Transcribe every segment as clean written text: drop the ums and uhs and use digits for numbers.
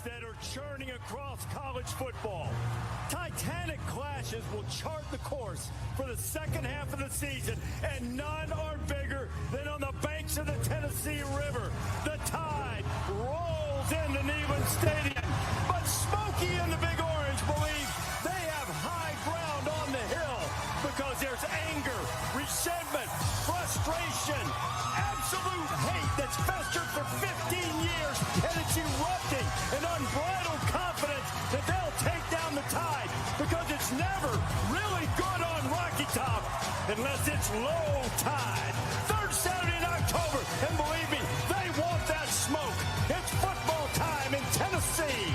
that are churning across college football. Titanic clashes will chart the course for the second half of the season, and none are bigger than on the banks of the Tennessee River. The tide rolls into Neyland Stadium, but Smokey and the Big Orange believe they have high ground on the hill because there's anger, resentment, frustration, absolute hate that's festered for 15 years, and it's erupting in unbridled confidence that they'll take down the Tide, because it's never really good on Rocky Top unless it's low tide. Third Saturday in October, and believe me, they want that smoke. It's football time in Tennessee.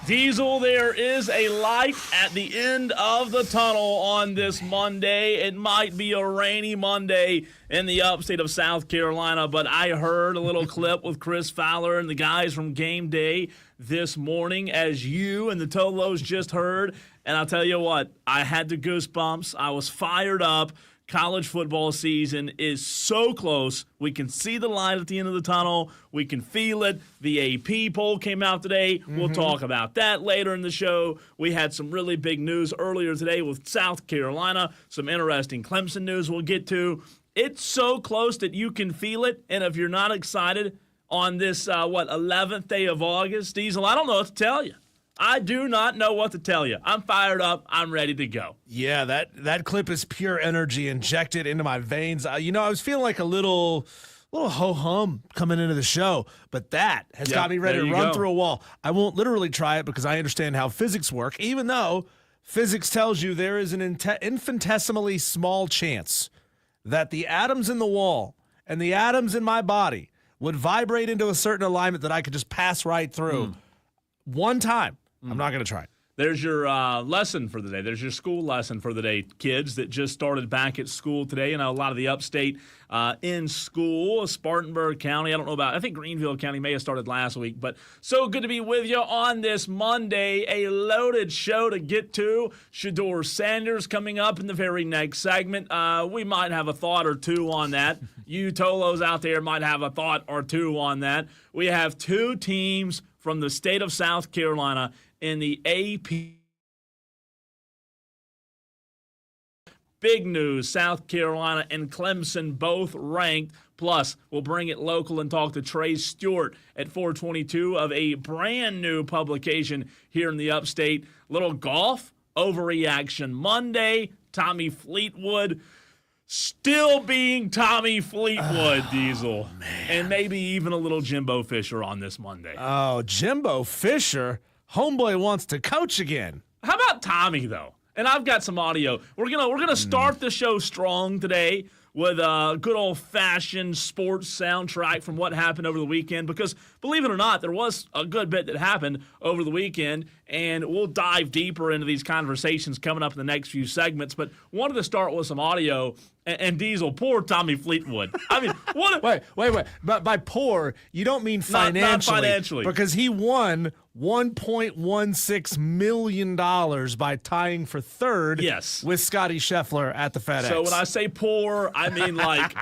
Diesel, there is a light at the end of the tunnel on this Monday. It might be a rainy Monday in the upstate of South Carolina, but I heard a little clip with Chris Fowler and the guys from Game Day this morning, as you and the Tolos just heard, and I'll tell you what, I had the goosebumps. I was fired up. College football season is so close. We can see the light at the end of the tunnel. We can feel it. The AP poll came out today. We'll talk about that later in the show. We had some really big news earlier today with South Carolina, some interesting Clemson news we'll get to. It's so close that you can feel it, and if you're not excited on this, 11th day of August, Diesel, I don't know what to tell you. I do not know what to tell you. I'm fired up. I'm ready to go. Yeah, that clip is pure energy injected into my veins. I was feeling like a little ho-hum coming into the show, but that has got me ready to run through a wall. I won't literally try it because I understand how physics work, even though physics tells you there is an infinitesimally small chance that the atoms in the wall and the atoms in my body would vibrate into a certain alignment that I could just pass right through one time. I'm not going to try it. There's your lesson for the day. There's your school lesson for the day, kids that just started back at school today. You know, a lot of the upstate in school, Spartanburg County. I don't know about, I think Greenville County may have started last week. But so good to be with you on this Monday. A loaded show to get to. Shedeur Sanders coming up in the very next segment. We might have a thought or two on that. You Tolos out there might have a thought or two on that. We have two teams from the state of South Carolina in the AP. Big news, South Carolina and Clemson both ranked. Plus, we'll bring it local and talk to Trey Stewart at 422 of a brand new publication here in the upstate. Little golf overreaction Monday. Tommy Fleetwood still being Tommy Fleetwood, Diesel. Man. And maybe even a little Jimbo Fisher on this Monday. Oh, Jimbo Fisher? Homeboy wants to coach again. How about Tommy, though? And I've got some audio. We're gonna start the show strong today with a good old-fashioned sports soundtrack from what happened over the weekend, because believe it or not, there was a good bit that happened over the weekend, and we'll dive deeper into these conversations coming up in the next few segments. But wanted to start with some audio, and Diesel, poor Tommy Fleetwood. I mean, what? Wait. But by poor, you don't mean financially. Not financially. Because he won $1.16 million by tying for third with Scotty Scheffler at the FedEx. So when I say poor, I mean like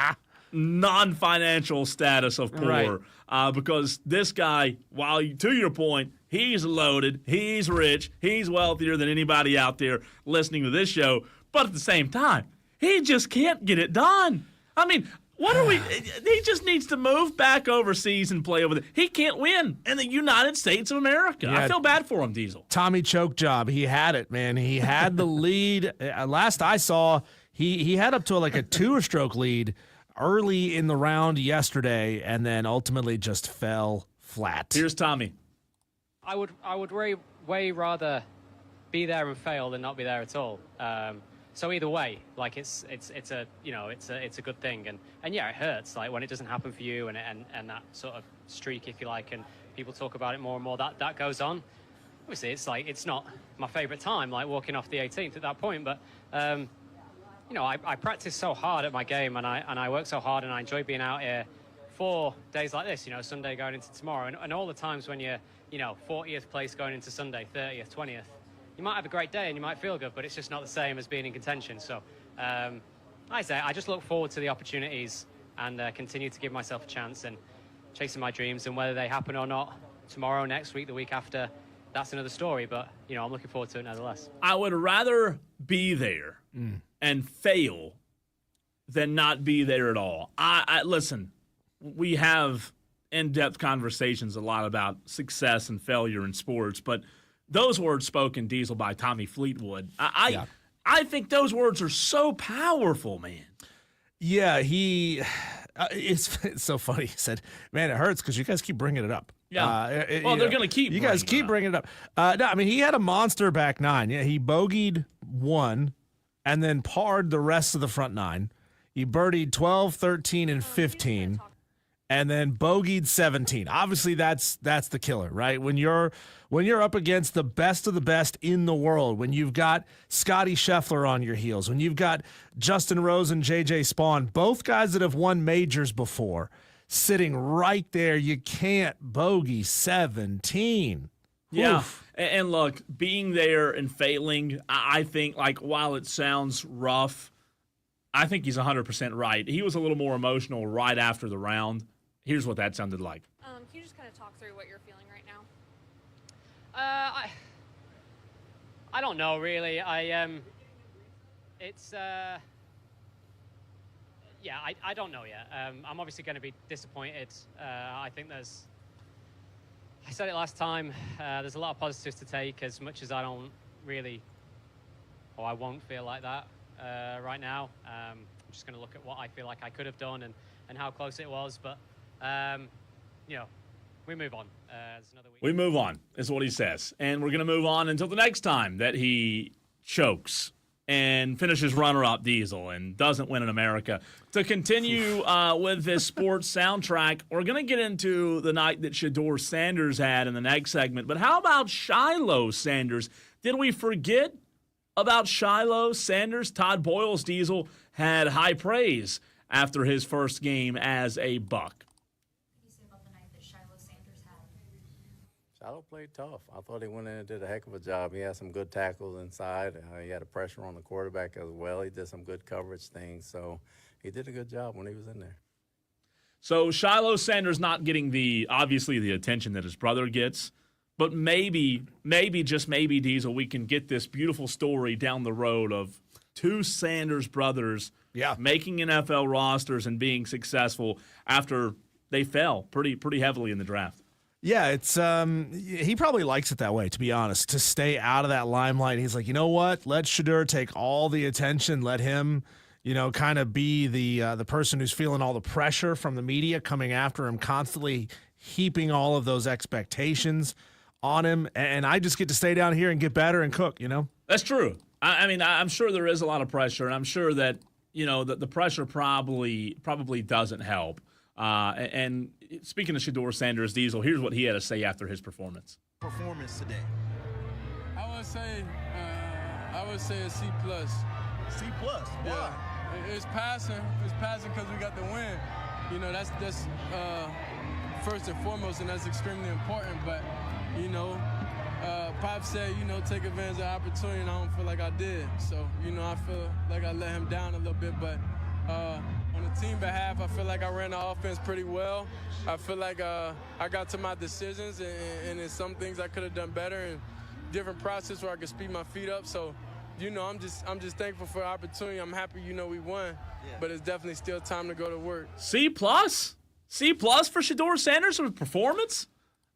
non-financial status of poor. Right. Because this guy, while to your point, he's loaded, he's rich, he's wealthier than anybody out there listening to this show. But at the same time, he just can't get it done. I mean, he just needs to move back overseas and play over there. He can't win in the United States of America. Yeah. I feel bad for him, Diesel. Tommy choke job. He had it, man. He had the lead. Last I saw, he had up to like a 2-stroke lead early in the round yesterday, and then ultimately just fell flat. Here's Tommy. I would way rather be there and fail than not be there at all. So either way, like it's a good thing, and yeah, it hurts like when it doesn't happen for you, and that sort of streak, if you like, and people talk about it more and more. That goes on. Obviously, it's not my favorite time, like walking off the 18th at that point, but I practice so hard at my game, and I work so hard, and I enjoy being out here for days like this. Sunday going into tomorrow, and all the times when you're 40th place going into Sunday, 30th, 20th. You might have a great day and you might feel good, but it's just not the same as being in contention. So I just look forward to the opportunities and continue to give myself a chance and chasing my dreams, and whether they happen or not, tomorrow, next week, the week after, that's another story. But, I'm looking forward to it nevertheless. I would rather be there and fail than not be there at all. I listen, we have in-depth conversations a lot about success and failure in sports, but those words spoken, Diesel, by Tommy Fleetwood, I think those words are so powerful, man. Yeah, it's so funny. He said, man, it hurts because you guys keep bringing it up. Yeah. They're going to keep. You guys keep bringing it up. No, I mean, he had a monster back nine. Yeah, he bogeyed 1 and then parred the rest of the front 9. He birdied 12, 13, and 15. And then bogeyed 17. Obviously, that's the killer, right? When you're up against the best of the best in the world, when you've got Scotty Scheffler on your heels, when you've got Justin Rose and J.J. Spawn, both guys that have won majors before, sitting right there, you can't bogey 17. Yeah, Oof. and look, being there and failing, I think, while it sounds rough, I think he's 100% right. He was a little more emotional right after the round. Here's what that sounded like. Can you just kind of talk through what you're feeling right now? I don't know really. I don't know yet. I'm obviously going to be disappointed. I think I said it last time, there's a lot of positives to take, as much as I don't really, or I won't feel like that right now. I'm just going to look at what I feel like I could have done and how close it was, but we move on. Another week. We move on, is what he says. And we're going to move on until the next time that he chokes and finishes runner-up Diesel and doesn't win in America. To continue with this sports soundtrack, we're going to get into the night that Shedeur Sanders had in the next segment. But how about Shiloh Sanders? Did we forget about Shiloh Sanders? Todd Boyle's Diesel had high praise after his first game as a Buck. Shiloh played tough. I thought he went in and did a heck of a job. He had some good tackles inside. He had a pressure on the quarterback as well. He did some good coverage things. So he did a good job when he was in there. So Shiloh Sanders not getting obviously the attention that his brother gets, but maybe, just maybe, Diesel, we can get this beautiful story down the road of two Sanders brothers making NFL rosters and being successful after they fell pretty heavily in the draft. Yeah, it's he probably likes it that way, to be honest, to stay out of that limelight. He's like, you know what? Let Shedeur take all the attention. Let him, kind of be the person who's feeling all the pressure from the media coming after him, constantly heaping all of those expectations on him. And I just get to stay down here and get better and cook, That's true. I mean, I'm sure there is a lot of pressure, and I'm sure that, the pressure probably doesn't help. And speaking of Shedeur Sanders, Diesel, here's what he had to say after his performance. Performance today. I would say a C+. C+. Why? Yeah. It's passing. It's passing because we got the win. That's first and foremost, and that's extremely important. But Pop said, take advantage of the opportunity, and I don't feel like I did. So I feel like I let him down a little bit, but. On the team behalf, I feel like I ran the offense pretty well. I feel like I got to my decisions, and in some things I could have done better, and different process where I could speed my feet up. So, I'm just thankful for the opportunity. I'm happy, we won, but it's definitely still time to go to work. C+? C+ for Shedeur Sanders with performance?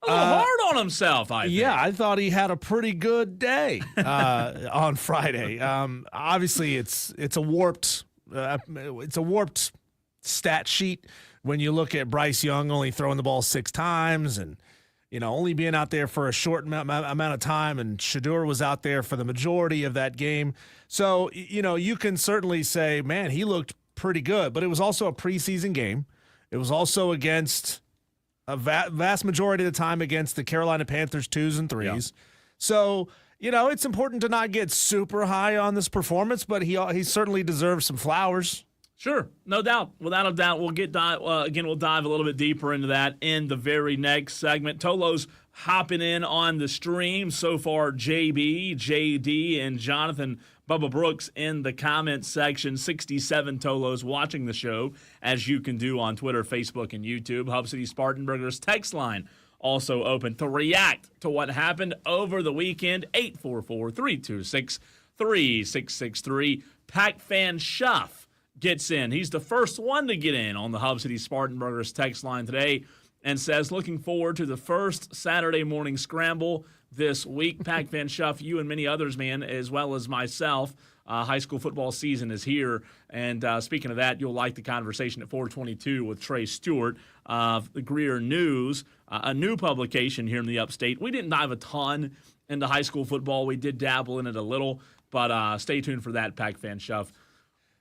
A little hard on himself, I think. Yeah, I thought he had a pretty good day on Friday. Obviously, it's a warped stat sheet when you look at Bryce Young only throwing the ball 6 times and only being out there for a short amount of time, and Shedeur was out there for the majority of that game. So you can certainly say, man, he looked pretty good, but it was also a preseason game. It was also against a vast majority of the time against the Carolina Panthers 2s and 3s. Yeah. So it's important to not get super high on this performance, but he certainly deserves some flowers. Sure, no doubt. Without a doubt, we'll dive a little bit deeper into that in the very next segment. Tolo's hopping in on the stream so far. JB, JD, and Jonathan Bubba Brooks in the comments section. 67 Tolos watching the show, as you can do on Twitter, Facebook, and YouTube. Hub City Spartanburgers text line also open to react to what happened over the weekend. 844-326-3663. Pack fan Shuff gets in. He's the first one to get in on the Hub City Spartanburgers text line today and says, looking forward to the first Saturday morning scramble this week. Pack fan Shuff, you and many others, man, as well as myself. High school football season is here. And speaking of that, you'll like the conversation at 422 with Trey Stewart of the Greer News, a new publication here in the upstate. We didn't dive a ton into high school football. We did dabble in it a little, but stay tuned for that, Pack fan Shuff.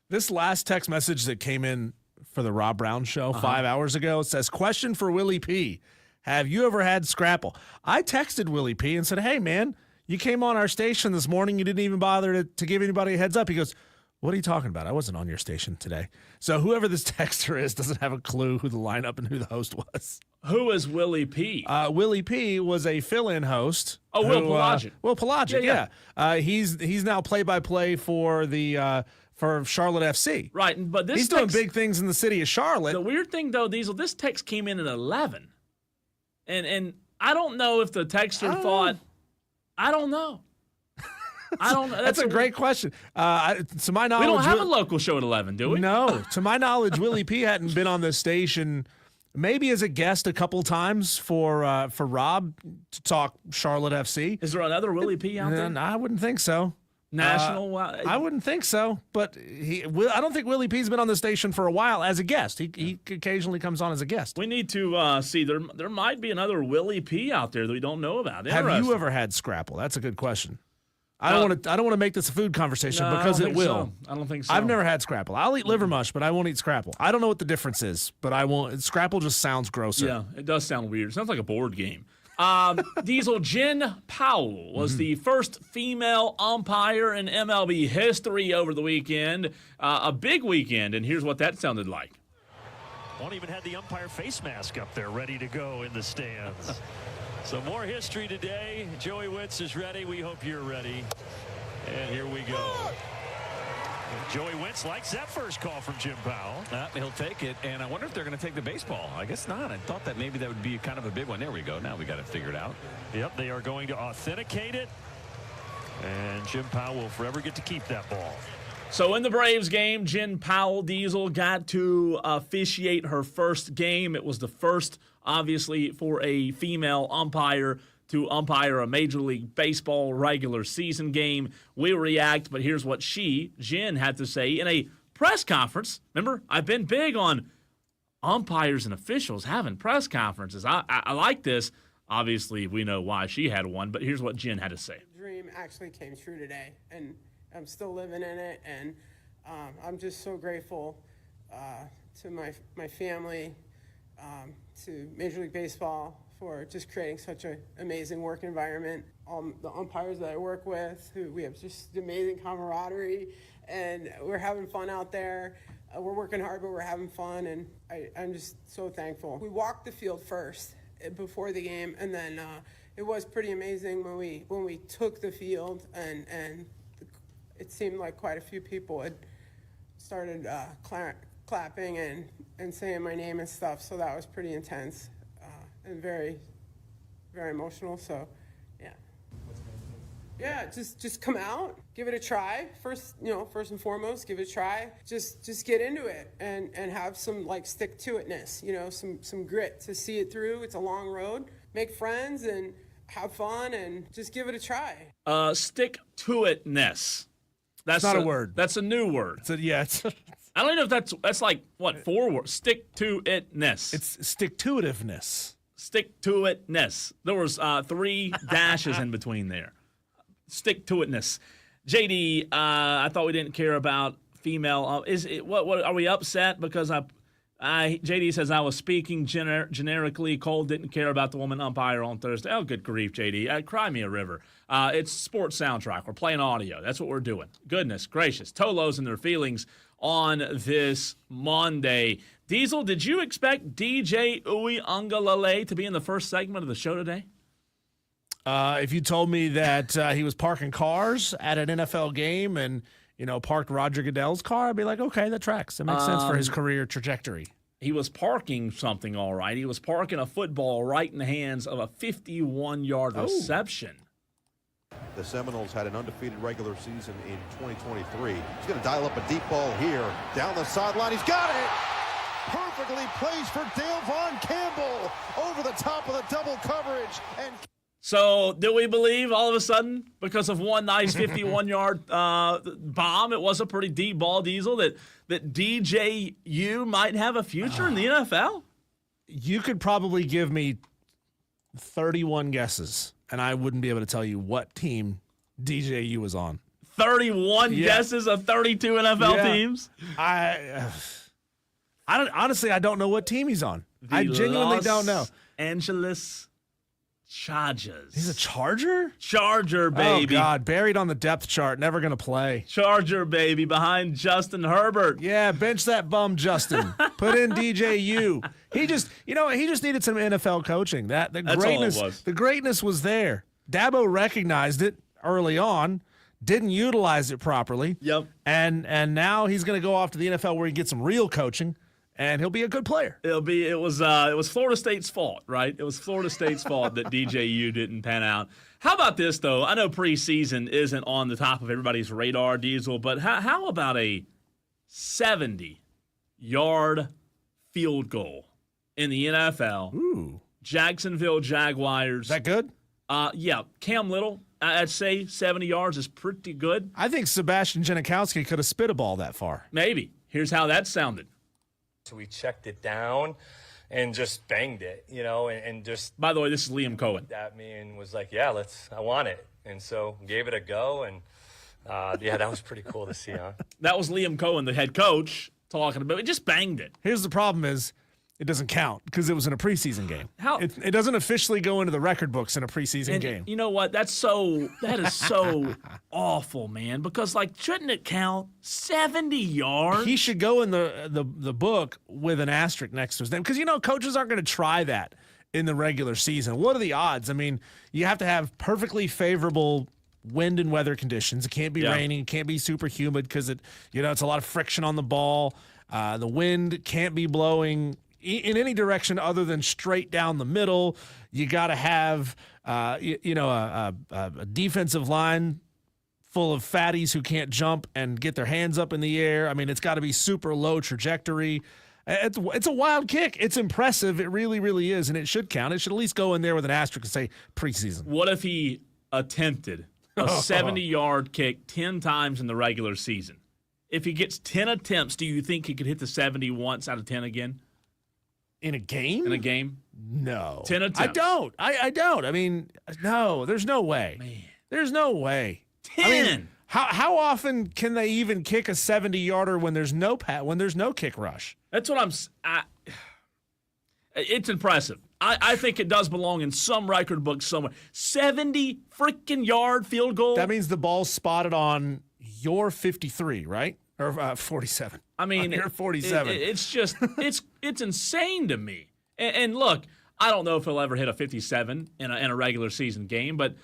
This last text message that came in for the Rob Brown show 5 hours ago says, question for Willie P. Have you ever had Scrapple? I texted Willie P. and said, hey, man, you came on our station this morning. You didn't even bother to give anybody a heads up. He goes, what are you talking about? I wasn't on your station today. So whoever this texter is doesn't have a clue who the lineup and who the host was. Who is Willie P? Willie P was a fill-in host. Will Pelagic. Will Pelagic, yeah. He's now play-by-play for the for Charlotte FC. Right, but he's doing big things in the city of Charlotte. The weird thing, though, Diesel, this text came in at 11. And I don't know if the texter thought, I don't know. I don't know. That's a great question. To my knowledge, we don't have a local show at 11, do we? No. To my knowledge, Willie P hadn't been on this station maybe as a guest a couple times for Rob to talk Charlotte FC. Is there another Willie P out there? No, I wouldn't think so. National? I wouldn't think so, but I don't think Willie P's been on the station for a while as a guest. He occasionally comes on as a guest. We need to see. There might be another Willie P out there that we don't know about. Have you ever had Scrapple? That's a good question. I don't want to make this a food conversation because it will. So. I don't think so. I've never had Scrapple. I'll eat liver mush, but I won't eat Scrapple. I don't know what the difference is, but I won't. Scrapple just sounds grosser. Yeah, it does sound weird. It sounds like a board game. Diesel, Jen Powell was the first female umpire in MLB history over the weekend. A big weekend, and here's what that sounded like. One even had the umpire face mask up there ready to go in the stands. So more history today. Joey Witz is ready. We hope you're ready. And here we go. Joey Wentz likes that first call from Jim Powell. He'll take it, and I wonder if they're going to take the baseball. I guess not. I thought that maybe that would be kind of a big one. There we go. Now we got it figured out. Yep, they are going to authenticate it, and Jim Powell will forever get to keep that ball. So in the Braves game, Jen Powell, Diesel, got to officiate her first game. It was the first, obviously, for a female umpire to umpire a Major League Baseball regular season game. We react, but here's what Jen, had to say in a press conference. Remember, I've been big on umpires and officials having press conferences. I like this. Obviously, we know why she had one, but here's what Jen had to say. Dream actually came true today, and I'm still living in it, and I'm just so grateful to my family, to Major League Baseball, for just creating such an amazing work environment. The umpires that I work with, we have just amazing camaraderie, and we're having fun out there. We're working hard, but we're having fun, and I'm just so thankful. We walked the field first before the game, and then it was pretty amazing when we took the field, and it seemed like quite a few people had started clapping and saying my name and stuff, so that was pretty intense. And very, very emotional. So, yeah, just come out, give it a try. First and foremost, give it a try. Just get into it and have some stick to itness. Some grit to see it through. It's a long road. Make friends and have fun and just give it a try. Stick to itness. That's not a word. That's a new word. I don't know if that's like what 4 words. Stick to itness. It's stick to itiveness. Stick to itness. There was 3 dashes in between there. Stick to itness. JD, I thought we didn't care about female. What are we upset because JD says I was speaking generically. Cole didn't care about the woman umpire on Thursday. Oh, good grief, JD. Cry me a river. It's sports soundtrack. We're playing audio. That's what we're doing. Goodness gracious. Tolos and their feelings on this Monday. Diesel, did you expect DJ Uiagalelei to be in the first segment of the show today? If you told me that he was parking cars at an NFL game and, parked Roger Goodell's car, I'd be like, okay, that tracks. That makes sense for his career trajectory. he was parking something all right. He was parking a football right in the hands of a 51-yard reception. The Seminoles had an undefeated regular season in 2023. He's going to dial up a deep ball here. Down the sideline. He's got it. Perfectly placed for Dale Von Campbell over the top of the double coverage. And so do we believe all of a sudden, because of one nice 51-yard bomb, it was a pretty deep ball, Diesel, that DJU might have a future in the NFL? You could probably give me 31 guesses, and I wouldn't be able to tell you what team DJU was on. 31 guesses of 32 NFL teams? I don't know what team he's on. I genuinely don't know. Angeles Chargers. He's a Charger? Charger, baby. Oh, God. Buried on the depth chart. Never going to play. Charger, baby, behind Justin Herbert. Yeah, bench that bum, Justin. Put in DJU. He just needed some NFL coaching. That's greatness, all it was. The greatness was there. Dabo recognized it early on, didn't utilize it properly. Yep. And now he's going to go off to the NFL where he gets some real coaching. And he'll be a good player. It was Florida State's fault, right? It was Florida State's fault that DJU didn't pan out. How about this, though? I know preseason isn't on the top of everybody's radar, Diesel, but how about a 70-yard field goal in the NFL? Ooh. Jacksonville Jaguars. Is that good? Yeah. Cam Little, I'd say 70 yards is pretty good. I think Sebastian Janikowski could have spit a ball that far. Maybe. Here's how that sounded. So we checked it down and just banged it, and just. By the way, this is Liam Cohen. That man was like, yeah, I want it. And so gave it a go. And that was pretty cool to see, huh? That was Liam Cohen, the head coach, talking about it. Just banged it. Here's the problem is it doesn't count because it was in a preseason game. It doesn't officially go into the record books in a preseason game. You know what? That is so awful, man. Because shouldn't it count 70 yards? He should go in the book with an asterisk next to his name because coaches aren't going to try that in the regular season. What are the odds? I mean, you have to have perfectly favorable wind and weather conditions. It can't be raining. It can't be super humid because it's a lot of friction on the ball. The wind can't be blowing in any direction other than straight down the middle. You got to have, a defensive line full of fatties who can't jump and get their hands up in the air. I mean, it's got to be super low trajectory. It's a wild kick. It's impressive. It really, really is, and it should count. It should at least go in there with an asterisk and say preseason. What if he attempted a 70-yard kick 10 times in the regular season? If he gets 10 attempts, do you think he could hit the 70 once out of 10 again? In a game? In a game? No. 10 attempts. I don't. I don't. I mean, no, there's no way. Man. There's no way. 10. I mean, how often can they even kick a 70-yarder when there's no kick rush? That's what it's impressive. I think it does belong in some record book somewhere. 70 freaking yard field goal. That means the ball's spotted on your 53, right? Or 47. I mean, you're 47. It's just it's insane to me. And look, I don't know if he'll ever hit a 57 in a regular season game, but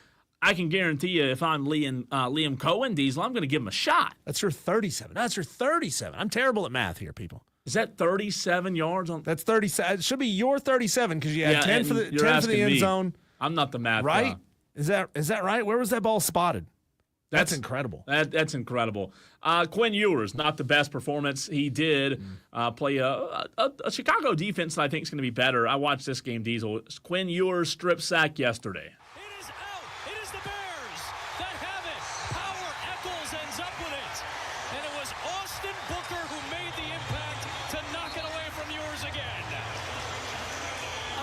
I can guarantee you, if I'm Liam Cohen, Diesel, I'm going to give him a shot. That's your 37. That's your 37. I'm terrible at math here, people. Is that 37 yards on? That's 37. It should be your 37 because you had 10 for the end zone. I'm not the math right. Is that right? Where was that ball spotted? That's incredible. That's incredible. Quinn Ewers, not the best performance. He did play a Chicago defense that I think is going to be better. I watched this game, Diesel. Quinn Ewers strip sack yesterday. It is out. It is the Bears that have it. Power Echols ends up with it. And it was Austin Booker who made the impact to knock it away from Ewers again.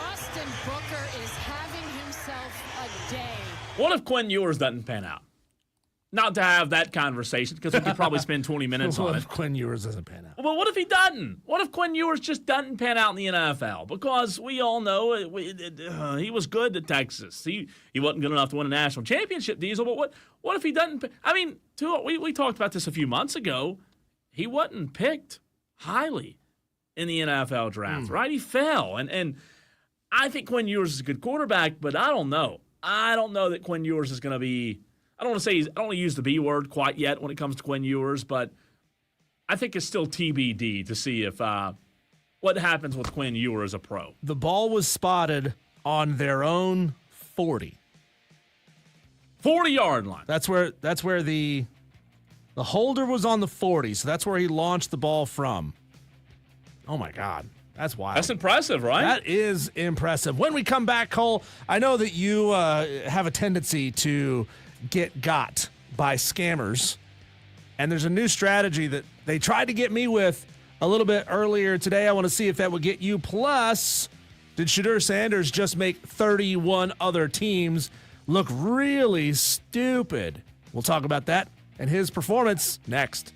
Austin Booker is having himself a day. What if Quinn Ewers doesn't pan out? Not to have that conversation, because we could probably spend 20 minutes on it. What if Quinn Ewers doesn't pan out? Well, what if he doesn't? What if Quinn Ewers just doesn't pan out in the NFL? Because we all know he was good at Texas. He wasn't good enough to win a national championship, Diesel. But what if he doesn't? I mean, we talked about this a few months ago. He wasn't picked highly in the NFL draft, right? He fell. And I think Quinn Ewers is a good quarterback, but I don't know. I don't know that Quinn Ewers is going to be – I don't want to use the B word quite yet when it comes to Quinn Ewers, but I think it's still TBD to see if what happens with Quinn Ewer as a pro? The ball was spotted on their own 40. 40-yard line. That's where the holder was on the 40, so that's where he launched the ball from. Oh, my God. That's wild. That's impressive, right? That is impressive. When we come back, Cole, I know that you have a tendency to get got by scammers, and there's a new strategy that they tried to get me with a little bit earlier today. I want to see if that would get you. Plus, did Shedeur Sanders just make 31 other teams look really stupid? We'll talk about that and his performance next.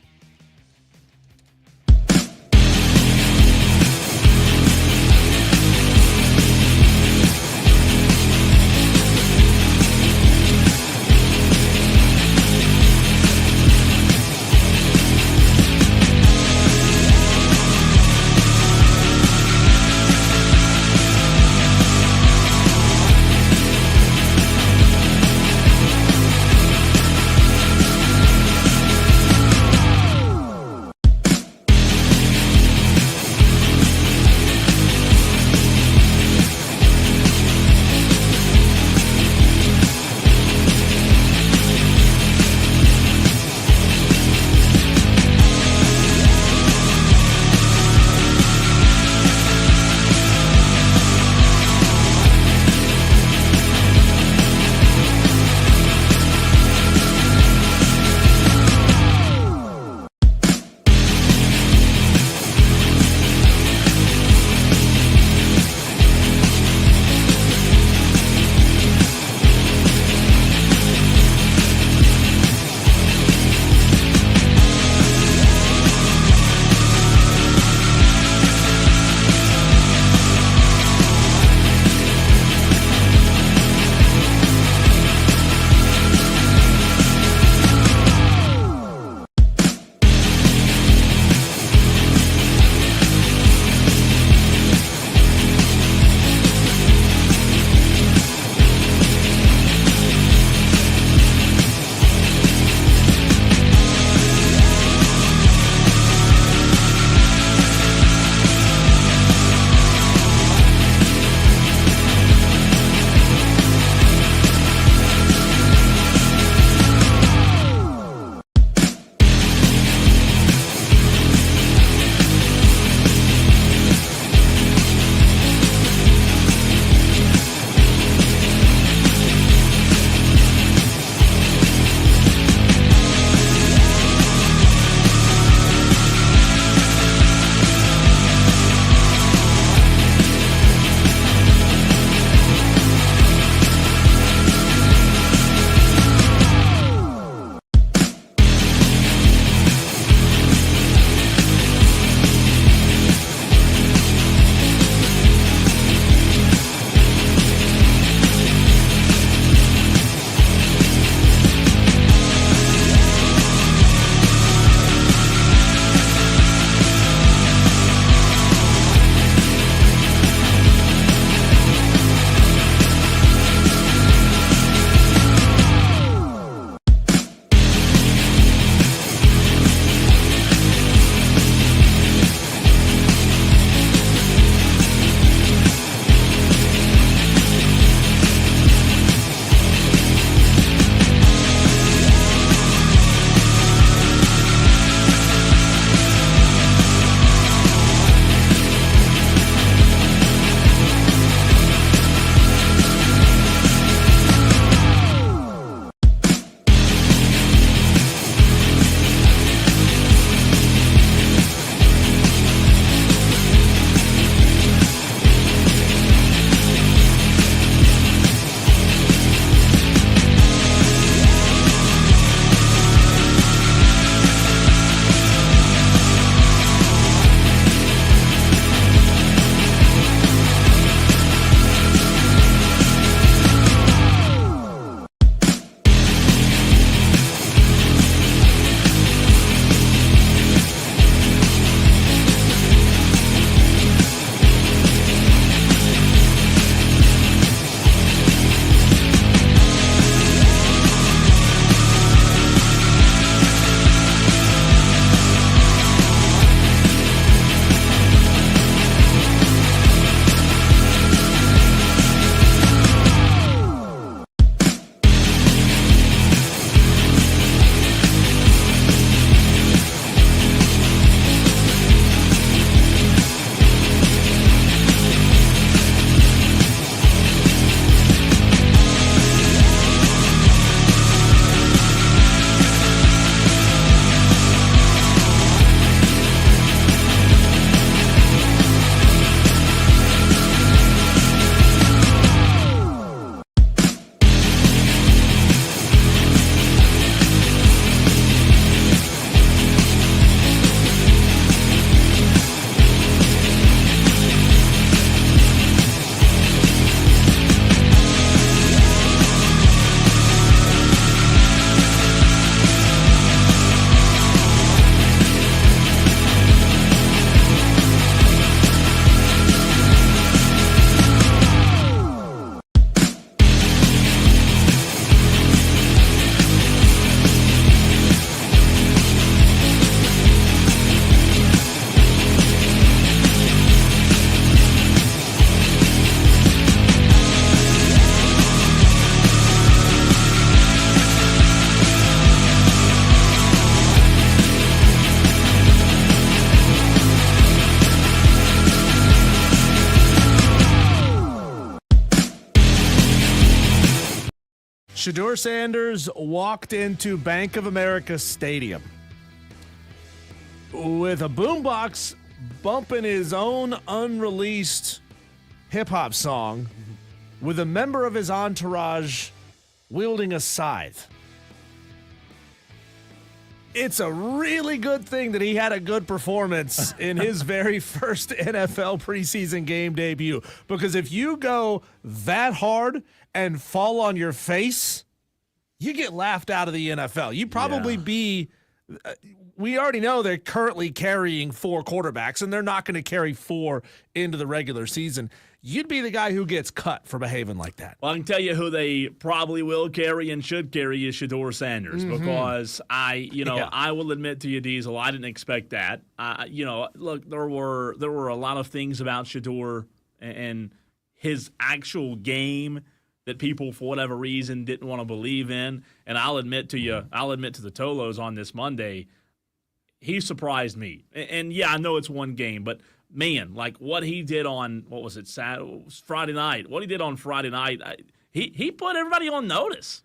Shedeur Sanders walked into Bank of America Stadium with a boombox bumping his own unreleased hip-hop song with a member of his entourage wielding a scythe. It's a really good thing that he had a good performance in his very first NFL preseason game debut. Because if you go that hard and fall on your face, you get laughed out of the NFL. You probably be... we already know they're currently carrying 4 quarterbacks, and they're not going to carry 4 into the regular season. You'd be the guy who gets cut for behaving like that. Well, I can tell you who they probably will carry and should carry is Shedeur Sanders, because I will admit to you, Diesel, I didn't expect that. Look, there were a lot of things about Shedeur and his actual game that people, for whatever reason, didn't want to believe in. And I'll admit to the Tolos on this Monday, he surprised me. And yeah, I know it's one game, but man, like what he did on, Friday night. What he did on Friday night, he put everybody on notice.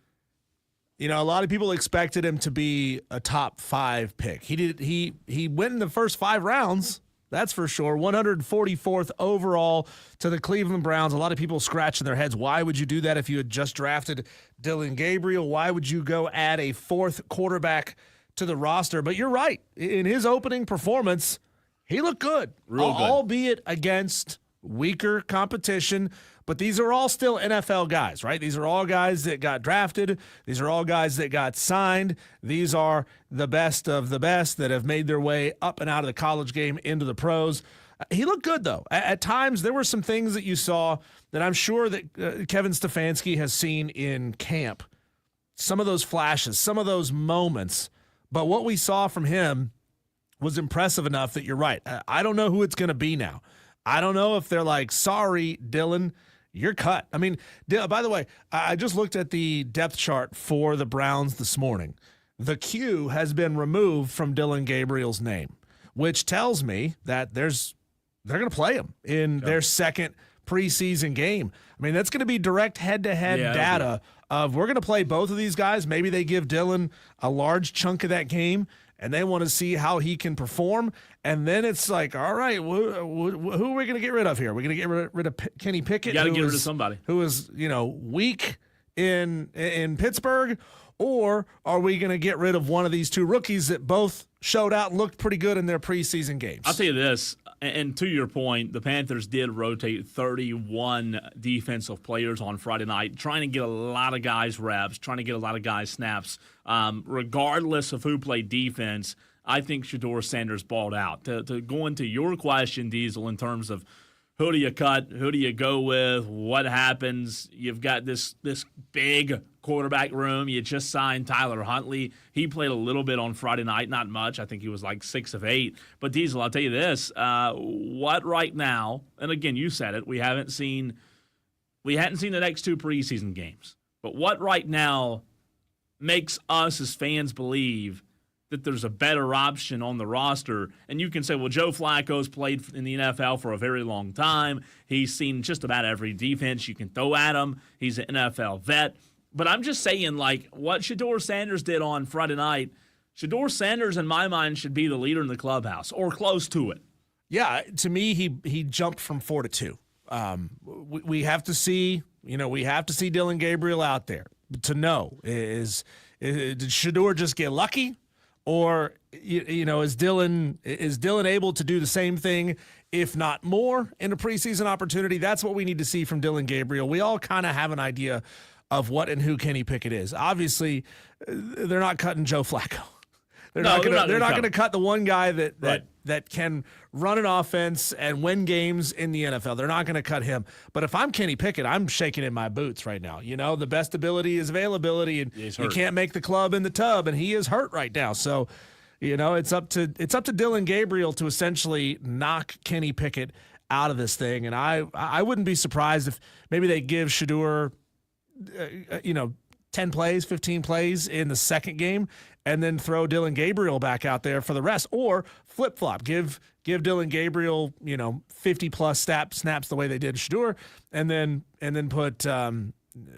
You know, a lot of people expected him to be a top 5 pick. He went in the first 5 rounds, that's for sure. 144th overall to the Cleveland Browns. A lot of people scratching their heads. Why would you do that if you had just drafted Dillon Gabriel? Why would you go add a 4th quarterback to the roster? But you're right. In his opening performance, he looked good, albeit against weaker competition. But these are all still NFL guys, right? These are all guys that got drafted. These are all guys that got signed. These are the best of the best that have made their way up and out of the college game into the pros. He looked good, though. At times, there were some things that you saw that I'm sure that Kevin Stefanski has seen in camp. Some of those flashes, some of those moments. But what we saw from him was impressive enough that you're right. I don't know who it's going to be now. I don't know if they're like, sorry, Dillon, you're cut. I mean, by the way, I just looked at the depth chart for the Browns this morning. The Q has been removed from Dillon Gabriel's name, which tells me that they're going to play him in their second preseason game. I mean, that's going to be direct head-to-head data of we're going to play both of these guys. Maybe they give Dillon a large chunk of that game, and they want to see how he can perform. And then it's like, all right, who are we going to get rid of here? We're going to get rid of Kenny Pickett. You got to get rid of somebody who is, weak in Pittsburgh, or are we going to get rid of one of these 2 rookies that both showed out and looked pretty good in their preseason games? I'll tell you this, and to your point, the Panthers did rotate 31 defensive players on Friday night, trying to get a lot of guys reps, trying to get a lot of guys snaps. Regardless of who played defense, I think Shedeur Sanders balled out. To go into your question, Diesel, in terms of who do you cut, who do you go with, what happens? You've got this big quarterback room. You just signed Tyler Huntley. He played a little bit on Friday night, not much. I think he was like 6 of 8. But Diesel, I'll tell you this: what right now? And again, you said it. We hadn't seen the next 2 preseason games. But what right now makes us as fans believe that there's a better option on the roster? And you can say, well, Joe Flacco's played in the NFL for a very long time. He's seen just about every defense you can throw at him. He's an NFL vet. But I'm just saying, like, what Shedeur Sanders did on Friday night, Shedeur Sanders, in my mind, should be the leader in the clubhouse or close to it. Yeah, to me, he jumped from 4 to 2. We have to see, Dillon Gabriel out there to know did Shedeur just get lucky, or is Dillon able to do the same thing, if not more, in a preseason opportunity? That's what we need to see from Dillon Gabriel. We all kind of have an idea of what and who Kenny Pickett is. Obviously, they're not cutting Joe Flacco. They're not going to cut the one guy that can run an offense and win games in the NFL. They're not going to cut him. But if I'm Kenny Pickett, I'm shaking in my boots right now. The best ability is availability, and you can't make the club in the tub, and he is hurt right now. So, it's up to Dillon Gabriel to essentially knock Kenny Pickett out of this thing. And I wouldn't be surprised if maybe they give Shedeur 10 plays, 15 plays in the second game, and then throw Dillon Gabriel back out there for the rest, or flip-flop. Give Dillon Gabriel, 50-plus snaps the way they did Shedeur, and then put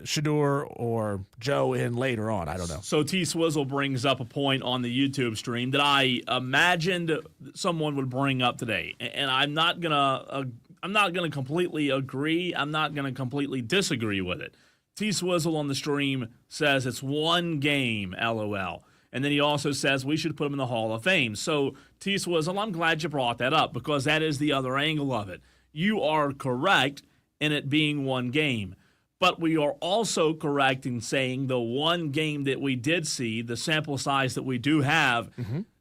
Shedeur or Joe in later on. I don't know. So T Swizzle brings up a point on the YouTube stream that I imagined someone would bring up today, and I'm not gonna completely agree. I'm not gonna completely disagree with it. T Swizzle on the stream says it's one game, LOL. And then he also says we should put him in the Hall of Fame. So, T Swizzle, I'm glad you brought that up because that is the other angle of it. You are correct in it being one game. But we are also correct in saying the one game that we did see, the sample size that we do have,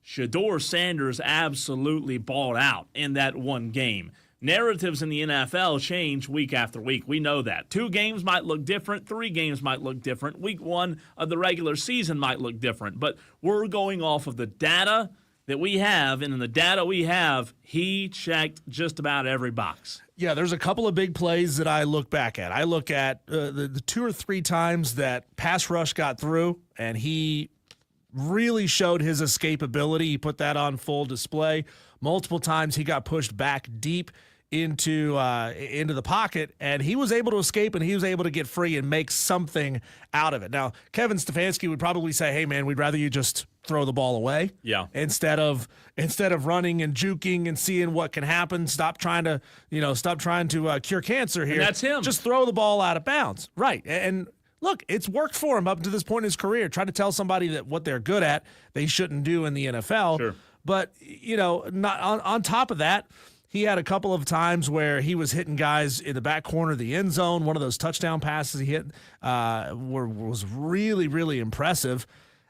Shedeur Sanders absolutely balled out in that one game. Narratives in the NFL change week after week. We know that. 2 games might look different. 3 games might look different. Week 1 of the regular season might look different. But we're going off of the data that we have, and in the data we have, he checked just about every box. Yeah, there's a couple of big plays that I look back at. I look at the 2 or 3 times that pass rush got through, and he really showed his escapability. He put that on full display. Multiple times he got pushed back deep into the pocket, and he was able to escape, and he was able to get free and make something out of it. Now, Kevin Stefanski would probably say, "Hey, man, we'd rather you just throw the ball away, instead of running and juking and seeing what can happen. Stop trying to cure cancer here. And that's him. Just throw the ball out of bounds, right?" And look, it's worked for him up to this point in his career. Try to tell somebody that what they're good at, they shouldn't do in the NFL. Sure. But, not on top of that, he had a couple of times where he was hitting guys in the back corner of the end zone. One of those touchdown passes he hit was really, really impressive.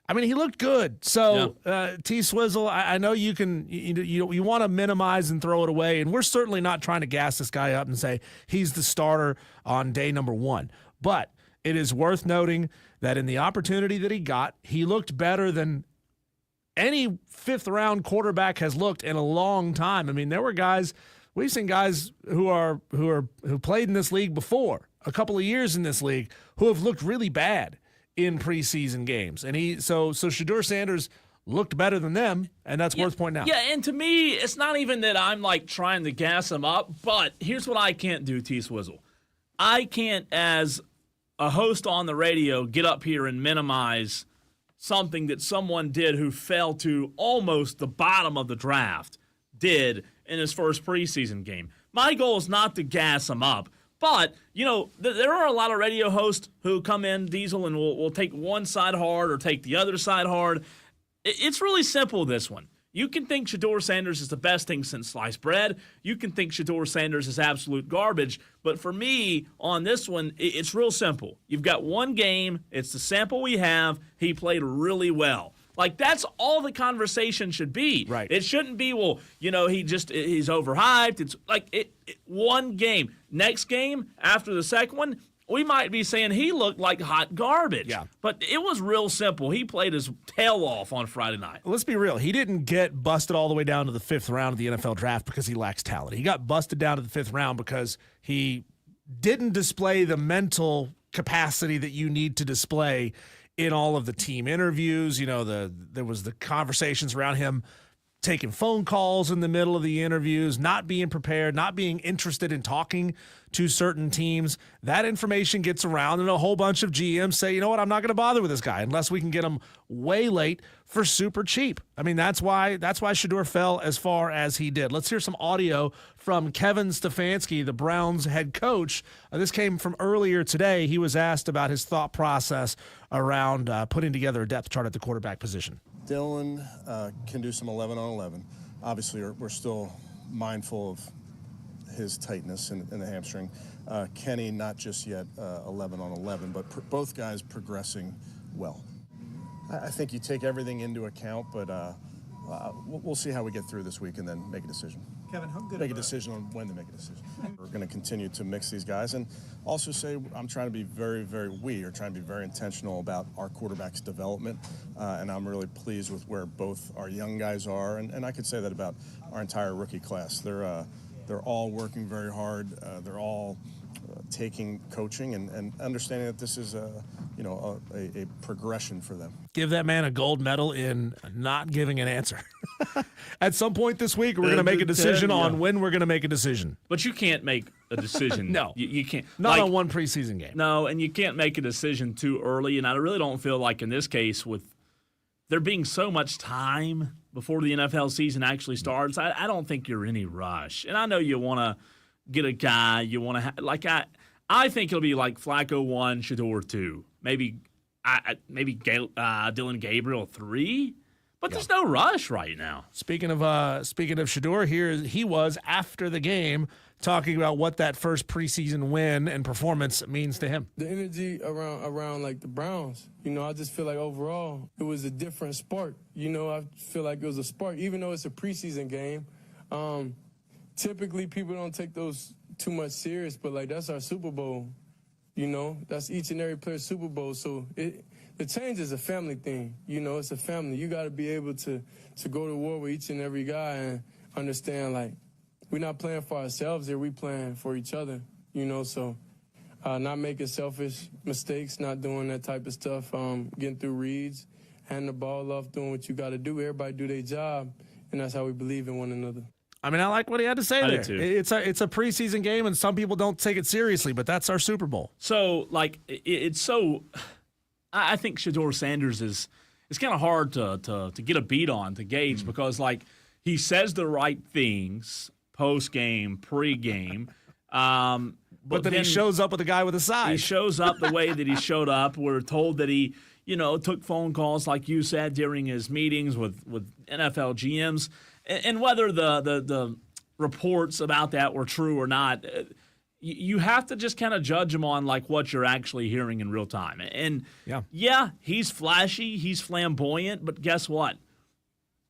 I mean, he looked good. So, T Swizzle, I know you want to minimize and throw it away, and we're certainly not trying to gas this guy up and say he's the starter on day number 1. But it is worth noting that in the opportunity that he got, he looked better than any fifth-round quarterback has looked in a long time. I mean, we've seen guys who played in this league before, a couple of years in this league, who have looked really bad in preseason games. And so Shedeur Sanders looked better than them, and that's worth pointing out. Yeah, and to me, it's not even that I'm like trying to gas him up, but here's what I can't do, T Swizzle. I can't, as a host on the radio, get up here and minimize something that someone did who fell to almost the bottom of the draft did in his first preseason game. My goal is not to gas him up, but, there are a lot of radio hosts who come in, Diesel, and will take one side hard or take the other side hard. It's really simple, this one. You can think Shedeur Sanders is the best thing since sliced bread. You can think Shedeur Sanders is absolute garbage. But for me, on this one, it's real simple. You've got one game. It's the sample we have. He played really well. Like, that's all the conversation should be. Right. It shouldn't be, he's overhyped. It's like one game. Next game, after the second one, we might be saying he looked like hot garbage. Yeah. But it was real simple. He played his tail off on Friday night. Let's be real. He didn't get busted all the way down to the 5th round of the NFL draft because he lacks talent. He got busted down to the 5th round because he didn't display the mental capacity that you need to display in all of the team interviews. There was the conversations around him taking phone calls in the middle of the interviews, not being prepared, not being interested in talking to certain teams. That information gets around, and a whole bunch of GMs say, you know what, I'm not going to bother with this guy unless we can get him way late for super cheap. I mean, that's why Shedeur fell as far as he did. Let's hear some audio from Kevin Stefanski, the Browns head coach. This came from earlier today. He was asked about his thought process around putting together a depth chart at the quarterback position. Dylan can do some 11 on 11. Obviously, we're still mindful of his tightness in the hamstring. Kenny, not just yet 11 on 11, but both guys progressing well. I think you take everything into account, but we'll see how we get through this week and then make a decision. Kevin, how good make a decision on when to make a decision. We're going to continue to mix these guys and also say I'm trying to be we are trying to be very intentional about our quarterback's development, and I'm really pleased with where both our young guys are, and I could say that about our entire rookie class. They're all working very hard. They're all taking coaching and understanding that this is a progression for them. Give that man a gold medal in not giving an answer. At some point this week, we're going to make a decision on when we're going to make a decision. But you can't make a decision. No. You can't. Not on one preseason game. No, and you can't make a decision too early. And I really don't feel like in this case, with there being so much time before the NFL season actually starts, I don't think you're in any rush. And I know you want to get a guy, you want to I think it'll be like Flacco 1, Shedeur 2, maybe Dylan Gabriel 3. But there's no rush right now. Speaking of Shedeur, here he was after the game talking about what that first preseason win and performance means to him. The energy around like the Browns, I just feel like overall it was a different spark. I feel like it was a spark, even though it's a preseason game. Typically people don't take those too much serious, but like that's our Super Bowl. That's each and every player's Super Bowl. So the change is a family thing. It's a family. You got to be able to go to war with each and every guy and understand, like, we're not playing for ourselves here. We playing for each other, so not making selfish mistakes, not doing that type of stuff, getting through reads, handing the ball off, doing what you got to do. Everybody do their job, and that's how we believe in one another. I mean, I like what he had to say there. Too. It's a preseason game, and some people don't take it seriously, but that's our Super Bowl. So, I think Shedeur Sanders is kind of hard to get a beat on, to gauge, because, he says the right things post-game, pre-game. But then he shows up with a guy with a size. He shows up the way that he showed up. We're told that he, took phone calls, like you said, during his meetings with NFL GMs. And whether the reports about that were true or not, you have to just kind of judge him on what you're actually hearing in real time. And yeah, he's flashy, he's flamboyant, but guess what?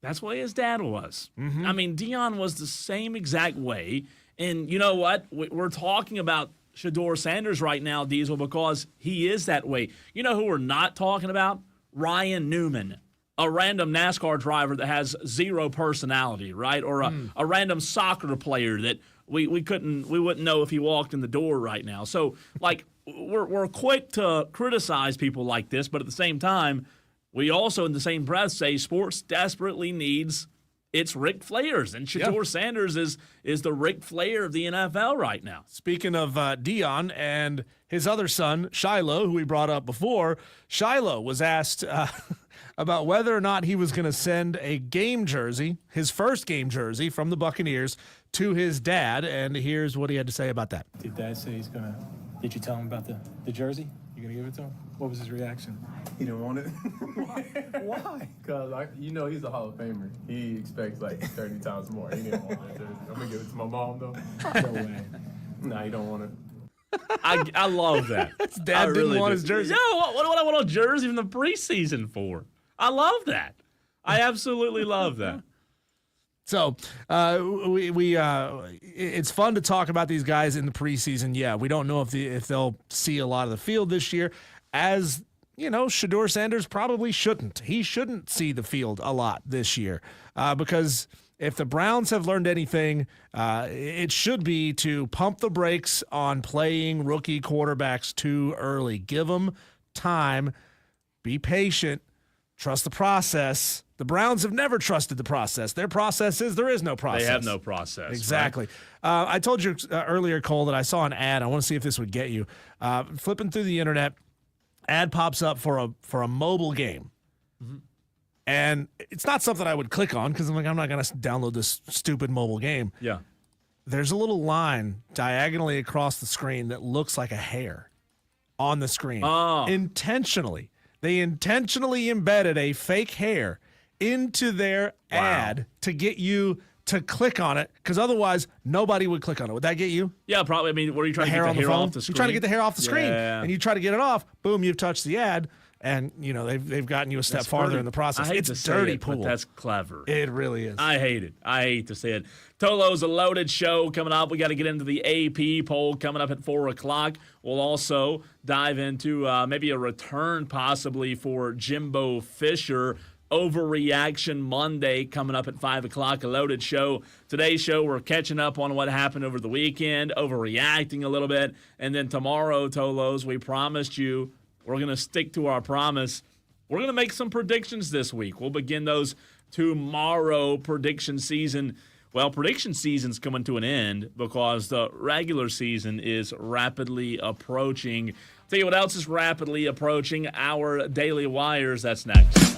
That's the way his dad was. Mm-hmm. I mean, Deion was the same exact way. And you know what? We're talking about Shedeur Sanders right now, Diesel, because he is that way. You know who we're not talking about? Ryan Newman, a random NASCAR driver that has zero personality, right? Or a random soccer player that we wouldn't know if he walked in the door right now. So, we're quick to criticize people like this, but at the same time, we also, in the same breath, say sports desperately needs its Ric Flairs, and Shedeur Sanders is the Ric Flair of the NFL right now. Speaking of Deion and his other son, Shiloh, who we brought up before, Shiloh was asked about whether or not he was going to send a game jersey, his first game jersey from the Buccaneers, to his dad, and here's what he had to say about that. Did Dad say he's going to – did you tell him about the jersey? You going to give it to him? What was his reaction? He didn't want it. Why? Because, he's a Hall of Famer. He expects, 30 times more. He didn't want that jersey. I'm going to give it to my mom, though. No way. Nah, he don't want it. I love that. His dad didn't want his jersey. No, what do I want a jersey from the preseason for? I love that. I absolutely love that. So it's fun to talk about these guys in the preseason. Yeah, we don't know if they'll see a lot of the field this year. As Shedeur Sanders probably shouldn't. He shouldn't see the field a lot this year because if the Browns have learned anything, it should be to pump the brakes on playing rookie quarterbacks too early. Give them time. Be patient. Trust the process. The Browns have never trusted the process. Their process is there is no process. They have no process. Exactly. Right? I told you earlier, Cole, that I saw an ad. I want to see if this would get you. Flipping through the internet, ad pops up for a mobile game. Mm-hmm. And it's not something I would click on because I'm not going to download this stupid mobile game. Yeah. There's a little line diagonally across the screen that looks like a hair on the screen. Oh. Intentionally. They intentionally embedded a fake hair into their ad to get you to click on it, because otherwise nobody would click on it. Would that get you? Yeah, probably. I mean, were you trying to get the hair off the screen? You're trying to get the hair off the screen, and you try to get it off. Boom, you've touched the ad, and they've gotten you a step farther in the process. It's a dirty pool. But that's clever. It really is. I hate it. I hate to say it. Tolo's a loaded show coming up. We got to get into the AP poll coming up at 4 o'clock. We'll also dive into maybe a return possibly for Jimbo Fisher. Overreaction Monday coming up at 5 o'clock, a loaded show. Today's show, we're catching up on what happened over the weekend, overreacting a little bit. And then tomorrow, Tolos, we promised you we're going to stick to our promise. We're going to make some predictions this week. We'll begin those tomorrow. Prediction season's coming to an end because the regular season is rapidly approaching. Tell you what else is rapidly approaching, our Daily Wires. That's next.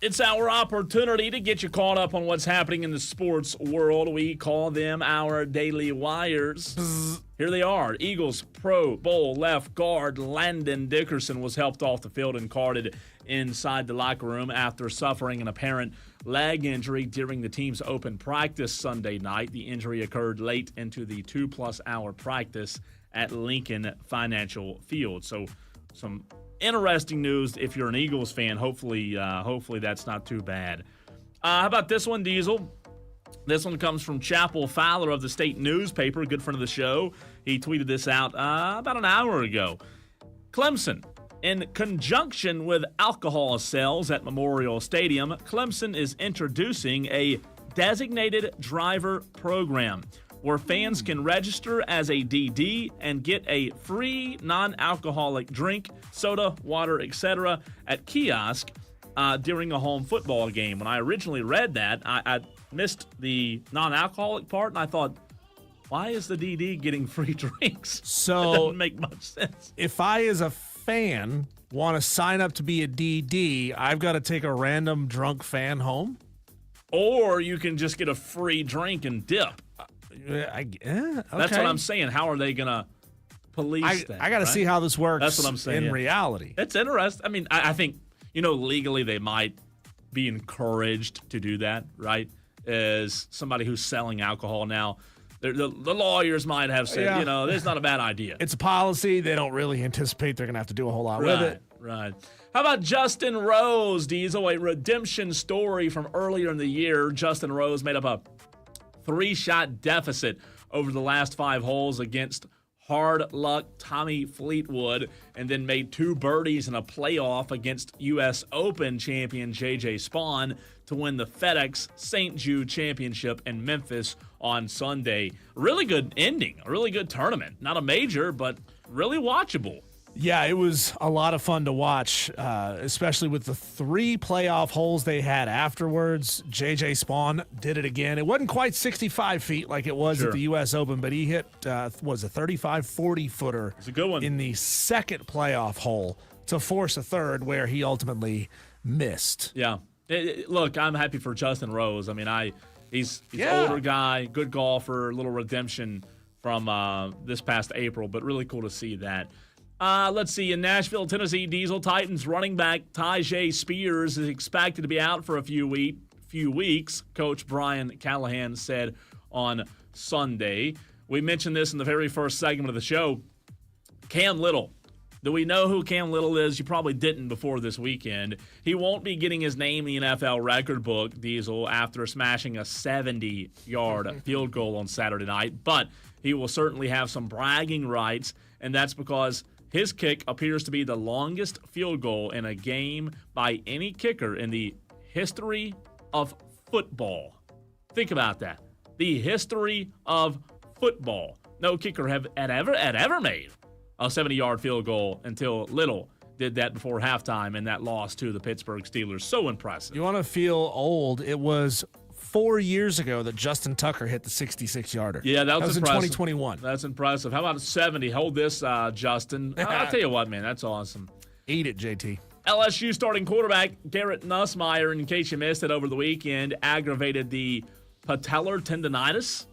It's our opportunity to get you caught up on what's happening in the sports world. We call them our Daily Wires. Here they are. Eagles Pro Bowl left guard Landon Dickerson was helped off the field and carted inside the locker room after suffering an apparent leg injury during the team's open practice Sunday night. The injury occurred late into the 2+ hour practice at Lincoln Financial Field. So some interesting news if you're an Eagles fan. Hopefully that's not too bad. How about this one, Diesel? This one comes from Chapel Fowler of the State newspaper, a good friend of the show. He tweeted this out about an hour ago. Clemson, in conjunction with alcohol sales at Memorial Stadium, Clemson is introducing a designated driver program where fans can register as a DD and get a free non-alcoholic drink, soda, water, etc. at kiosk during a home football game. When I originally read that, I missed the non-alcoholic part, and I thought, why is the DD getting free drinks? So that doesn't make much sense. If I, as a fan, want to sign up to be a DD, I've got to take a random drunk fan home? Or you can just get a free drink and dip. Okay. That's what I'm saying. How are they going to police that? I got to see how this works. That's what I'm saying. In reality. It's interesting. I mean, I think, legally they might be encouraged to do that, right? As somebody who's selling alcohol now, the lawyers might have said, it's not a bad idea. It's a policy. They don't really anticipate they're going to have to do a whole lot with it. Right. How about Justin Rose, Diesel? A redemption story from earlier in the year. Justin Rose made up a 3-shot deficit over the last 5 holes against hard luck Tommy Fleetwood, and then made 2 birdies in a playoff against U.S. Open champion J.J. Spawn to win the FedEx St. Jude Championship in Memphis on Sunday. Really good ending, a really good tournament. Not a major, but really watchable. Yeah, it was a lot of fun to watch, especially with the 3 playoff holes they had afterwards. J.J. Spawn did it again. It wasn't quite 65 feet like it was at the U.S. Open, but he hit, was a 35-40-footer. It's a good one. In the second playoff hole to force a third where he ultimately missed. Yeah. Look, I'm happy for Justin Rose. I mean, he's an older guy, good golfer, a little redemption from this past April, but really cool to see that. Let's see. In Nashville, Tennessee, Diesel Titans running back Tyjae Spears is expected to be out for a few weeks. Coach Brian Callahan said on Sunday. We mentioned this in the very first segment of the show. Cam Little. Do we know who Cam Little is? You probably didn't before this weekend. He won't be getting his name in the NFL record book, Diesel, after smashing a 70-yard field goal on Saturday night. But he will certainly have some bragging rights, and that's because his kick appears to be the longest field goal in a game by any kicker in the history of football. Think about that. The history of football. No kicker had ever made a 70-yard field goal until Little did that before halftime in that loss to the Pittsburgh Steelers. So impressive. You want to feel old? It was 4 years ago that Justin Tucker hit the 66-yarder. Yeah, that was in 2021. That's impressive. How about 70? Hold this, Justin. I'll tell you what, man, that's awesome. Eat it, JT. LSU starting quarterback Garrett Nussmeier, in case you missed it over the weekend, aggravated the patellar tendonitis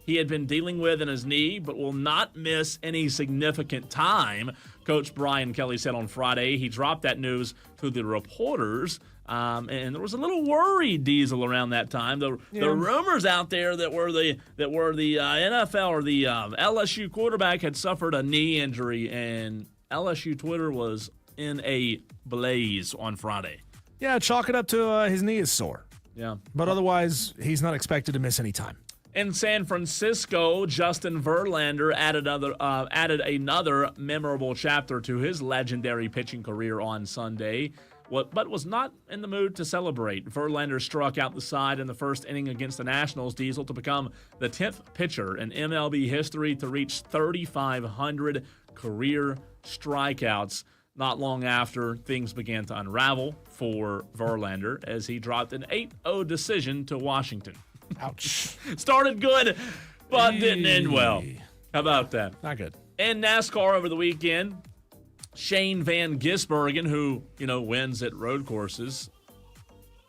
he had been dealing with in his knee, but will not miss any significant time. Coach Brian Kelly said on Friday he dropped that news to the reporters. And there was a little worry, Diesel, around that time. The rumors out there that were the NFL or the LSU quarterback had suffered a knee injury, and LSU Twitter was in a blaze on Friday. Yeah, chalk it up to his knee is sore. Yeah, but otherwise he's not expected to miss any time. In San Francisco, Justin Verlander added another memorable chapter to his legendary pitching career on Sunday. But was not in the mood to celebrate. Verlander struck out the side in the first inning against the Nationals, Diesel, to become the 10th pitcher in MLB history to reach 3,500 career strikeouts. Not long after, things began to unravel for Verlander as he dropped an 8-0 decision to Washington. Ouch. Started good, but didn't end well. How about that? Not good. In NASCAR over the weekend, Shane Van Gisbergen, who, wins at road courses.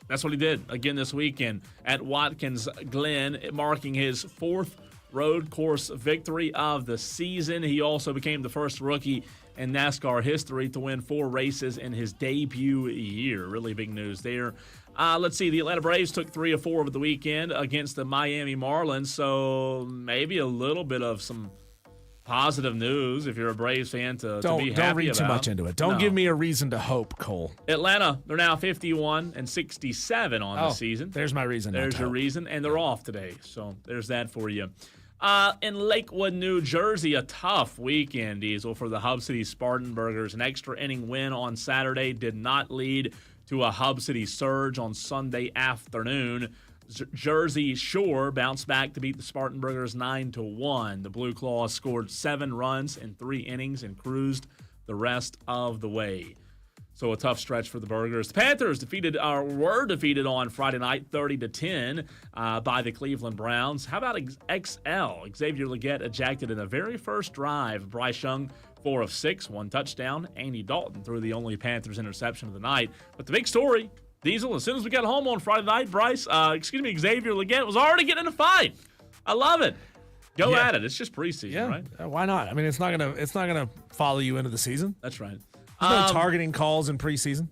That's what he did again this weekend at Watkins Glen, marking his 4th road course victory of the season. He also became the first rookie in NASCAR history to win 4 races in his debut year. Really big news there. Let's see. The Atlanta Braves took 3 of 4 over the weekend against the Miami Marlins, so maybe a little bit of some positive news if you're a Braves fan to be happy about. Don't read too much into it. Don't give me a reason to hope, Cole. Atlanta, they're now 51-67 on the season. There's my reason. There's your reason, and they're off today, so there's that for you. In Lakewood, New Jersey, a tough weekend, Diesel, for the Hub City Spartanburgers. An extra inning win on Saturday did not lead to a Hub City surge on Sunday afternoon. Jersey Shore bounced back to beat the Spartanburgers 9-1. The Blue Claws scored 7 runs in 3 innings and cruised the rest of the way. So a tough stretch for the Burgers. The Panthers were defeated on Friday night 30-10 by the Cleveland Browns. How about XL? Xavier Legette ejected in the very first drive. Bryce Young 4 of 6, 1 touchdown. Andy Dalton threw the only Panthers interception of the night. But the big story, Diesel, as soon as we got home on Friday night, Xavier Legette was already getting in a fight. I love it. Go at it. It's just preseason, right? Why not? I mean, it's not gonna follow you into the season. That's right. There's no targeting calls in preseason.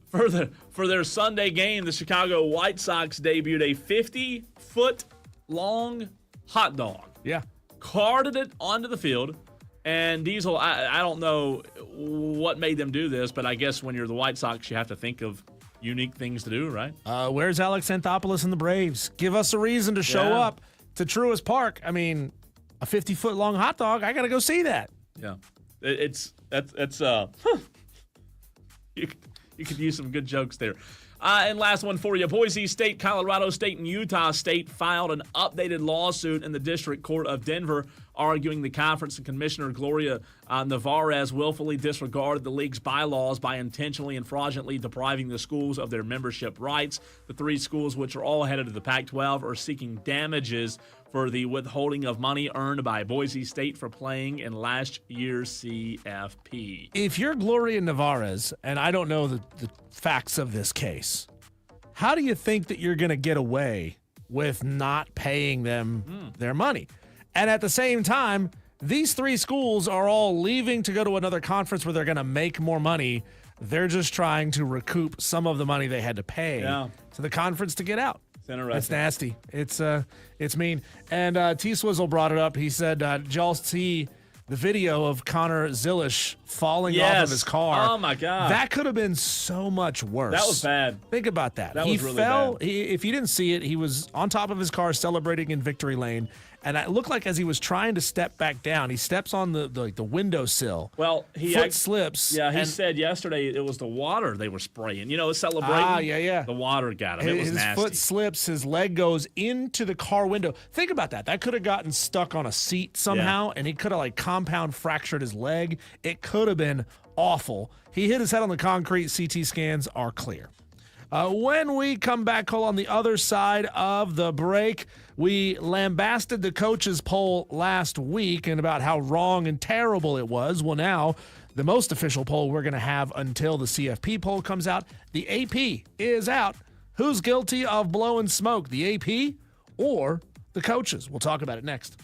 For their Sunday game, the Chicago White Sox debuted a 50-foot long hot dog. Yeah. Carted it onto the field. And Diesel, I don't know what made them do this, but I guess when you're the White Sox, you have to think of unique things to do, right? Where's Alex Anthopoulos and the Braves? Give us a reason to show up to Truist Park. I mean, a 50-foot long hot dog, I got to go see that. Yeah. You could use some good jokes there. And last one for you. Boise State, Colorado State, and Utah State filed an updated lawsuit in the District Court of Denver, arguing the conference and Commissioner Gloria Navarez willfully disregarded the league's bylaws by intentionally and fraudulently depriving the schools of their membership rights. The 3 schools, which are all headed to the Pac-12, are seeking damages for the withholding of money earned by Boise State for playing in last year's CFP. If you're Gloria Navarez, and I don't know the facts of this case, how do you think that you're going to get away with not paying them their money? And at the same time, these 3 schools are all leaving to go to another conference where they're going to make more money. They're just trying to recoup some of the money they had to pay to the conference to get out. It's nasty. It's mean. And T-Swizzle brought it up. He said, did y'all see the video of Connor Zilish falling off of his car? Oh, my God. That could have been so much worse. That was bad. Think about that. That was really fell. bad. If you didn't see it, he was on top of his car celebrating in victory lane. And it looked like as he was trying to step back down, he steps on the windowsill. Well, foot slips. Yeah, he said yesterday it was the water they were spraying. Celebrating. Yeah. The water got him. It was nasty. His foot slips. His leg goes into the car window. Think about that. That could have gotten stuck on a seat somehow, and he could have compound fractured his leg. It could have been awful. He hit his head on the concrete. CT scans are clear. When we come back, Cole, on the other side of the break, we lambasted the coaches poll last week and about how wrong and terrible it was. Well, now, the most official poll we're going to have until the CFP poll comes out. The AP is out. Who's guilty of blowing smoke, the AP or the coaches? We'll talk about it next.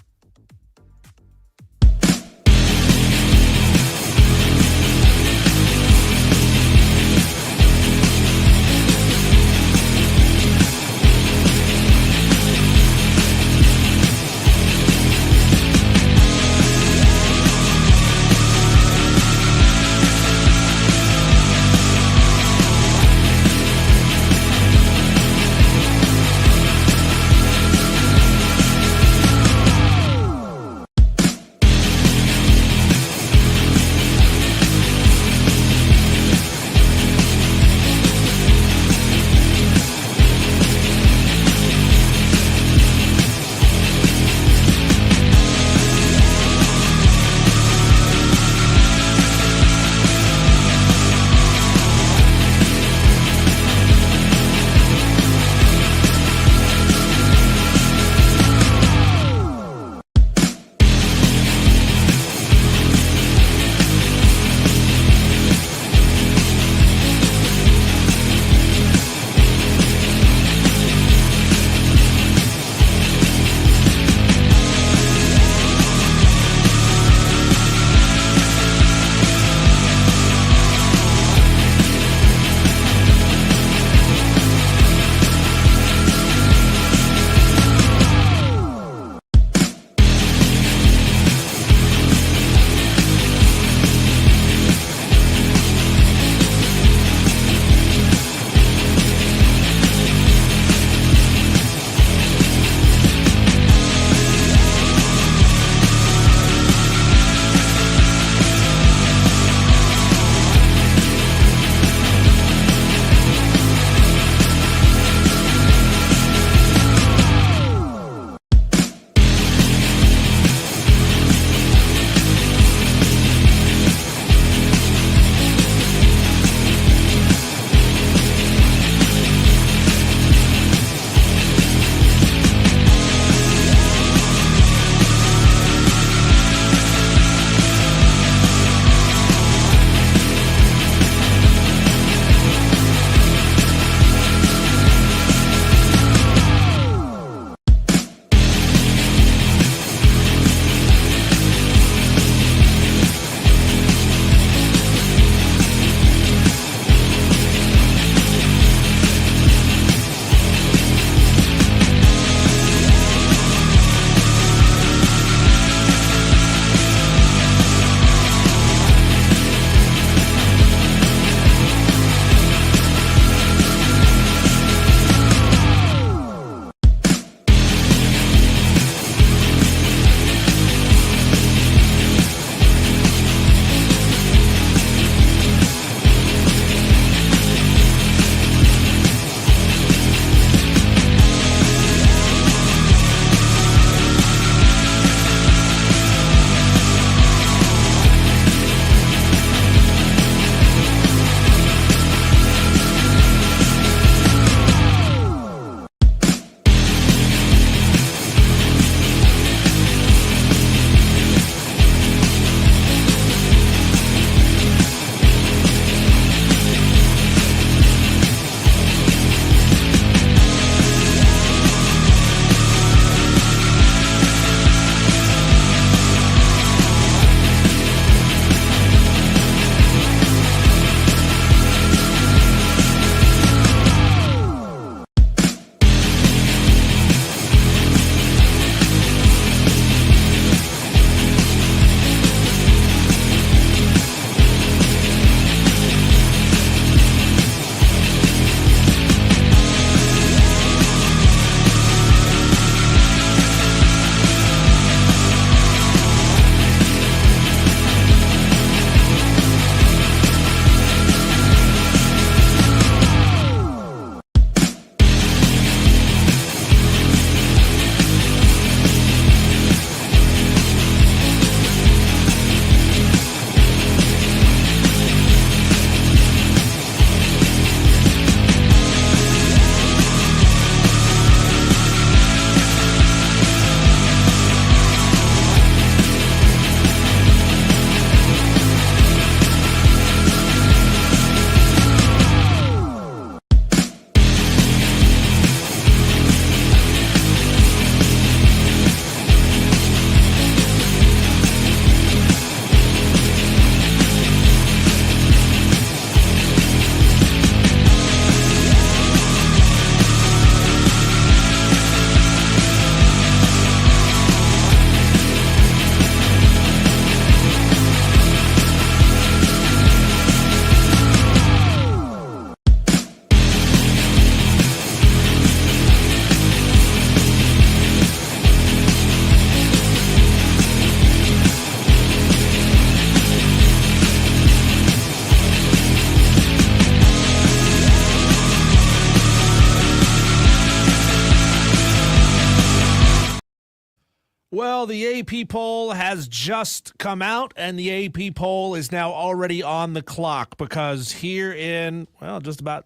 Well, the AP poll has just come out, and the AP poll is now already on the clock because here in, well, just about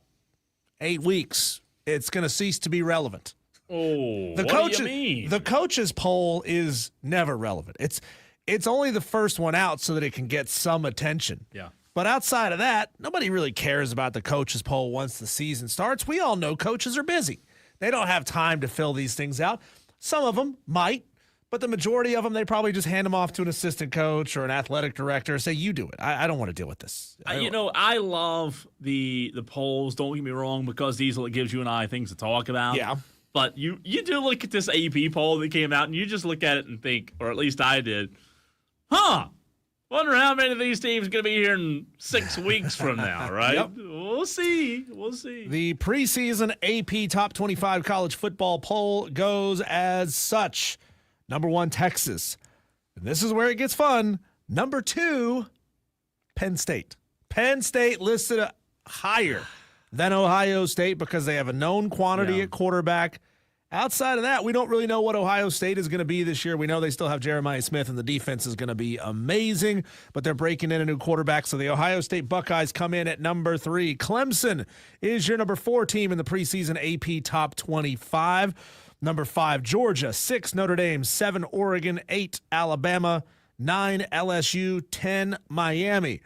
8 weeks, it's going to cease to be relevant. Oh, what do you mean? The coaches poll is never relevant. It's only the first one out so that it can get some attention. Yeah. But outside of that, nobody really cares about the coaches poll once the season starts. We all know coaches are busy. They don't have time to fill these things out. Some of them might, but the majority of them, they probably just hand them off to an assistant coach or an athletic director. Say, you do it. I don't want to deal with this. I love the polls. Don't get me wrong, because these it gives you and I things to talk about. Yeah. But you do look at this AP poll that came out, and you just look at it and think, or at least I did, wonder how many of these teams are going to be here in 6 weeks from now, right? Yep. We'll see. We'll see. The preseason AP Top 25 college football poll goes as such. Number 1, Texas. And this is where it gets fun. Number 2, Penn State. Penn State listed higher than Ohio State because they have a known quantity at quarterback. Outside of that, we don't really know what Ohio State is going to be this year. We know they still have Jeremiah Smith, and the defense is going to be amazing, but they're breaking in a new quarterback, so the Ohio State Buckeyes come in at number 3. Clemson is your number 4 team in the preseason AP Top 25. Number 5, Georgia. 6, Notre Dame. 7, Oregon. 8, Alabama. 9, LSU. 10, Miami.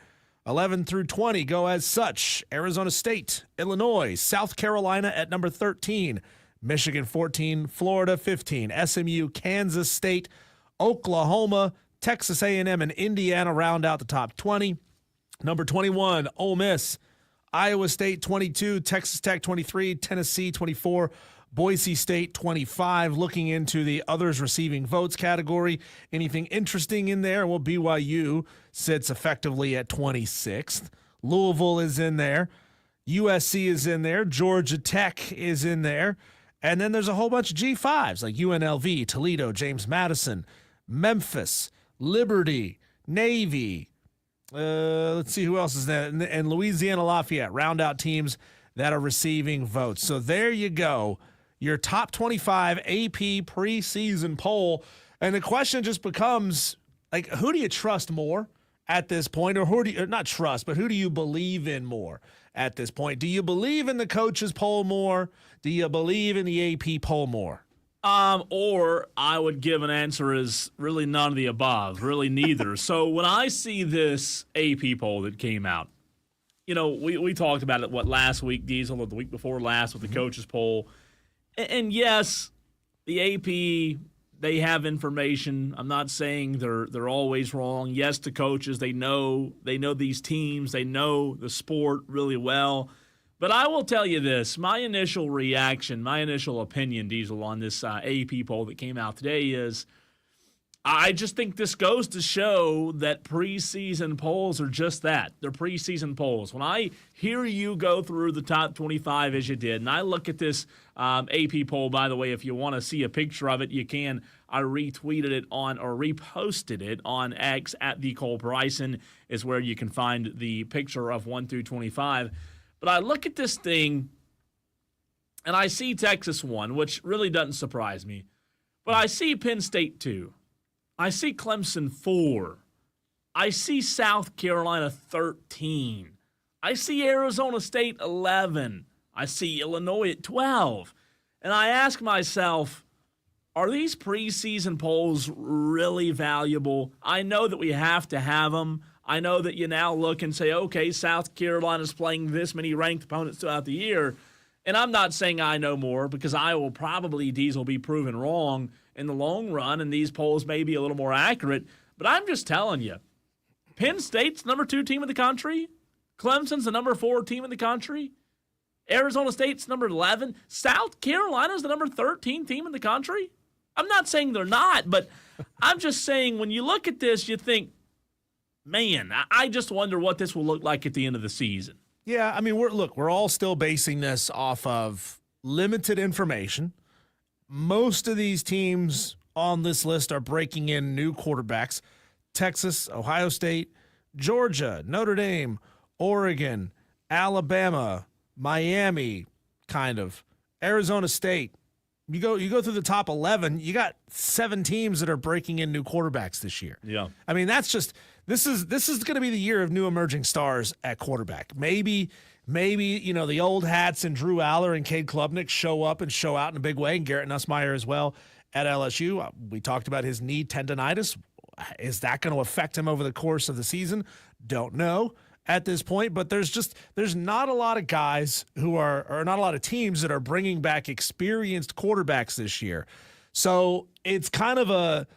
11 through 20 go as such. Arizona State, Illinois, South Carolina at number 13. Michigan 14, Florida 15, SMU, Kansas State, Oklahoma, Texas A&M, and Indiana round out the top 20. Number 21, Ole Miss, Iowa State 22, Texas Tech 23, Tennessee 24, Boise State 25. Looking into the others receiving votes category, anything interesting in there? Well, BYU sits effectively at 26th. Louisville is in there. USC is in there. Georgia Tech is in there. And then there's a whole bunch of G5s like UNLV, Toledo, James Madison, Memphis, Liberty, Navy. Let's see who else is there. And Louisiana Lafayette round out teams that are receiving votes. So there you go. Your top 25 AP preseason poll. And the question just becomes, like, who do you trust more at this point? Or who do you, not trust, but who do you believe in more at this point? Do you believe in the coaches poll more? Do you believe in the AP poll more? Or I would give an answer as really none of the above, really neither. So when I see this AP poll that came out, we talked about it, last week, Diesel, or the week before last with the coaches poll. And yes, the AP, they have information. I'm not saying they're always wrong. Yes, the coaches, they know these teams, they know the sport really well. But I will tell you this, my initial reaction, my initial opinion, Diesel, on this AP poll that came out today is I just think this goes to show that preseason polls are just that. They're preseason polls. When I hear you go through the top 25 as you did, and I look at this AP poll, by the way, if you want to see a picture of it, you can. I retweeted it or reposted it on X at the Cole Bryson is where you can find the picture of 1 through 25. But I look at this thing, and I see Texas 1, which really doesn't surprise me. But I see Penn State 2. I see Clemson 4. I see South Carolina 13. I see Arizona State 11. I see Illinois at 12. And I ask myself, are these preseason polls really valuable? I know that we have to have them. I know that you now look and say, okay, South Carolina's playing this many ranked opponents throughout the year. And I'm not saying I know more because I will probably, Diesel, be proven wrong in the long run, and these polls may be a little more accurate. But I'm just telling you, Penn State's number 2 team in the country. Clemson's the number 4 team in the country. Arizona State's number 11. South Carolina's the number 13 team in the country. I'm not saying they're not, but I'm just saying when you look at this, you think, man, I just wonder what this will look like at the end of the season. Yeah, I mean, we're all still basing this off of limited information. Most of these teams on this list are breaking in new quarterbacks. Texas, Ohio State, Georgia, Notre Dame, Oregon, Alabama, Miami, kind of, Arizona State, You go through the top 11, you got 7 teams that are breaking in new quarterbacks this year. Yeah. I mean, that's just this is going to be the year of new emerging stars at quarterback. Maybe the old hats and Drew Aller and Cade Klubnik show up and show out in a big way, and Garrett Nussmeier as well at LSU. We talked about his knee tendonitis. Is that going to affect him over the course of the season? Don't know at this point, but there's not a lot of guys or not a lot of teams that are bringing back experienced quarterbacks this year. So it's kind of a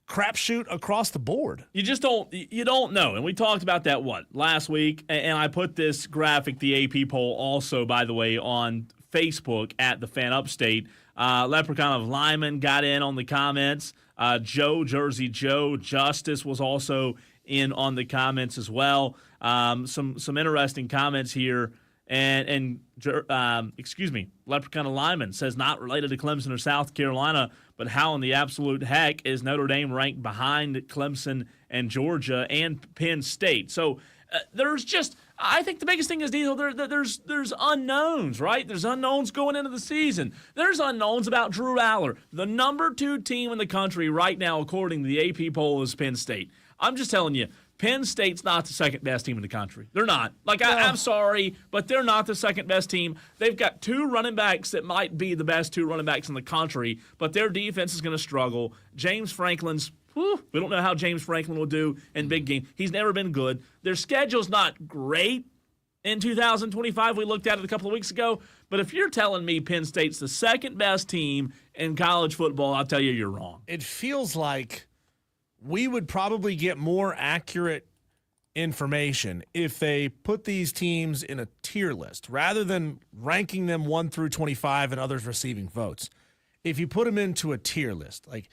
crapshoot across the board. You don't know. And we talked about that, last week? And I put this graphic, the AP poll, also, by the way, on Facebook at the Fan Upstate. Leprechaun of Lyman got in on the comments. Jersey Joe, Justice was also in on the comments as well. Some interesting comments here. And Leprechaun of Lyman says not related to Clemson or South Carolina, but how in the absolute heck is Notre Dame ranked behind Clemson and Georgia and Penn State? So I think the biggest thing is, Diesel, there's unknowns, right? There's unknowns going into the season. There's unknowns about Drew Aller. The number 2 team in the country right now, according to the AP poll, is Penn State. I'm just telling you, Penn State's not the second best team in the country. They're not. I'm sorry, but they're not the second best team. They've got 2 running backs that might be the best 2 running backs in the country, but their defense is going to struggle. James Franklin's, we don't know how James Franklin will do in big game. He's never been good. Their schedule's not great in 2025. We looked at it a couple of weeks ago. But if you're telling me Penn State's the second best team in college football, I'll tell you you're wrong. It feels like we would probably get more accurate information if they put these teams in a tier list rather than ranking them 1 through 25 and others receiving votes. If you put them into a tier list, like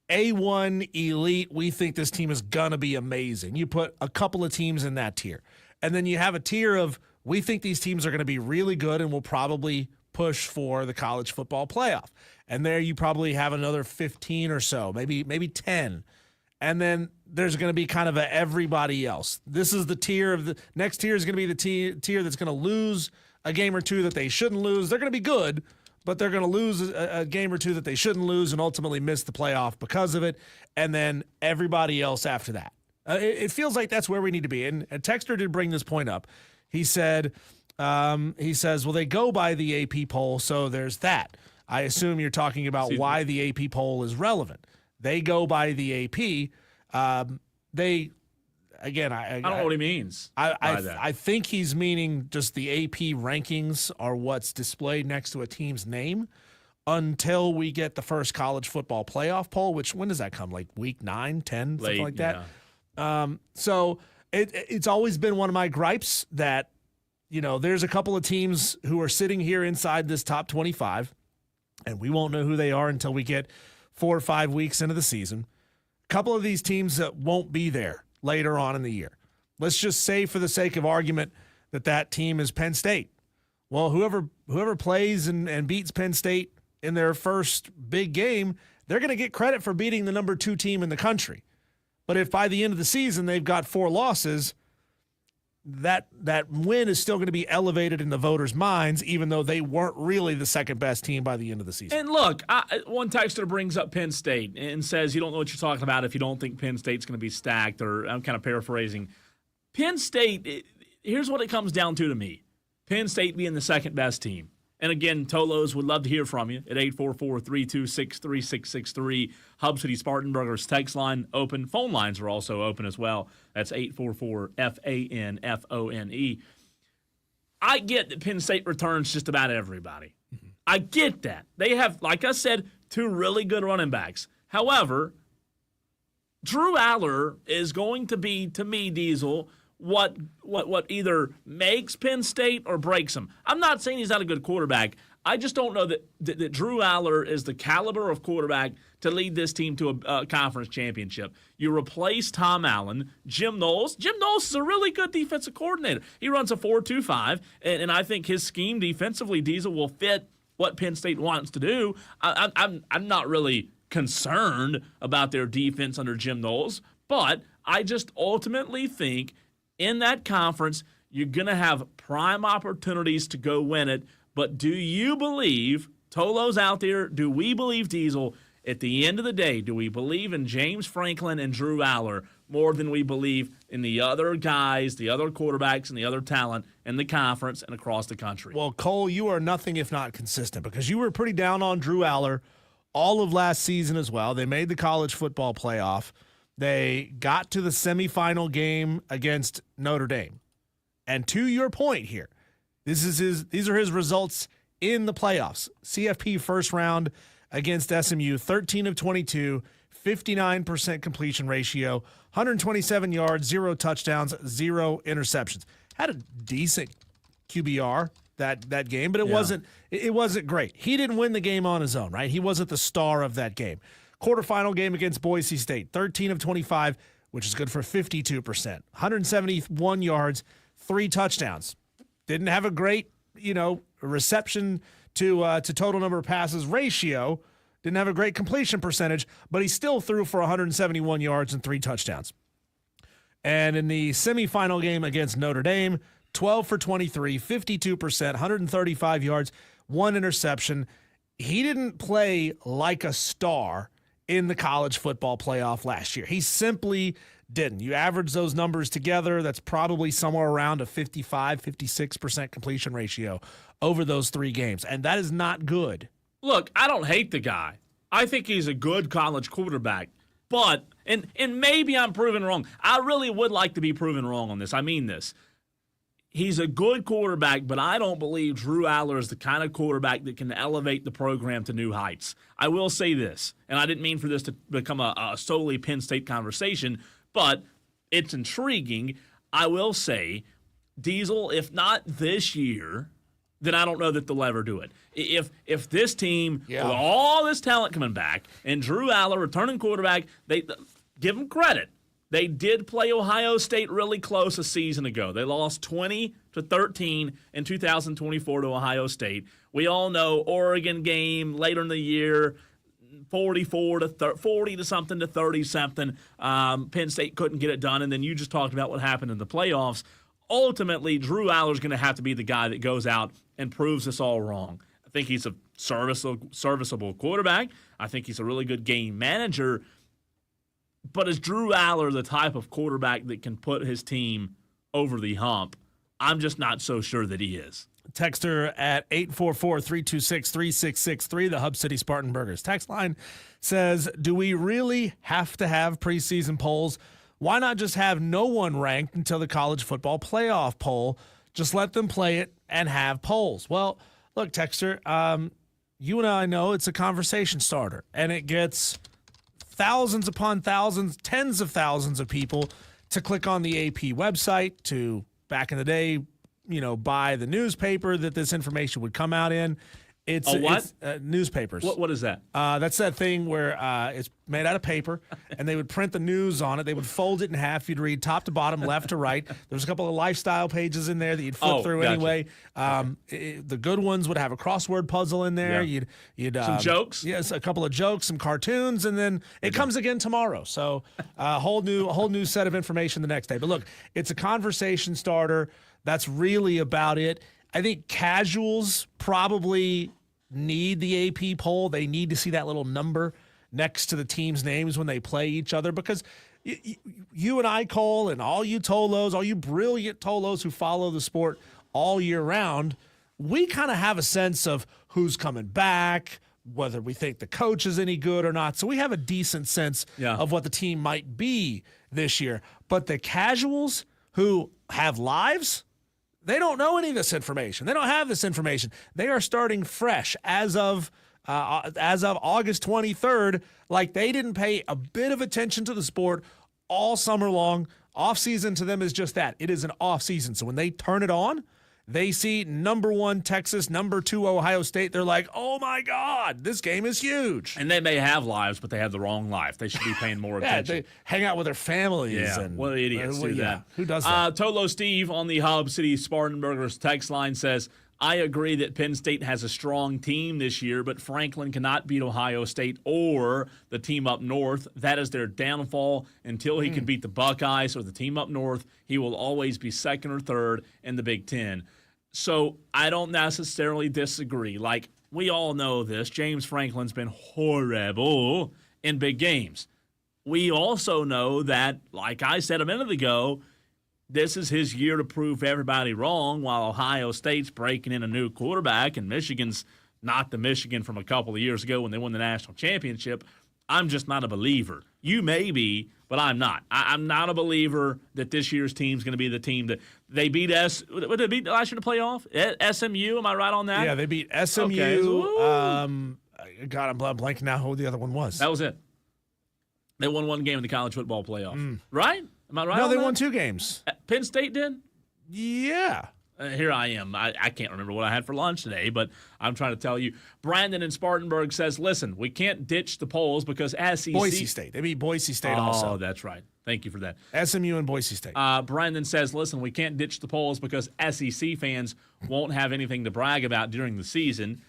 A1 elite, we think this team is going to be amazing. You put a couple of teams in that tier. And then you have a tier of we think these teams are going to be really good and will probably push for the college football playoff. And there you probably have another 15 or so, maybe 10. And then there's going to be kind of a everybody else. This is the tier of the next tier is going to be the tier that's going to lose a game or 2 that they shouldn't lose. They're going to be good, but they're going to lose a game or 2 that they shouldn't lose and ultimately miss the playoff because of it. And then everybody else after that. It feels like that's where we need to be. And Texter did bring this point up. He says, well, they go by the AP poll, so there's that. I assume you're talking about why the AP poll is relevant. They go by the AP. I don't know what he means. I think he's meaning just the AP rankings are what's displayed next to a team's name until we get the first college football playoff poll, which when does that come? Like week 9, 10, late, something like that? Yeah. So it's always been one of my gripes that, there's a couple of teams who are sitting here inside this top 25, and we won't know who they are until we get 4 or 5 weeks into the season. A couple of these teams that won't be there later on in the year. Let's just say for the sake of argument that team is Penn State. Well, whoever plays and beats Penn State in their first big game, they're going to get credit for beating the number 2 team in the country. But if by the end of the season they've got 4 losses, that win is still going to be elevated in the voters' minds, even though they weren't really the second best team by the end of the season. And look, one texter brings up Penn State and says you don't know what you're talking about if you don't think Penn State's going to be stacked, or I'm kind of paraphrasing. Penn State, here's what it comes down to me. Penn State being the second best team. And again, Tolos would love to hear from you at 844-326-3663. Hub City Spartanburgers text line open. Phone lines are also open as well. That's 844-FANFONE. I get that Penn State returns just about everybody. Mm-hmm. I get that. They have, like I said, 2 really good running backs. However, Drew Aller is going to be, to me, Diesel, what either makes Penn State or breaks them. I'm not saying he's not a good quarterback. I just don't know that Drew Aller is the caliber of quarterback to lead this team to a conference championship. You replace Tom Allen, Jim Knowles. Jim Knowles is a really good defensive coordinator. He runs a 4-2-5, and I think his scheme defensively, Diesel, will fit what Penn State wants to do. I'm not really concerned about their defense under Jim Knowles, but I just ultimately think in that conference, you're going to have prime opportunities to go win it. But do you believe Tolo's out there. Do we believe Diesel? At the end of the day, do we believe in James Franklin and Drew Aller more than we believe in the other guys, the other quarterbacks, and the other talent in the conference and across the country? Well, Cole, you are nothing if not consistent because you were pretty down on Drew Aller all of last season as well. They made the college football playoff. They got to the semifinal game against Notre Dame. And to your point here, these are his results in the playoffs. CFP first round against SMU, 13 of 22, 59% completion ratio, 127 yards, 0 touchdowns, 0 interceptions. Had a decent QBR that game, but it wasn't great. He didn't win the game on his own, right? He wasn't the star of that game. Quarterfinal game against Boise State, 13 of 25, which is good for 52%, 171 yards, 3 touchdowns. Didn't have a great, reception to total number of passes ratio. Didn't have a great completion percentage, but he still threw for 171 yards and 3 touchdowns. And in the semifinal game against Notre Dame, 12 for 23, 52%, 135 yards, 1 interception. He didn't play like a star in the college football playoff last year. He simply didn't. You average those numbers together, that's probably somewhere around a 55, 56% completion ratio over those 3 games, and that is not good. Look, I don't hate the guy. I think he's a good college quarterback, but, and maybe I'm proven wrong. I really would like to be proven wrong on this. I mean this. He's a good quarterback, but I don't believe Drew Aller is the kind of quarterback that can elevate the program to new heights. I will say this, and I didn't mean for this to become a solely Penn State conversation, but it's intriguing. I will say, Diesel, if not this year, then I don't know that they'll ever do it. If this team, with all this talent coming back, and Drew Aller, returning quarterback, they give him credit. They did play Ohio State really close a season ago. They lost 20-13 in 2024 to Ohio State. We all know Oregon game later in the year, 40 to something to 30 something. Penn State couldn't get it done, and then you just talked about what happened in the playoffs. Ultimately, Drew Aller is going to have to be the guy that goes out and proves us all wrong. I think he's a serviceable quarterback. I think he's a really good game manager. But is Drew Aller the type of quarterback that can put his team over the hump? I'm just not so sure that he is. Texter at 844-326-3663, the Hub City Spartan Burgers text line says, do we really have to have preseason polls? Why not just have no one ranked until the college football playoff poll? Just let them play it and have polls. Well, look, Texter, you and I know it's a conversation starter, and it gets thousands upon thousands, tens of thousands of people to click on the AP website, to, back in the day, buy the newspaper that this information would come out in. It's newspapers. What is that? That's that thing where it's made out of paper, and they would print the news on it. They would fold it in half. You'd read top to bottom, left to right. There's a couple of lifestyle pages in there that you'd flip through anyway. The good ones would have a crossword puzzle in there. Yeah. You'd some jokes. Yes, a couple of jokes, some cartoons, and then it comes again tomorrow. So a whole new set of information the next day. But look, it's a conversation starter. That's really about it. I think casuals probably need the AP poll. They need to see that little number next to the team's names when they play each other, because you and I, Cole, and all you Tolos, all you brilliant Tolos who follow the sport all year round, we kind of have a sense of who's coming back, whether we think the coach is any good or not. So we have a decent sense of what the team might be this year. But the casuals who have lives, they don't know any of this information. They don't have this information. They are starting fresh as of August 23rd, like they didn't pay a bit of attention to the sport all summer long. Off-season to them is just that. It is an off-season. So when they turn it on, they see number 1 Texas, number 2 Ohio State. They're like, oh, my God, this game is huge. And they may have lives, but they have the wrong life. They should be paying more attention. They hang out with their families. Yeah, well, idiots do that. Who does that? Tolo Steve on the Hub City Spartan Burgers text line says, I agree that Penn State has a strong team this year, but Franklin cannot beat Ohio State or the team up north. That is their downfall. Until he can beat the Buckeyes or the team up north, he will always be second or third in the Big Ten. So I don't necessarily disagree. Like, we all know this. James Franklin's been horrible in big games. We also know that, like I said a minute ago, this is his year to prove everybody wrong while Ohio State's breaking in a new quarterback and Michigan's not the Michigan from a couple of years ago when they won the national championship. I'm just not a believer. You may be, but I'm not. I'm not a believer that this year's team's going to be the team that they beat what did they beat last year in the playoff? SMU, am I right on that? Yeah, they beat SMU. Okay. God, I'm blanking now who the other one was. That was it. They won one game in the college football playoff. Right? Am I right No, on they that? won 2 games. Penn State did? Yeah. Here I am. I can't remember what I had for lunch today, but I'm trying to tell you. Brandon in Spartanburg says, listen, we can't ditch the polls because SEC. Boise State. They beat Boise State also. Oh, that's right. Thank you for that. SMU and Boise State. Brandon says, listen, we can't ditch the polls because SEC fans won't have anything to brag about during the season.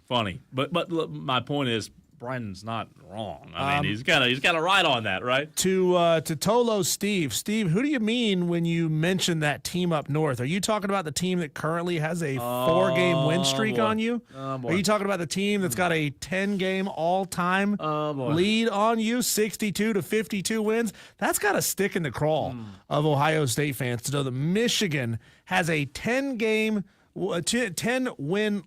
Funny. But look, my point is, Brandon's not wrong. I mean, he's got a right on that, right? To Tolo Steve. Steve, who do you mean when you mention that team up north? Are you talking about the team that currently has a 4-game win streak on you? Are you talking about the team that's got a 10-game all-time lead on you, 62-52 wins? That's got to stick in the craw of Ohio State fans to know that Michigan has a 10-win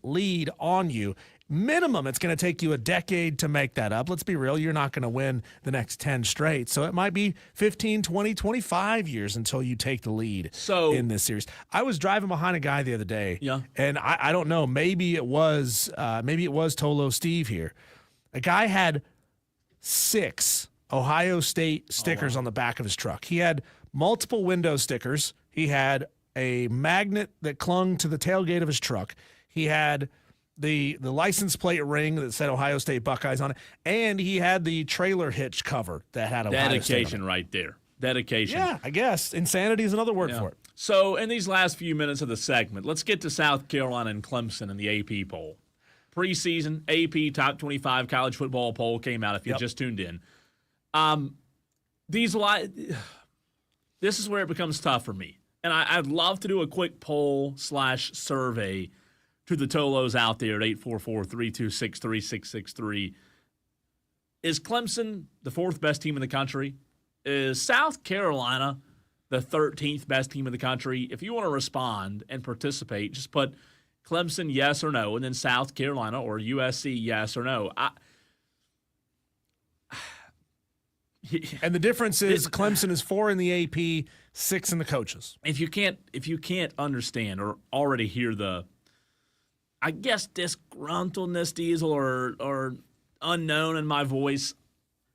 lead on you. Minimum, it's going to take you a decade to make that up. Let's be real. You're not going to win the next 10 straight. So it might be 15, 20, 25 years until you take the lead in this series. I was driving behind a guy the other day. Yeah. And I don't know. Maybe it was Tolo Steve here. A guy had 6 Ohio State stickers on the back of his truck. He had multiple window stickers. He had a magnet that clung to the tailgate of his truck. He had the license plate ring that said Ohio State Buckeyes on it, and he had the trailer hitch cover that had Ohio State on it. Dedication right there. Dedication. Yeah, I guess. Insanity is another word for it. So in these last few minutes of the segment, let's get to South Carolina and Clemson in the AP poll. Preseason AP Top 25 college football poll came out if you just tuned in. This is where it becomes tough for me. And I'd love to do a quick poll/survey to the Tolos out there at 844-326-3663. Is Clemson the 4th best team in the country? Is South Carolina the 13th best team in the country? If you want to respond and participate, just put Clemson yes or no, and then South Carolina or USC yes or no. And the difference is Clemson is 4 in the AP, 6 in the coaches. If you can't understand or already hear the, I guess, disgruntledness, Diesel, or unknown in my voice,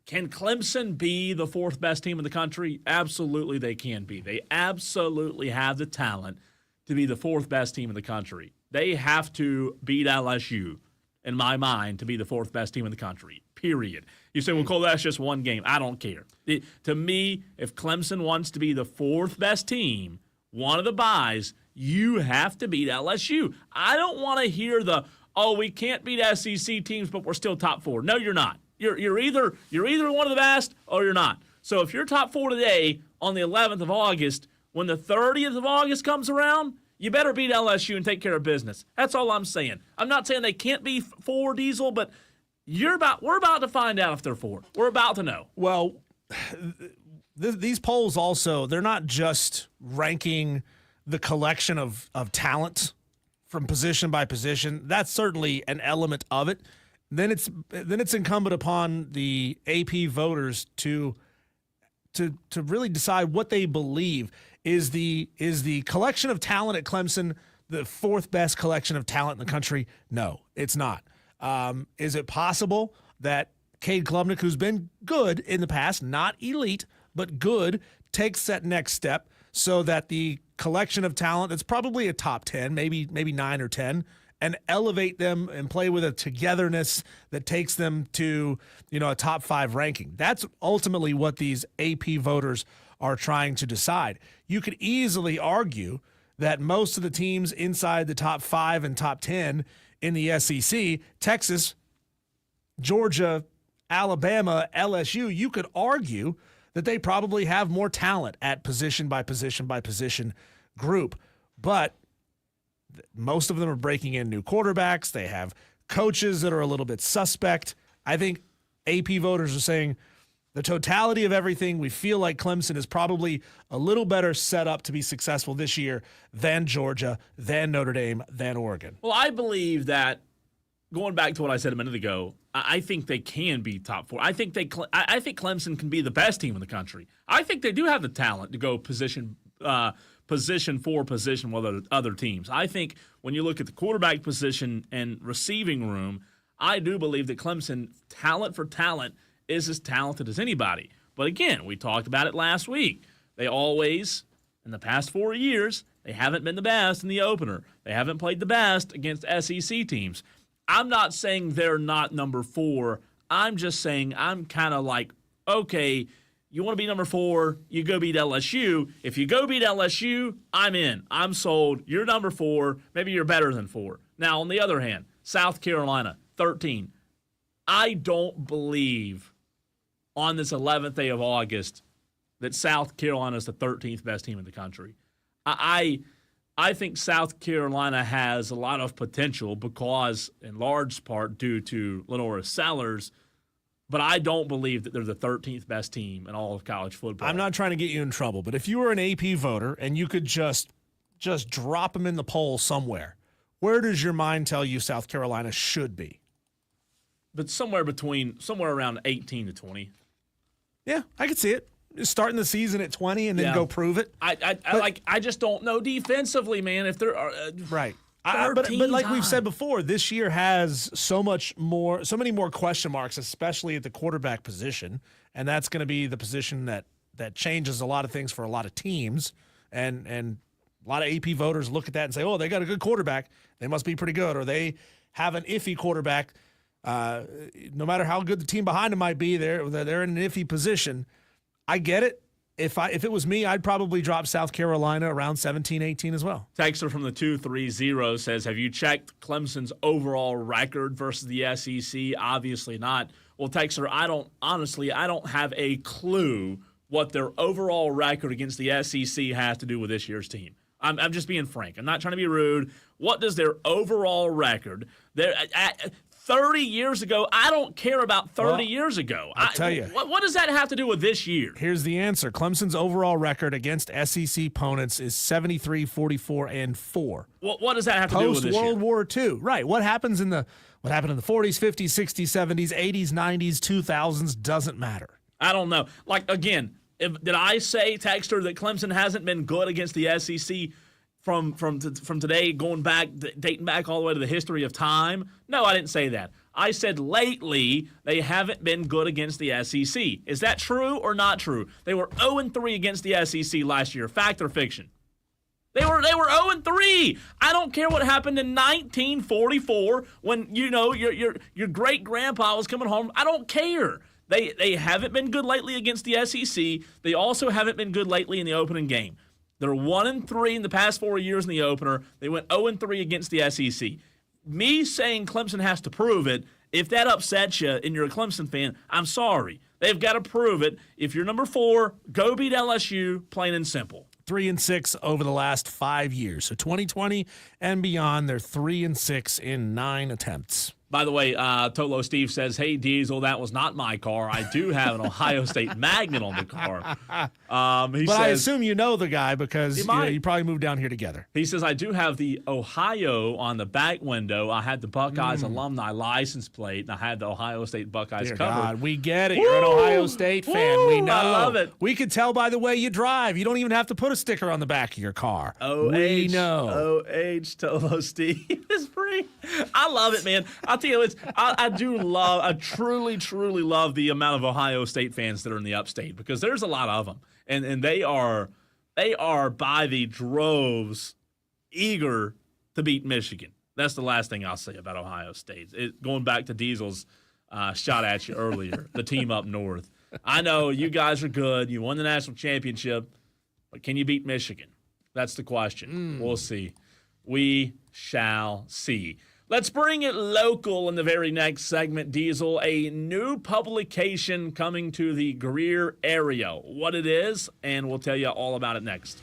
can Clemson be the 4th best team in the country? Absolutely they can be. They absolutely have the talent to be the 4th best team in the country. They have to beat LSU, in my mind, to be the 4th best team in the country, period. You say, well, Cole, that's just one game. I don't care. To me, if Clemson wants to be the 4th best team, one of the byes, you have to beat LSU. I don't want to hear we can't beat SEC teams, but we're still top 4. No, you're not. You're either one of the best or you're not. So if you're top 4 today on the 11th of August, when the 30th of August comes around, you better beat LSU and take care of business. That's all I'm saying. I'm not saying they can't be 4, Diesel, but we're about to find out if they're 4. We're about to know. Well, these polls also, they're not just ranking the collection of talent from position by position. That's certainly an element of it. Then it's incumbent upon the AP voters to really decide what they believe is the collection of talent at Clemson the 4th best collection of talent in the country. No, it's not. Is it possible that Cade Klubnik, who's been good in the past, not elite but good, takes that next step so that the collection of talent that's probably a top 10, maybe 9 or 10, and elevate them and play with a togetherness that takes them to, a top 5 ranking? That's ultimately what these AP voters are trying to decide. You could easily argue that most of the teams inside the top 5 and top 10 in the SEC, Texas, Georgia, Alabama, LSU, you could argue that they probably have more talent at position by position by position group. But Most of them are breaking in new quarterbacks. They have coaches that are a little bit suspect. I think AP voters are saying the totality of everything, we feel like Clemson is probably a little better set up to be successful this year than Georgia, than Notre Dame, than Oregon. Well, I believe that, going back to what I said a minute ago, I think they can be top 4. I think Clemson can be the best team in the country. I think they do have the talent to go position for position with other teams. I think when you look at the quarterback position and receiving room, I do believe that Clemson, talent for talent, is as talented as anybody. But again, we talked about it last week. They always, in the past 4 years, they haven't been the best in the opener. They haven't played the best against SEC teams. I'm not saying they're not number 4. I'm just saying I'm kind of like, okay, you want to be number 4, you go beat LSU. If you go beat LSU, I'm in. I'm sold. You're number 4. Maybe you're better than 4. Now, on the other hand, South Carolina, 13. I don't believe on this 11th day of August that South Carolina is the 13th best team in the country. I think South Carolina has a lot of potential because, in large part, due to Lenora Sellers, but I don't believe that they're the 13th best team in all of college football. I'm not trying to get you in trouble, but if you were an AP voter and you could just drop them in the poll somewhere, where does your mind tell you South Carolina should be? But somewhere around 18 to 20. Yeah, I could see it. Starting the season at 20 and then go prove it. I just don't know defensively, man. If there are right. But like we've said before, this year has so many more question marks, especially at the quarterback position, and that's going to be the position that changes a lot of things for a lot of teams, and a lot of AP voters look at that and say, oh, they got a good quarterback, they must be pretty good, or they have an iffy quarterback. No matter how good the team behind them might be, they're in an iffy position. I get it. If it was me, I'd probably drop South Carolina around 17, 18 as well. Texter from the 230 says, have you checked Clemson's overall record versus the SEC? Obviously not. Well, Texter, I don't have a clue what their overall record against the SEC has to do with this year's team. I'm just being frank. I'm not trying to be rude. What does their overall record? 30 years ago, I don't care about 30 years ago. I'll tell you. What does that have to do with this year? Here's the answer. Clemson's overall record against SEC opponents is 73, 44, and 4. What does that have to do with this year? Post-World War II. Right. What happened in the 40s, 50s, 60s, 70s, 80s, 90s, 2000s doesn't matter. I don't know. Like, again, did I say, Texter, that Clemson hasn't been good against the SEC from today, dating back all the way to the history of time? No, I didn't say that. I said lately they haven't been good against the SEC. Is that true or not true? They were 0-3 against the SEC last year. Fact or fiction? They were 0-3. I don't care what happened in 1944 when your great grandpa was coming home. I don't care. They haven't been good lately against the SEC. They also haven't been good lately in the opening game. They're 1-3 in the past 4 years in the opener. They went 0-3 against the SEC. Me saying Clemson has to prove it, if that upsets you and you're a Clemson fan, I'm sorry. They've got to prove it. If you're number 4, go beat LSU, plain and simple. 3-6 over the last 5 years. So 2020 and beyond, they're 3-6 in 9 attempts. By the way, Tolo Steve says, hey, Diesel, that was not my car. I do have an Ohio State magnet on the car. But I assume you know the guy because you probably moved down here together. He says, I do have the Ohio on the back window. I had the Buckeyes alumni license plate, and I had the Ohio State Buckeyes Dear covered. God, we get it. Woo! You're an Ohio State fan. We know. I love it. We could tell by the way you drive. You don't even have to put a sticker on the back of your car. We know. O-H, Tolo Steve is free. I love it, man. I'll tell you, I truly, truly love the amount of Ohio State fans that are in the upstate because there's a lot of them. And they are by the droves eager to beat Michigan. That's the last thing I'll say about Ohio State. Going back to Diesel's shot at you earlier, the team up north. I know you guys are good. You won the national championship, but can you beat Michigan? That's the question. We'll see. We shall see. Let's bring it local in the very next segment, Diesel. A new publication coming to the Greer area. What it is, and we'll tell you all about it next.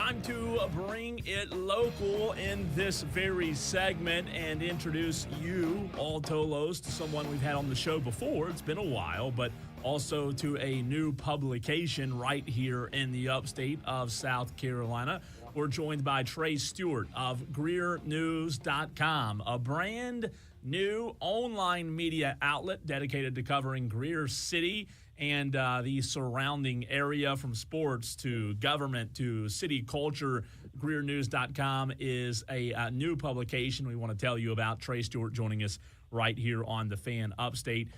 time to bring it local in this very segment and introduce you, all Tolos, to someone we've had on the show before. It's been a while, but also to a new publication right here in the upstate of South Carolina. We're joined by Trey Stewart of GreerNews.com, a brand new online media outlet dedicated to covering Greer City and the surrounding area, from sports to government to city culture. GreerNews.com is a new publication we want to tell you about. Trey Stewart joining us right here on the Fan Upstate.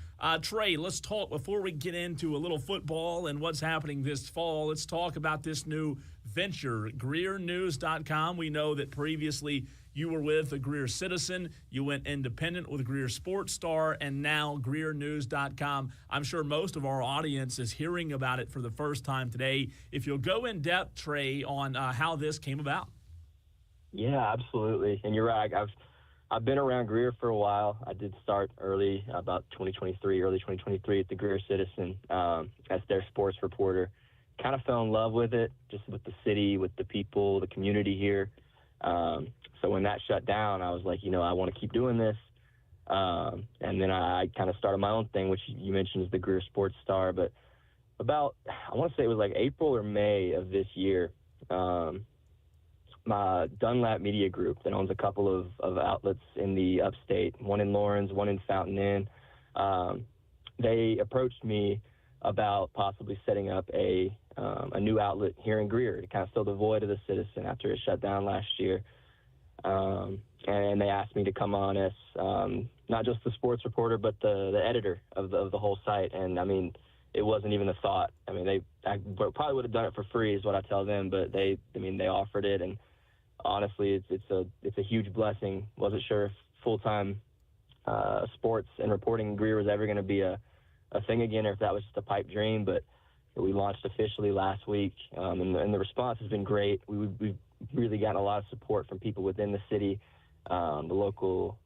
Trey, let's talk, before we get into a little football and what's happening this fall, let's talk about this new venture, GreerNews.com. We know that previously you were with the Greer Citizen, you went independent with Greer Sports Star, and now GreerNews.com. I'm sure most of our audience is hearing about it for the first time today. If you'll go in depth, Trey, on how this came about. Yeah, absolutely. And you're right. I've been around Greer for a while. I did start early, about early 2023 at the Greer Citizen as their sports reporter. Kind of fell in love with it, just with the city, with the people, the community here. So when that shut down, I was like, I want to keep doing this. And then I kind of started my own thing, which you mentioned is the Greer Sports Star. But about, I want to say it was like April or May of this year, my Dunlap Media Group that owns a couple of outlets in the upstate, one in Lawrence, one in Fountain Inn, they approached me about possibly setting up a new outlet here in Greer to kind of fill the void of the Citizen after it shut down last year. And they asked me to come on as not just the sports reporter, but the editor of the whole site. And I mean, it wasn't even a thought. I mean, I probably would have done it for free, is what I tell them, but they offered it, and honestly, it's a huge blessing. Wasn't sure if full-time sports and reporting in Greer was ever going to be a thing again, or if that was just a pipe dream. But we launched officially last week, and the response has been great. We've really gotten a lot of support from people within the city, the local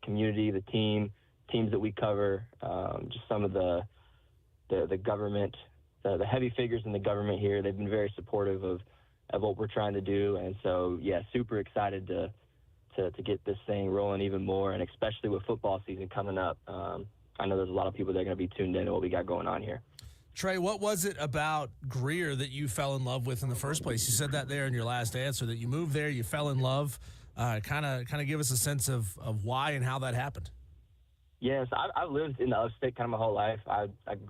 community, the teams that we cover, just some of the government, the heavy figures in the government here. They've been very supportive of what we're trying to do. And so, yeah, super excited to get this thing rolling even more, and especially with football season coming up. I know there's a lot of people that are going to be tuned in to what we got going on here. Trey, what was it about Greer that you fell in love with in the first place? You said that there in your last answer, that you moved there, you fell in love. Kind of give us a sense of why and how that happened. Yes, I've lived in the upstate kind of my whole life. I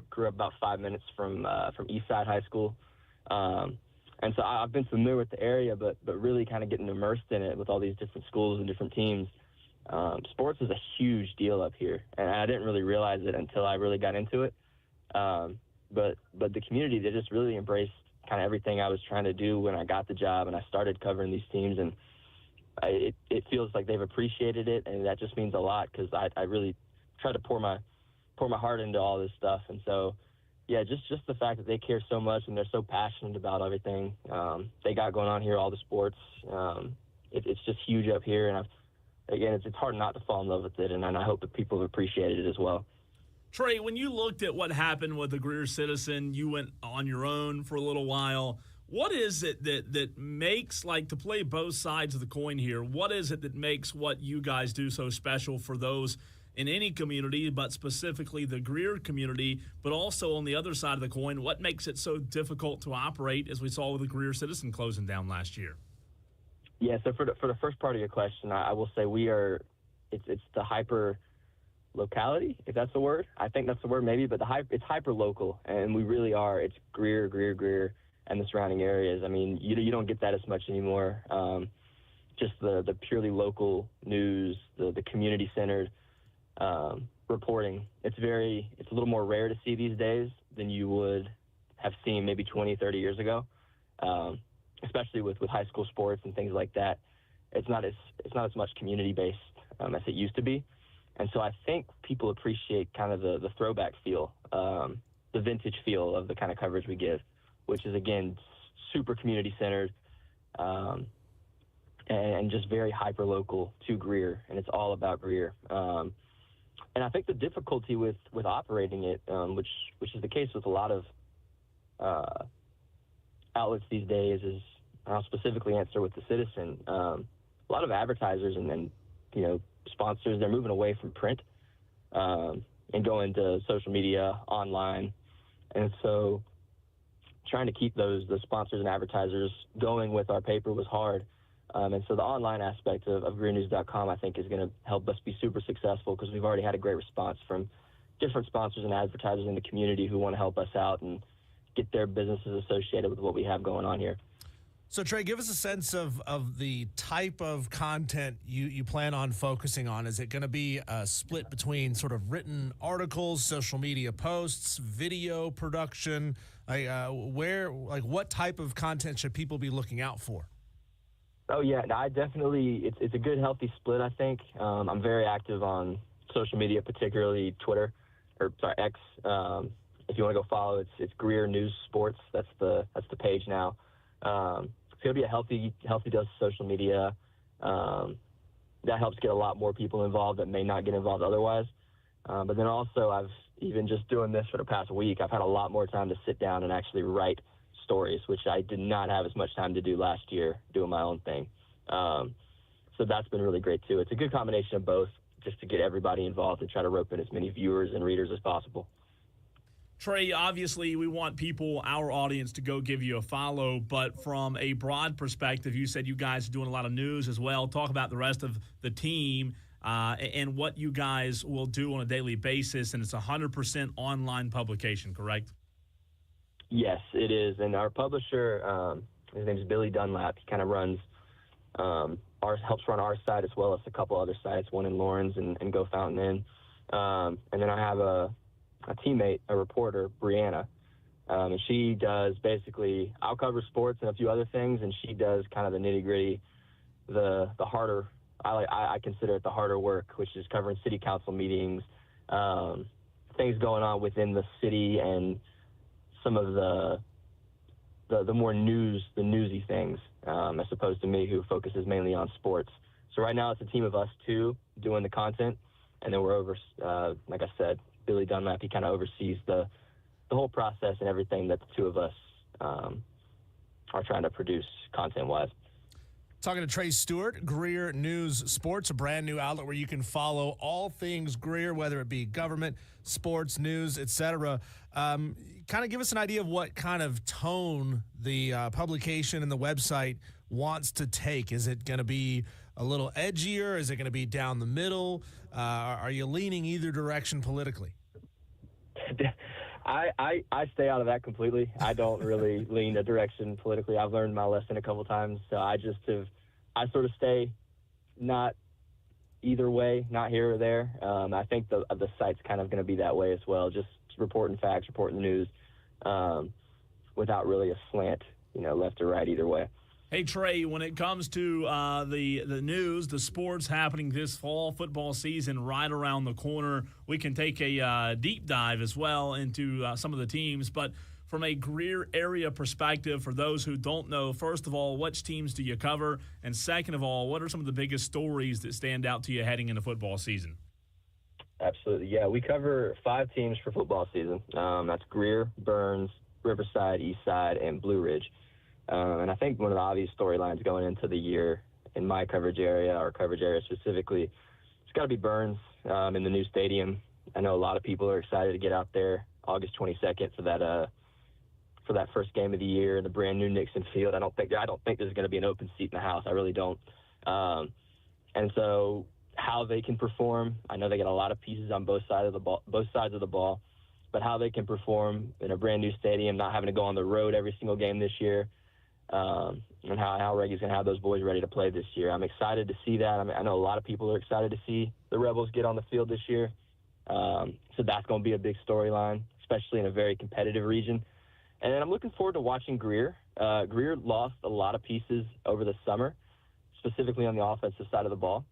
grew up about 5 minutes from Eastside High School. And so I've been familiar with the area, but really kind of getting immersed in it with all these different schools and different teams. Sports is a huge deal up here, and I didn't really realize it until I really got into it. But the community, they just really embraced kind of everything I was trying to do when I got the job and I started covering these teams. And it feels like they've appreciated it, and that just means a lot, because I really try to pour my heart into all this stuff. And so, yeah, just the fact that they care so much and they're so passionate about everything they got going on here, all the sports. It's just huge up here, and it's hard not to fall in love with it, and I hope that people have appreciated it as well. Trey, when you looked at what happened with the Greer Citizen, you went on your own for a little while. What is it that makes, like, to play both sides of the coin here, what is it that makes what you guys do so special for those in any community, but specifically the Greer community, but also on the other side of the coin, what makes it so difficult to operate, as we saw with the Greer Citizen closing down last year? Yeah, so for the first part of your question, I will say it's the hyper locality, if that's the word. I think that's the word, maybe, but it's hyper local, and we really are. It's Greer, and the surrounding areas. I mean, you don't get that as much anymore. Just the purely local news, the community centered reporting. It's a little more rare to see these days than you would have seen maybe 20, 30 years ago. Especially with high school sports and things like that. It's not as much community based as it used to be. And so I think people appreciate kind of the throwback feel, the vintage feel of the kind of coverage we give, which is, again, super community centered, and just very hyper local to Greer, and it's all about Greer. And I think the difficulty with operating it, which is the case with a lot of outlets these days, is I'll specifically answer with the Citizen. A lot of advertisers and sponsors, they're moving away from print and going to social media, online. And so trying to keep the sponsors and advertisers going with our paper was hard. And so the online aspect of GreerNews.com, I think, is going to help us be super successful because we've already had a great response from different sponsors and advertisers in the community who want to help us out and get their businesses associated with what we have going on here. So, Trey, give us a sense of the type of content you plan on focusing on. Is it going to be a split between sort of written articles, social media posts, video production? What type of content should people be looking out for? Oh, yeah, I definitely, it's a good, healthy split, I think. I'm very active on social media, particularly X. If you want to go follow, it's Greer News Sports. That's the page now. It's going to be a healthy dose of social media. That helps get a lot more people involved that may not get involved otherwise. But then also, I've even just doing this for the past week, I've had a lot more time to sit down and actually write stories, which I did not have as much time to do last year doing my own thing. So that's been really great too. It's a good combination of both, just to get everybody involved and try to rope in as many viewers and readers as possible. Trey, obviously we want people, our audience, to go give you a follow, but from a broad perspective, you said you guys are doing a lot of news as well. Talk about the rest of the team and what you guys will do on a daily basis, and it's 100% online publication, correct? Yes, it is. And our publisher, his name is Billy Dunlap. He kind of runs helps run our site as well as a couple other sites, one in Lawrence and Go Fountain Inn. And then I have a teammate, a reporter, Brianna, and she does basically, I'll cover sports and a few other things, and she does kind of the nitty-gritty, the harder, I consider it the harder work, which is covering city council meetings, things going on within the city, and some of the more newsy things, as opposed to me, who focuses mainly on sports. So right now it's a team of us two doing the content, and then we're over, like I said, Billy Dunlap, he kind of oversees the whole process and everything that the two of us are trying to produce content-wise. Talking to Trey Stewart, Greer News Sports, a brand new outlet where you can follow all things Greer, whether it be government, sports, news, etc. Kind of give us an idea of what kind of tone the publication and the website wants to take. Is it going to be a little edgier? Is it going to be down the middle? Are you leaning either direction politically? I stay out of that completely. I don't really lean a direction politically. I've learned my lesson a couple times, so I sort of stay not either way, not here or there. I think the site's kind of going to be that way as well, just reporting facts, reporting the news, without really a slant, left or right either way. Hey, Trey, when it comes to the news, the sports happening this fall, football season right around the corner, we can take a deep dive as well into some of the teams. But from a Greer area perspective, for those who don't know, first of all, which teams do you cover? And second of all, what are some of the biggest stories that stand out to you heading into football season? Absolutely, yeah. We cover 5 teams for football season. That's Greer, Burns, Riverside, Eastside, and Blue Ridge. And I think one of the obvious storylines going into the year in my coverage area, our coverage area specifically, it's got to be Burns in the new stadium. I know a lot of people are excited to get out there August 22nd for that first game of the year in the brand new Nixon Field. I don't think there's going to be an open seat in the house. I really don't. And so how they can perform, I know they got a lot of pieces on both sides of the ball, but how they can perform in a brand new stadium, not having to go on the road every single game this year. And how Reggie's going to have those boys ready to play this year. I'm excited to see that. I know a lot of people are excited to see the Rebels get on the field this year. So that's going to be a big storyline, especially in a very competitive region. And then I'm looking forward to watching Greer. Greer lost a lot of pieces over the summer, specifically on the offensive side of the ball.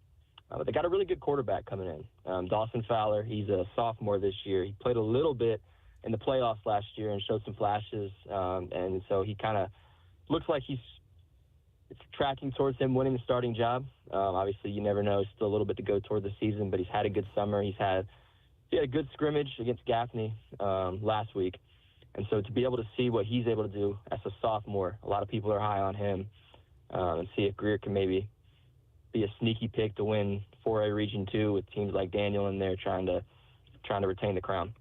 But they got a really good quarterback coming in. Dawson Fowler, he's a sophomore this year. He played a little bit in the playoffs last year and showed some flashes. And so he kind of looks like it's tracking towards him winning the starting job. Obviously, you never know. Still a little bit to go toward the season, but he's had a good summer. He had a good scrimmage against Gaffney last week. And so to be able to see what he's able to do as a sophomore, a lot of people are high on him, and see if Greer can maybe be a sneaky pick to win 4A Region 2 with teams like Daniel in there trying to retain the crown.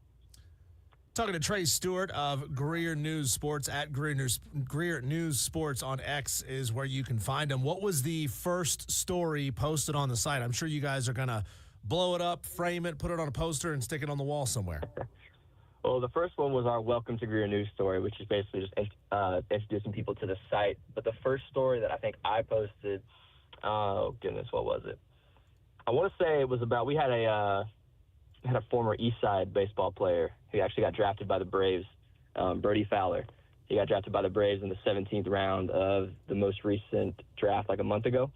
Talking to Trey Stewart of Greer News Sports at Greer News Sports on X is where you can find him. What was the first story posted on the site? I'm sure you guys are going to blow it up, frame it, put it on a poster, and stick it on the wall somewhere. Well, the first one was our Welcome to Greer News story, which is basically just introducing people to the site. But the first story that I think I posted, oh, goodness, what was it? I want to say it was about, we had a former Eastside baseball player who actually got drafted by the Braves, Brody Fowler. He got drafted by the Braves in the 17th round of the most recent draft, like a month ago.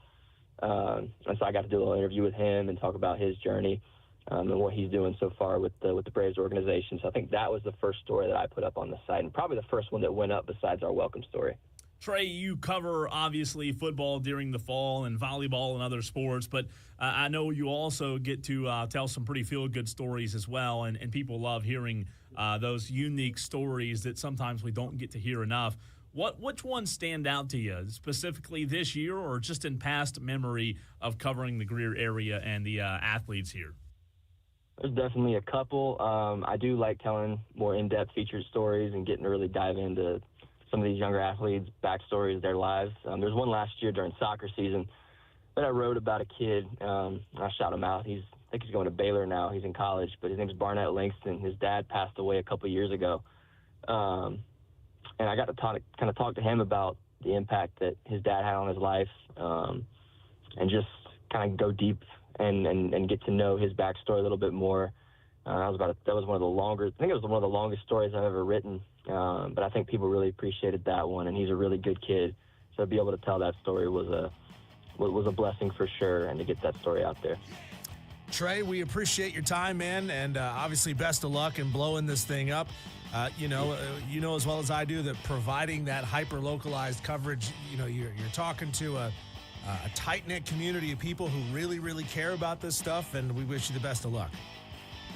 And so I got to do a little interview with him and talk about his journey and what he's doing so far with the Braves organization. So I think that was the first story that I put up on the site, and probably the first one that went up besides our welcome story. Trey, you cover, obviously, football during the fall and volleyball and other sports, but I know you also get to tell some pretty feel-good stories as well, and people love hearing those unique stories that sometimes we don't get to hear enough. Which ones stand out to you, specifically this year or just in past memory of covering the Greer area and the athletes here? There's definitely a couple. I do like telling more in-depth featured stories and getting to really dive into some of these younger athletes' backstories, their lives. There's one last year during soccer season that I wrote about a kid. I shout him out. I think he's going to Baylor now. He's in college, but his name's Barnett Langston. His dad passed away a couple years ago. And I got to kind of talk to him about the impact that his dad had on his life, and just kind of go deep and get to know his backstory a little bit more. That was one of the longer. I think it was one of the longest stories I've ever written. But I think people really appreciated that one, and he's a really good kid. So to be able to tell that story was a blessing for sure, and to get that story out there. Trey, we appreciate your time, man, and obviously best of luck in blowing this thing up. You know as well as I do that providing that hyper-localized coverage, you're talking to a tight-knit community of people who really, really care about this stuff, and we wish you the best of luck.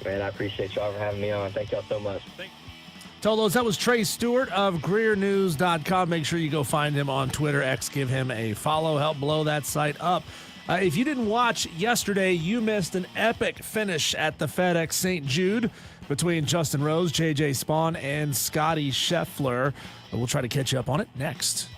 Man, I appreciate y'all for having me on. Thank y'all so much. Tolos, that was Trey Stewart of GreerNews.com. Make sure you go find him on Twitter, X. Give him a follow. Help blow that site up. If you didn't watch yesterday, you missed an epic finish at the FedEx St. Jude between Justin Rose, J.J. Spawn, and Scotty Scheffler. We'll try to catch you up on it next.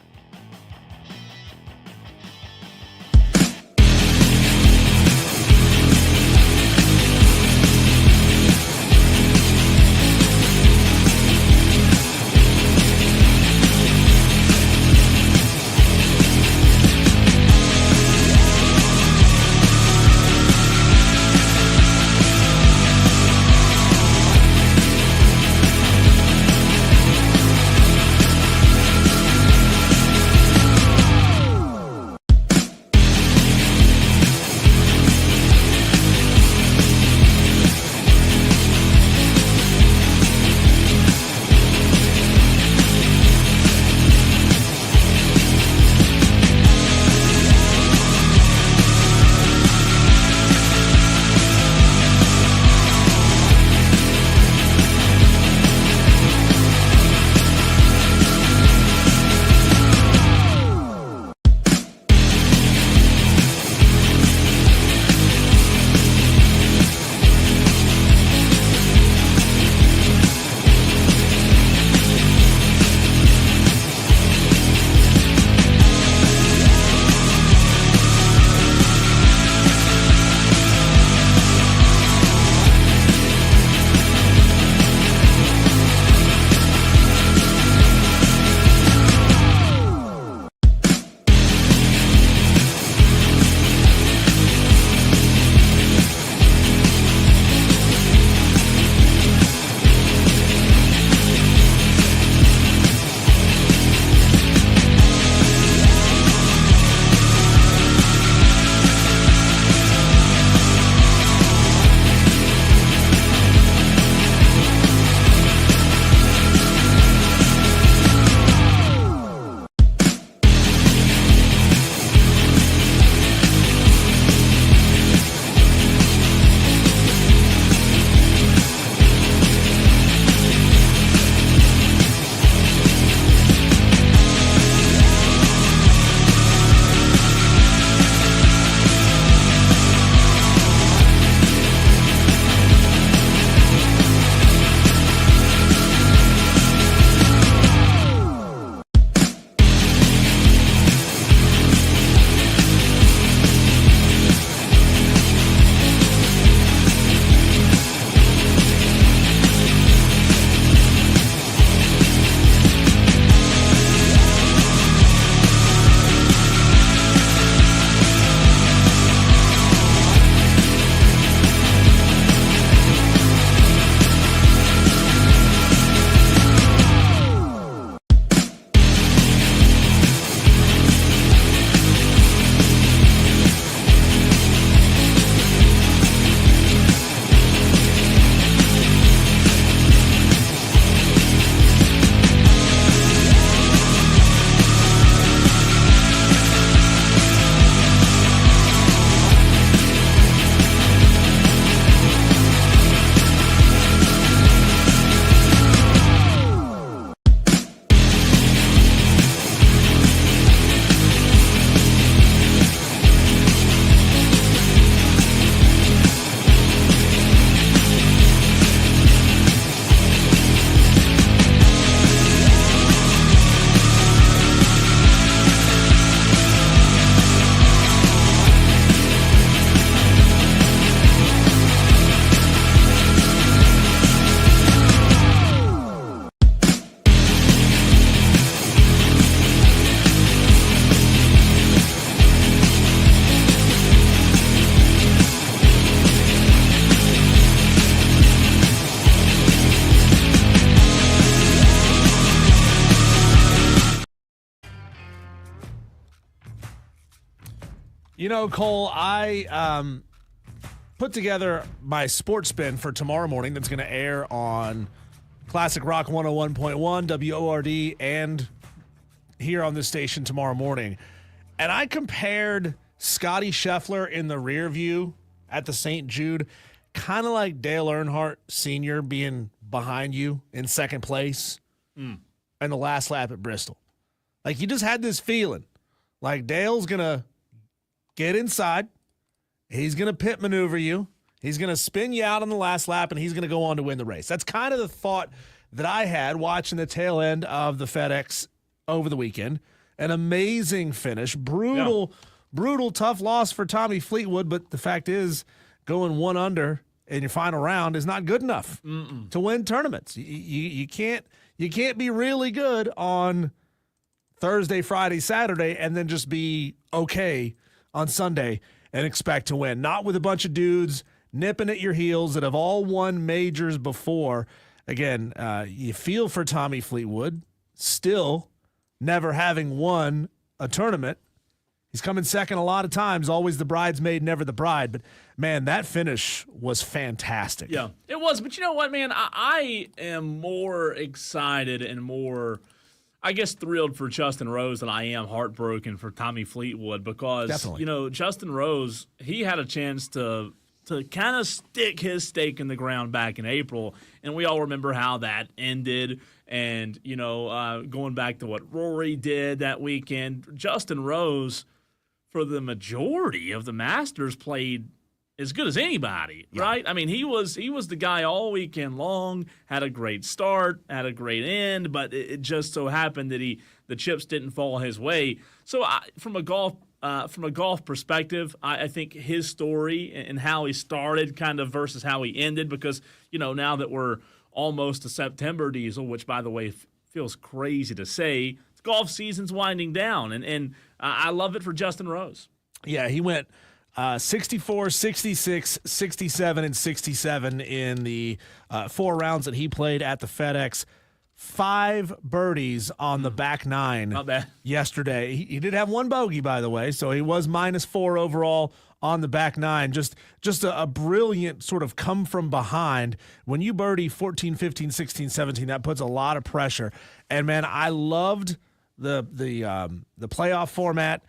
You know, Cole, I put together my sports spin for tomorrow morning that's going to air on Classic Rock 101.1, WORD, and here on this station tomorrow morning. And I compared Scotty Scheffler in the rear view at the St. Jude, kind of like Dale Earnhardt Sr. being behind you in second place in the last lap at Bristol. Like, you just had this feeling like Dale's going to get inside. He's going to pit maneuver you. He's going to spin you out on the last lap, and he's going to go on to win the race. That's kind of the thought that I had watching the tail end of the FedEx over the weekend. An amazing finish. Brutal, tough loss for Tommy Fleetwood, but the fact is going one under in your final round is not good enough to win tournaments. You can't be really good on Thursday, Friday, Saturday, and then just be okay on Sunday and expect to win. Not with a bunch of dudes nipping at your heels that have all won majors before. Again, you feel for Tommy Fleetwood, still never having won a tournament. He's coming second a lot of times, always the bridesmaid, never the bride. But, man, that finish was fantastic. Yeah, it was. But you know what, man? I am more excited and more, I guess, thrilled for Justin Rose than I am heartbroken for Tommy Fleetwood because, Definitely. You know, Justin Rose, he had a chance to kind of stick his stake in the ground back in April, and we all remember how that ended. And, you know, going back to what Rory did that weekend, Justin Rose, for the majority of the Masters, played as good as anybody, right? I mean, he was the guy all weekend long, had a great start, had a great end, but it just so happened that the chips didn't fall his way. So from a golf perspective, I think his story and how he started kind of versus how he ended, because, you know, now that we're almost to September, Diesel, which, by the way, feels crazy to say, golf season's winding down, and I love it for Justin Rose. Yeah, he went 64, 66, 67, and 67 in the 4 rounds that he played at the FedEx. 5 birdies on the back 9 Not bad. yesterday. He did have 1 bogey, by the way, so he was -4 overall on the back 9. Just a brilliant sort of come from behind. When you birdie 14, 15, 16, 17, that puts a lot of pressure. And, man, I loved the playoff format.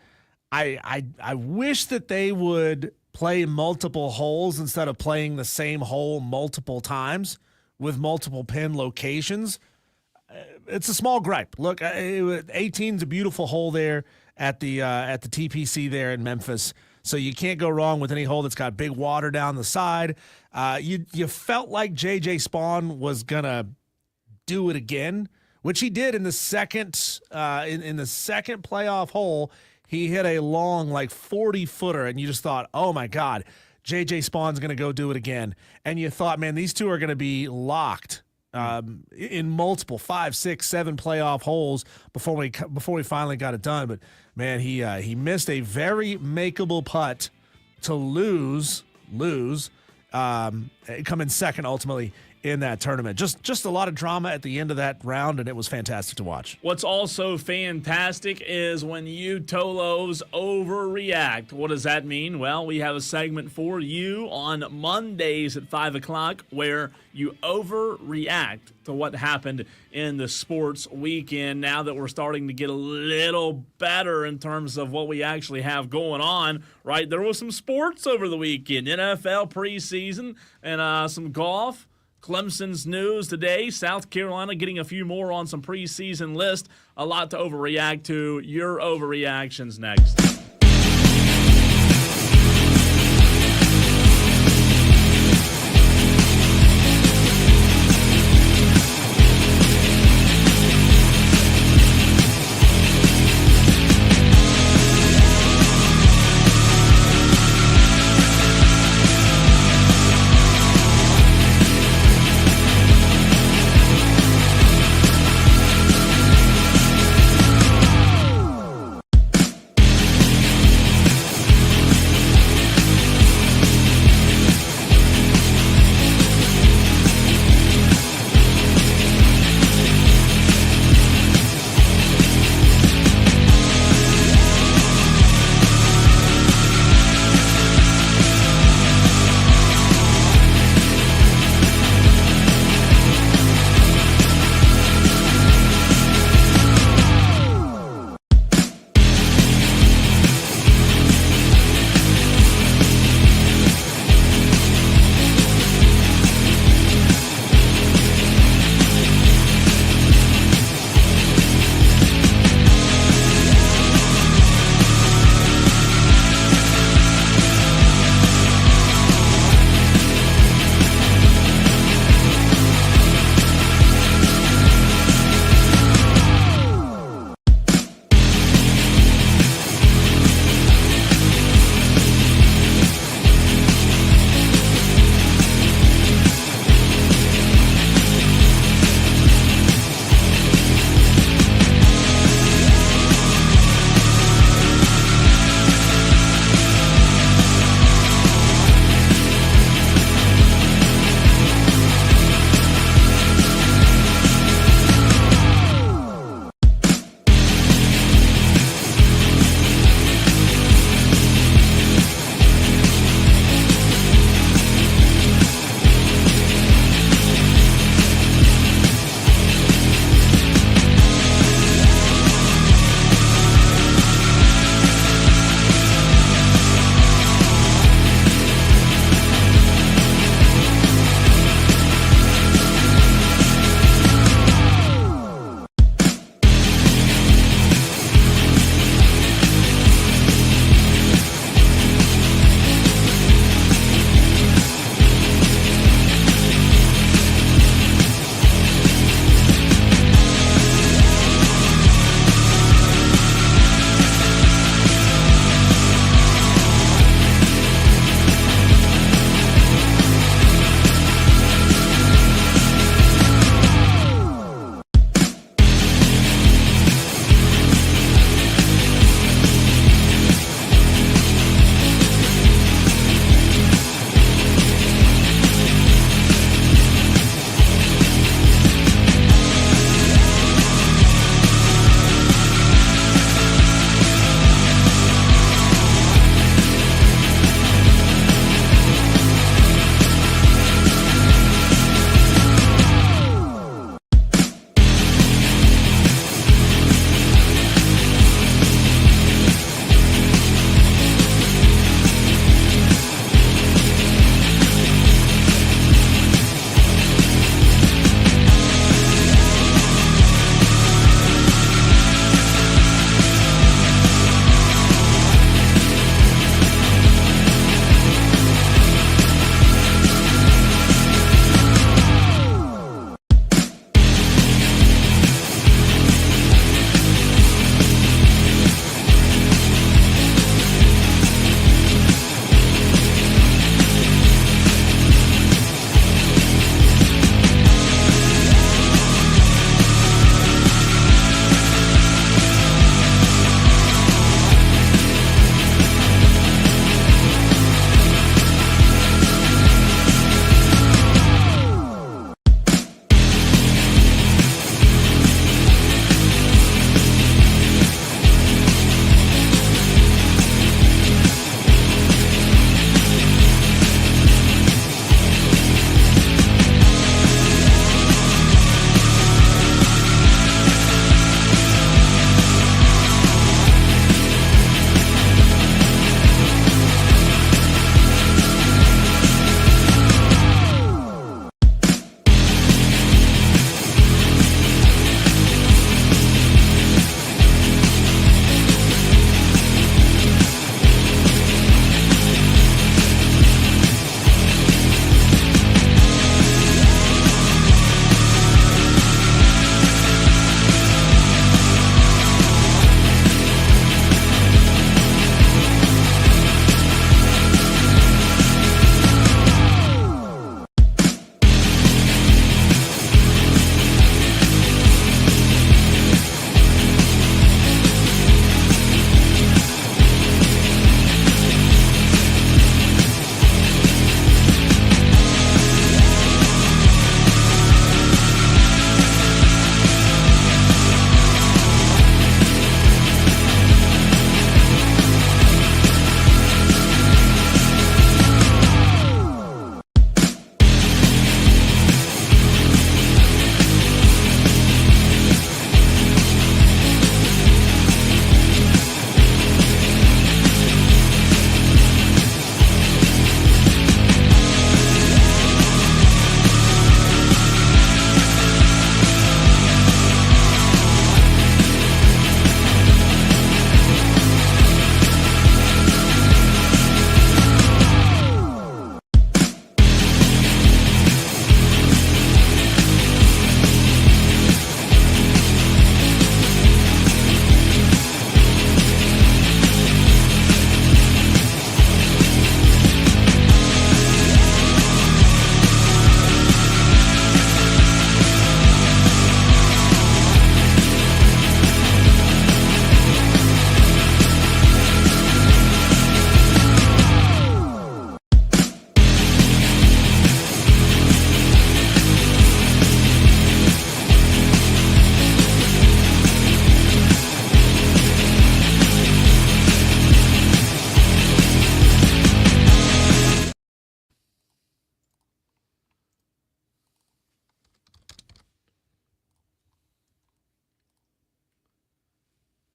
I wish that they would play multiple holes instead of playing the same hole multiple times with multiple pin locations. It's a small gripe. Look, 18's a beautiful hole there at the TPC there in Memphis. So you can't go wrong with any hole that's got big water down the side. You felt like J.J. Spawn was gonna do it again, which he did in the second in the second playoff hole. He hit a long, like 40-footer, and you just thought, oh my God, J.J. Spawn's gonna go do it again. And you thought, man, these two are gonna be locked in multiple 5, 6, 7 playoff holes before we finally got it done. But man, he missed a very makeable putt to lose, come in second ultimately in that tournament. Just a lot of drama at the end of that round, and it was fantastic to watch. What's also fantastic is when you Tolos overreact. What does that mean? Well, we have a segment for you on Mondays at 5 o'clock where you overreact to what happened in the sports weekend. Now that we're starting to get a little better in terms of what we actually have going on, right? There was some sports over the weekend, NFL preseason and some golf. Clemson's news today, South Carolina getting a few more on some preseason list. A lot to overreact to. Your overreactions next.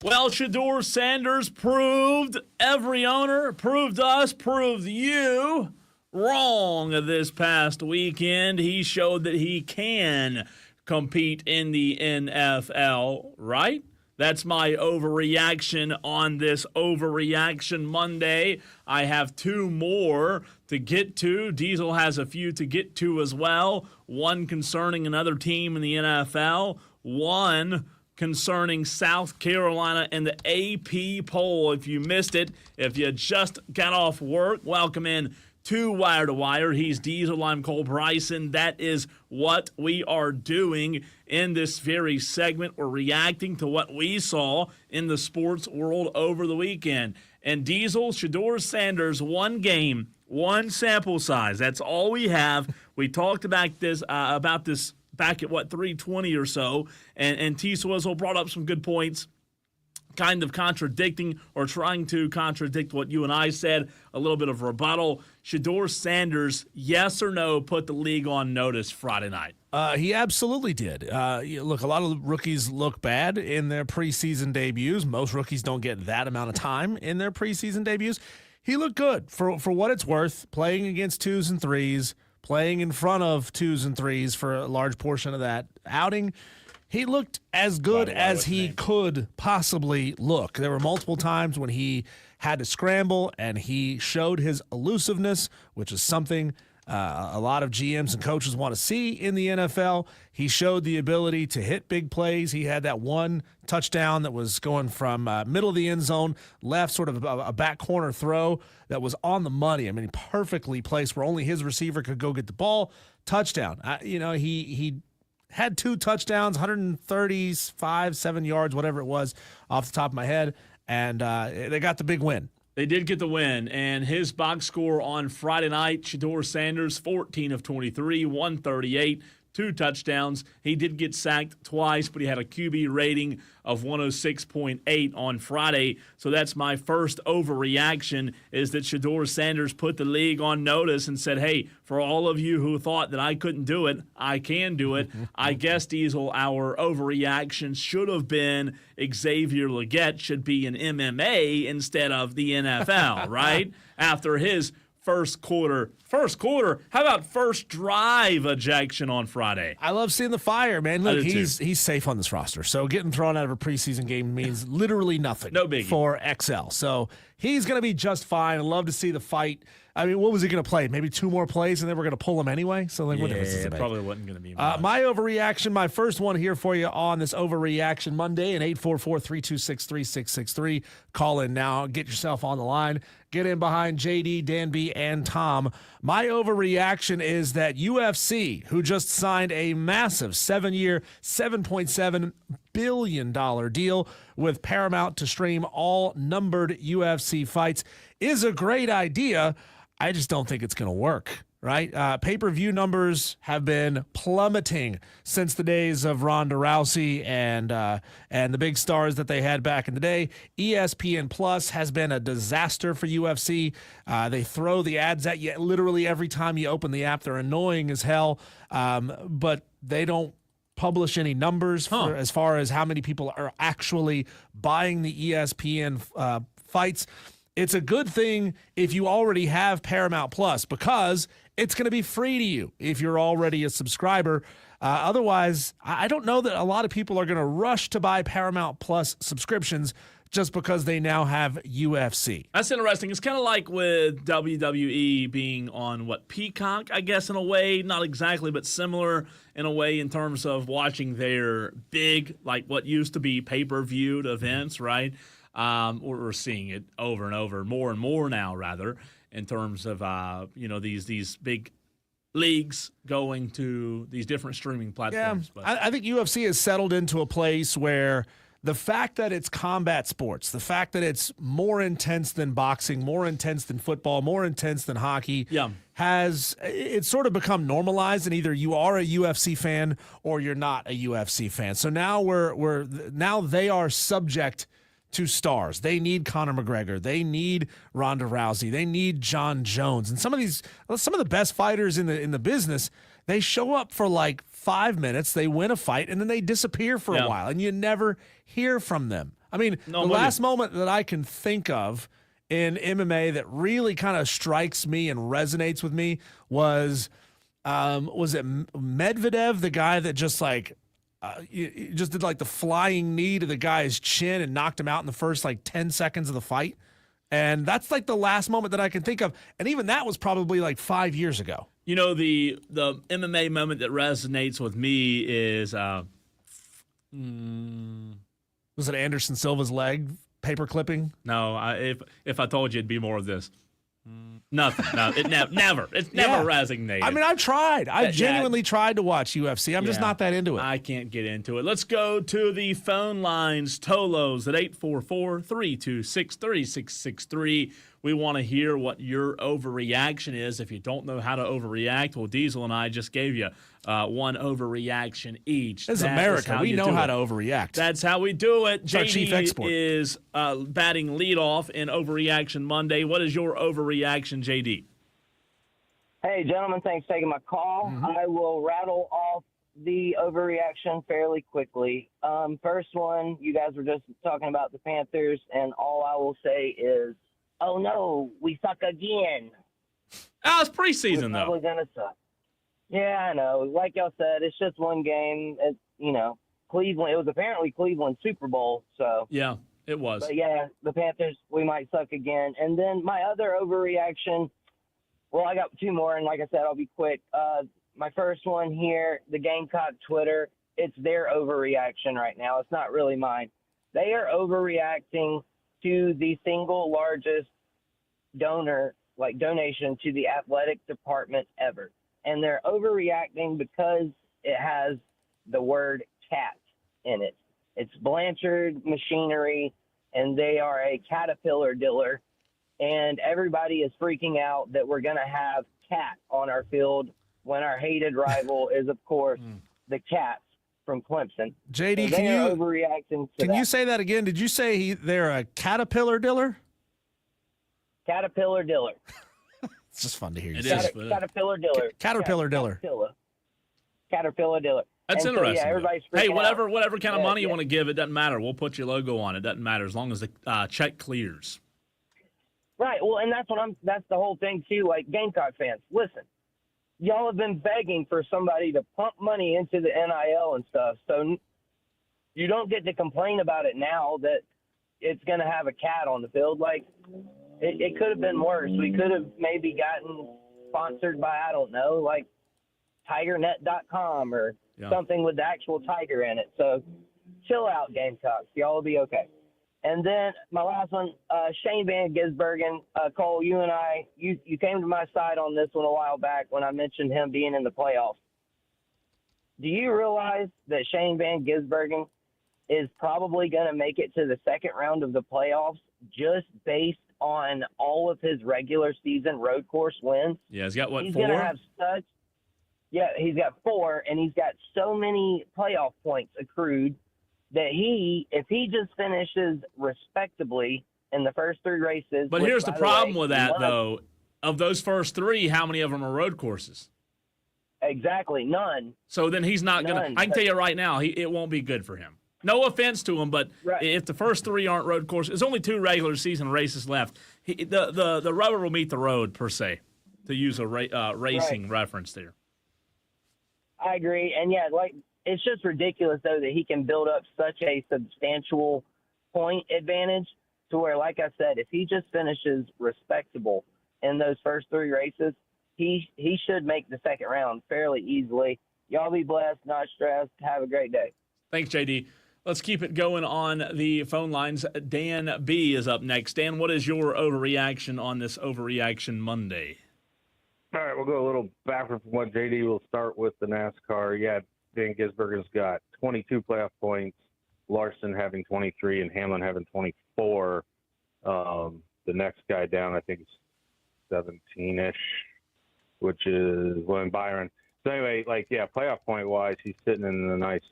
Well, Shedeur Sanders proved every owner, proved us, proved you wrong this past weekend. He showed that he can compete in the NFL, right? That's my overreaction on this Overreaction Monday. I have two more to get to. Diesel has a few to get to as well. One concerning another team in the NFL. One concerning South Carolina and the AP poll. If you missed it, if you just got off work, welcome in to Wire to Wire. He's Diesel, I'm Cole Bryson. That is what we are doing in this very segment. We're reacting to what we saw in the sports world over the weekend. And Diesel, Shedeur Sanders, one game, one sample size. That's all we have. We talked about this back at 3:20 or so, and T. Swizzle brought up some good points, kind of contradicting or trying to contradict what you and I said, a little bit of rebuttal. Shedeur Sanders, yes or no, put the league on notice Friday night? He absolutely did. Look, a lot of rookies look bad in their preseason debuts. Most rookies don't get that amount of time in their preseason debuts. He looked good for what it's worth, playing against 2s and 3s, playing in front of 2s and 3s for a large portion of that outing. He looked as good as he could possibly look. There were multiple times when he had to scramble, and he showed his elusiveness, which is something a lot of GMs and coaches want to see in the NFL. He showed the ability to hit big plays. He had that one touchdown that was going from middle of the end zone, left, sort of a back corner throw that was on the money. I mean, perfectly placed where only his receiver could go get the ball. Touchdown. He had 2 touchdowns, 135, 7 yards, whatever it was, off the top of my head, and they got the big win. They did get the win, and his box score on Friday night, Shedeur Sanders, 14 of 23, 138, 2 touchdowns. He did get sacked twice, but he had a QB rating of 106.8 on Friday. So that's my first overreaction, is that Shedeur Sanders put the league on notice and said, hey, for all of you who thought that I couldn't do it, I can do it. I guess, Diesel, our overreaction should have been Xavier Legette should be in MMA instead of the NFL, right? After his first quarter, how about first drive ejection on Friday? I love seeing the fire, man. Look, he's safe on this roster. So getting thrown out of a preseason game means literally nothing. No biggie. For XL. So he's going to be just fine. I love to see the fight. I mean, what was he going to play? Maybe 2 more plays, and then we're going to pull him anyway? So, what difference does it make? Probably wasn't going to be much. My overreaction, my first one here for you on this Overreaction Monday, and 844-326-3663. Call in now. Get yourself on the line. Get in behind JD, Danby, and Tom. My overreaction is that UFC, who just signed a massive 7-year, $7.7 billion deal with Paramount to stream all numbered UFC fights, is a great idea. I just don't think it's going to work, right? Pay-per-view numbers have been plummeting since the days of Ronda Rousey and the big stars that they had back in the day. ESPN Plus has been a disaster for UFC. They throw the ads at you literally every time you open the app. They're annoying as hell, but they don't publish any numbers for as far as how many people are actually buying the ESPN fights. It's a good thing if you already have Paramount Plus, because it's going to be free to you if you're already a subscriber. Otherwise, I don't know that a lot of people are going to rush to buy Paramount Plus subscriptions just because they now have UFC. That's interesting. It's kind of like with WWE being on, Peacock, I guess, in a way. Not exactly, but similar in a way in terms of watching their big, like what used to be pay-per-viewed events, right? We're seeing it over and over, more and more now, rather, in terms of these big leagues going to these different streaming platforms. Yeah, I think UFC has settled into a place where the fact that it's combat sports, the fact that it's more intense than boxing, more intense than football, more intense than hockey, it's sort of become normalized, and either you are a UFC fan or you're not a UFC fan. So now now they are subject to stars. They need Conor McGregor. They need Ronda Rousey. They need John Jones. And some of the best fighters in the business, they show up for like 5 minutes, they win a fight, and then they disappear for a while, and you never hear from them. I mean, the last moment that I can think of in MMA that really kind of strikes me and resonates with me was it Medvedev, the guy that just like just did like the flying knee to the guy's chin and knocked him out in the first like 10 seconds of the fight. And that's like the last moment that I can think of. And even that was probably like 5 years ago. You know, the MMA moment that resonates with me is was it Anderson Silva's leg paper clipping? No, if I told you, it'd be more of this. Nothing. No, it never. It's never resonated. I mean, I've tried. I've genuinely tried to watch UFC. I'm just not that into it. I can't get into it. Let's go to the phone lines. Tolos at 844-326-3663. We want to hear what your overreaction is. If you don't know how to overreact, well, Diesel and I just gave you one overreaction each. This is America. We know how to overreact. That's how we do it. It's our chief export. is batting leadoff in Overreaction Monday. What is your overreaction, JD? Hey, gentlemen, thanks for taking my call. I will rattle off the overreaction fairly quickly. First one, you guys were just talking about the Panthers, and all I will say is, oh, no, we suck again. Oh, it's preseason, We're probably going to suck. Yeah, I know. Like y'all said, it's just one game. Cleveland. It was apparently Cleveland's Super Bowl. So yeah, it was. But yeah, the Panthers, we might suck again. And then my other overreaction, well, I got two more, and like I said, I'll be quick. My first one here, the Gamecock Twitter, it's their overreaction right now. It's not really mine. They are overreacting to the single largest donation to the athletic department ever. And they're overreacting because it has the word cat in it. It's Blanchard Machinery, and they are a Caterpillar dealer. And everybody is freaking out that we're going to have cat on our field when our hated rival is, of course, the Cats from Clemson. JD, so can you say that again? Did you say they're a Caterpillar dealer? Caterpillar dealer. It's just fun to hear you say. Caterpillar dealer. Caterpillar dealer. Caterpillar dealer. That's and interesting. So, yeah, everybody's hey, out. whatever kind of money you want to give, it doesn't matter. We'll put your logo on it. Doesn't matter as long as the check clears. Right. Well, and that's the whole thing too. Like Gamecock fans, listen. Y'all have been begging for somebody to pump money into the NIL and stuff. So you don't get to complain about it now that it's going to have a cat on the field. Like, it could have been worse. We could have maybe gotten sponsored by, I don't know, like TigerNet.com or something with the actual tiger in it. So chill out, Gamecocks. Y'all will be okay. And then my last one, Shane Van Gisbergen. Cole, you and I, you came to my side on this one a while back when I mentioned him being in the playoffs. Do you realize that Shane Van Gisbergen is probably going to make it to the second round of the playoffs just based on all of his regular season road course wins? Yeah, he's got, what, he's 4? Gonna have he's got 4, and he's got so many playoff points accrued that if he just finishes respectably in the first 3 races. But here's the problem with that, though. Of those first 3, how many of them are road courses? Exactly, none. So then he's not going to – I can tell you right now, it won't be good for him. No offense to him, but if the first 3 aren't road courses, there's only 2 regular season races left. The rubber will meet the road, per se, to use a racing reference there. I agree. And, yeah, it's just ridiculous, though, that he can build up such a substantial point advantage to where, like I said, if he just finishes respectable in those first 3 races, he should make the second round fairly easily. Y'all be blessed, not stressed. Have a great day. Thanks, JD. Let's keep it going on the phone lines. Dan B. is up next. Dan, what is your overreaction on this Overreaction Monday? All right, we'll go a little backward from what JD will start with the NASCAR. Yeah, Dan Gisbergen's got 22 playoff points, Larson having 23, and Hamlin having 24. The next guy down, I think, is 17-ish, which is William Byron. So anyway, playoff point-wise, he's sitting in a nice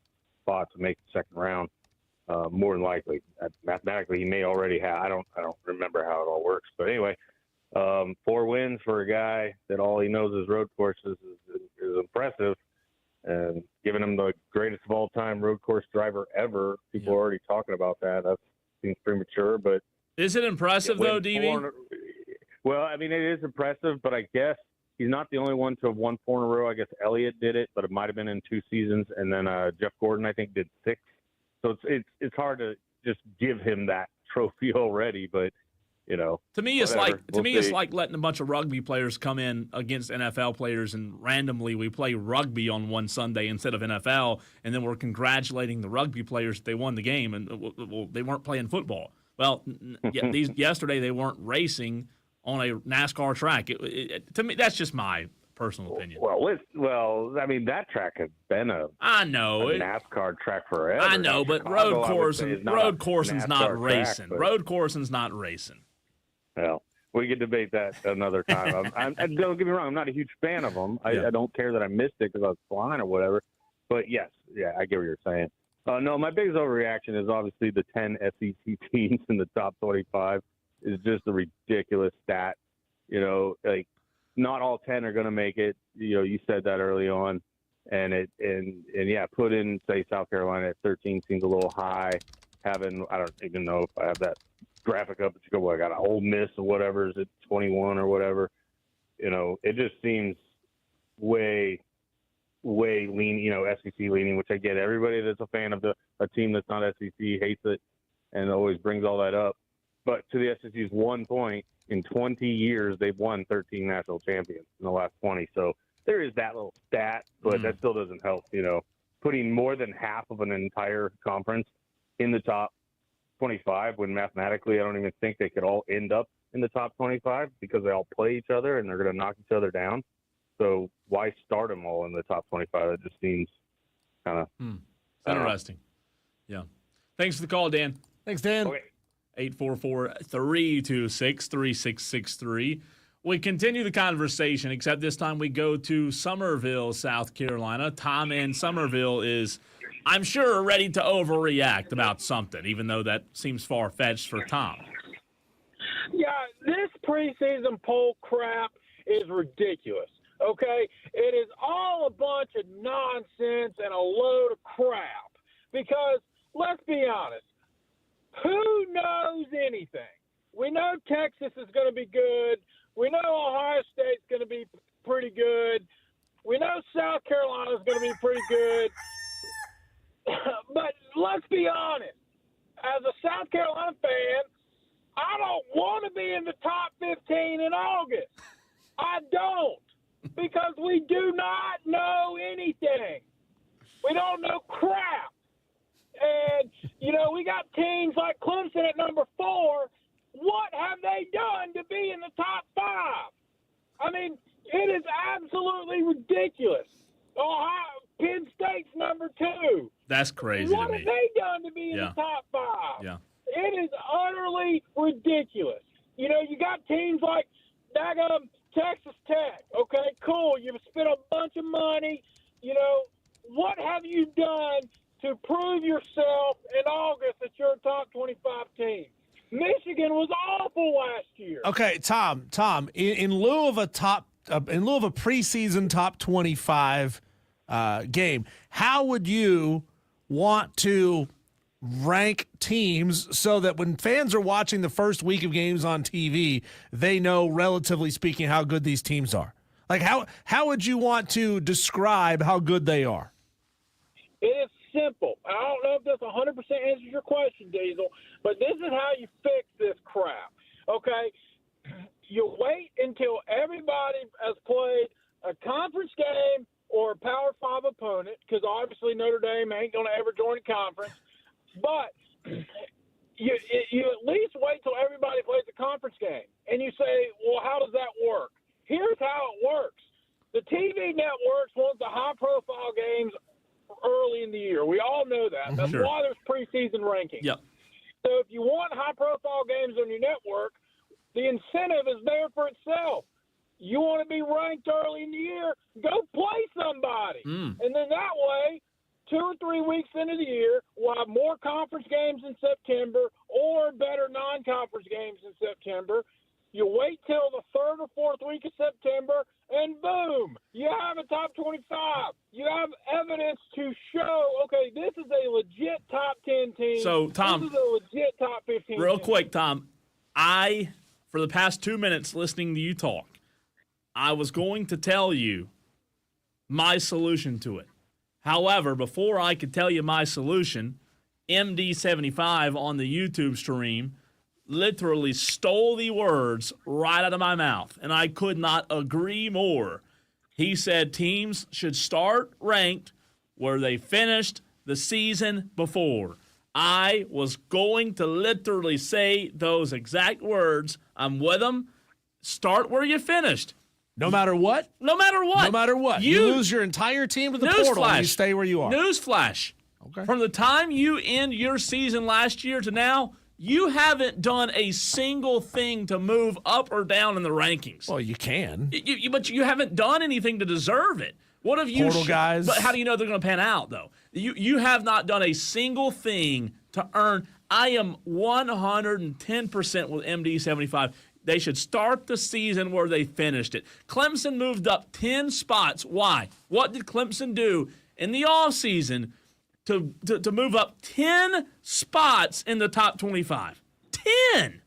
spot to make the second round, more than likely. Mathematically, he may already have. I don't remember how it all works. But anyway, 4 wins for a guy that all he knows is road courses is impressive. And giving him the greatest of all time road course driver ever, people are already talking about that. seems premature. But is it impressive though, DB? Well, I mean, it is impressive, but I guess he's not the only one to have won 4 in a row. I guess Elliott did it, but it might have been in 2 seasons, and then Jeff Gordon, I think, did 6. So it's hard to just give him that trophy already, but to me, it's like letting a bunch of rugby players come in against NFL players, and randomly we play rugby on one Sunday instead of NFL, and then we're congratulating the rugby players that they won the game, and they weren't playing football. Well, yesterday they weren't racing on a NASCAR track. To me, that's just my personal opinion. Well, I mean, that track has been a NASCAR track forever. I know, but road coursing's not racing. Road coursing's not racing. Well, we could debate that another time. Don't get me wrong, I'm not a huge fan of them. I don't care that I missed it because I was flying or whatever. But yes, I get what you're saying. No, my biggest overreaction is obviously the 10 SEC teams in the top 25 is just a ridiculous stat. Like not all 10 are going to make it. You said that early on, and put in say South Carolina at 13 seems a little high. I don't even know if I have that graphic up, but you go, I got an Ole Miss or whatever, is it 21 or whatever? It just seems way lean, SEC leaning, which I get. Everybody that's a fan of a team that's not SEC hates it and always brings all that up. But to the SEC's 1 point, in 20 years, they've won 13 national champions in the last 20. So there is that little stat, but that still doesn't help, putting more than half of an entire conference in the top 25 when mathematically I don't even think they could all end up in the top 25 because they all play each other and they're going to knock each other down. So why start them all in the top 25? It just seems kind of interesting. Yeah. Thanks for the call, Dan. Thanks, Dan. Okay. 844-326-3663. We continue the conversation, except this time we go to Summerville, South Carolina. Tom in Summerville is, I'm sure, ready to overreact about something, even though that seems far-fetched for Tom. Yeah, this preseason poll crap is ridiculous, okay? It is all a bunch of nonsense and a load of crap because, let's be honest, who knows anything? We know Texas is going to be good. We know Ohio State's going to be pretty good. We know South Carolina is going to be pretty good. But let's be honest. As a South Carolina fan, I don't want to be in the top 15 in August. I don't. Because we do not know anything. We don't know crap. And, we got teams like Clemson at number 4. What have they done to be in the top 5? I mean, it is absolutely ridiculous. Penn State's number 2. That's crazy what to me. Have they done to be in the top 5? Yeah. It is utterly ridiculous. You got teams like Texas Tech. Okay, cool. You've spent a bunch of money. What have you done to prove yourself in August that you're a top 25 team? Michigan was awful last year. Okay, Tom, in lieu of a preseason top 25 game, how would you want to rank teams so that when fans are watching the first week of games on TV, they know, relatively speaking, how good these teams are? Like, how would you want to describe how good they are? It is simple. I don't know if this 100% answers your question, Diesel, but this is how you fix this crap, okay? You wait until everybody has played a conference game or a Power 5 opponent, because obviously Notre Dame ain't going to ever join a conference, but you at least wait till everybody plays a conference game, and you say, well, how does that work? Here's how it works. The TV networks want the high-profile games early in the year. We all know that. That's why there's preseason rankings. Yep. So if you want high-profile games on your network, the incentive is there for itself. You want to be ranked early in the year, go play somebody. And then that way, 2 or 3 weeks into the year, we'll have more conference games in September or better non-conference games in September. You wait till the 3rd or 4th week of September, and boom, you have a top 25. You have evidence to show, okay, this is a legit top 10 team. So, Tom, this is a legit top 15 real team. quick, Tom, for the past 2 minutes listening to you talk, I was going to tell you my solution to it. However, before I could tell you my solution, MD75 on the YouTube stream literally stole the words right out of my mouth, and I could not agree more. He said teams should start ranked where they finished the season before. I was going to literally say those exact words. I'm with him. Start where you finished. No matter what? No matter what. No matter what. You lose your entire team to the portal and you stay where you are. Newsflash. Okay. From the time you end your season last year to now, you haven't done a single thing to move up or down in the rankings. Well, you can. But you haven't done anything to deserve it. What have you Portal guys. But how do you know they're going to pan out, though? You have not done a single thing to earn. I am 110% with MD75. They should start the season where they finished it. Clemson moved up 10 spots. Why? What did Clemson do in the offseason to move up 10 spots in the top 25? 10!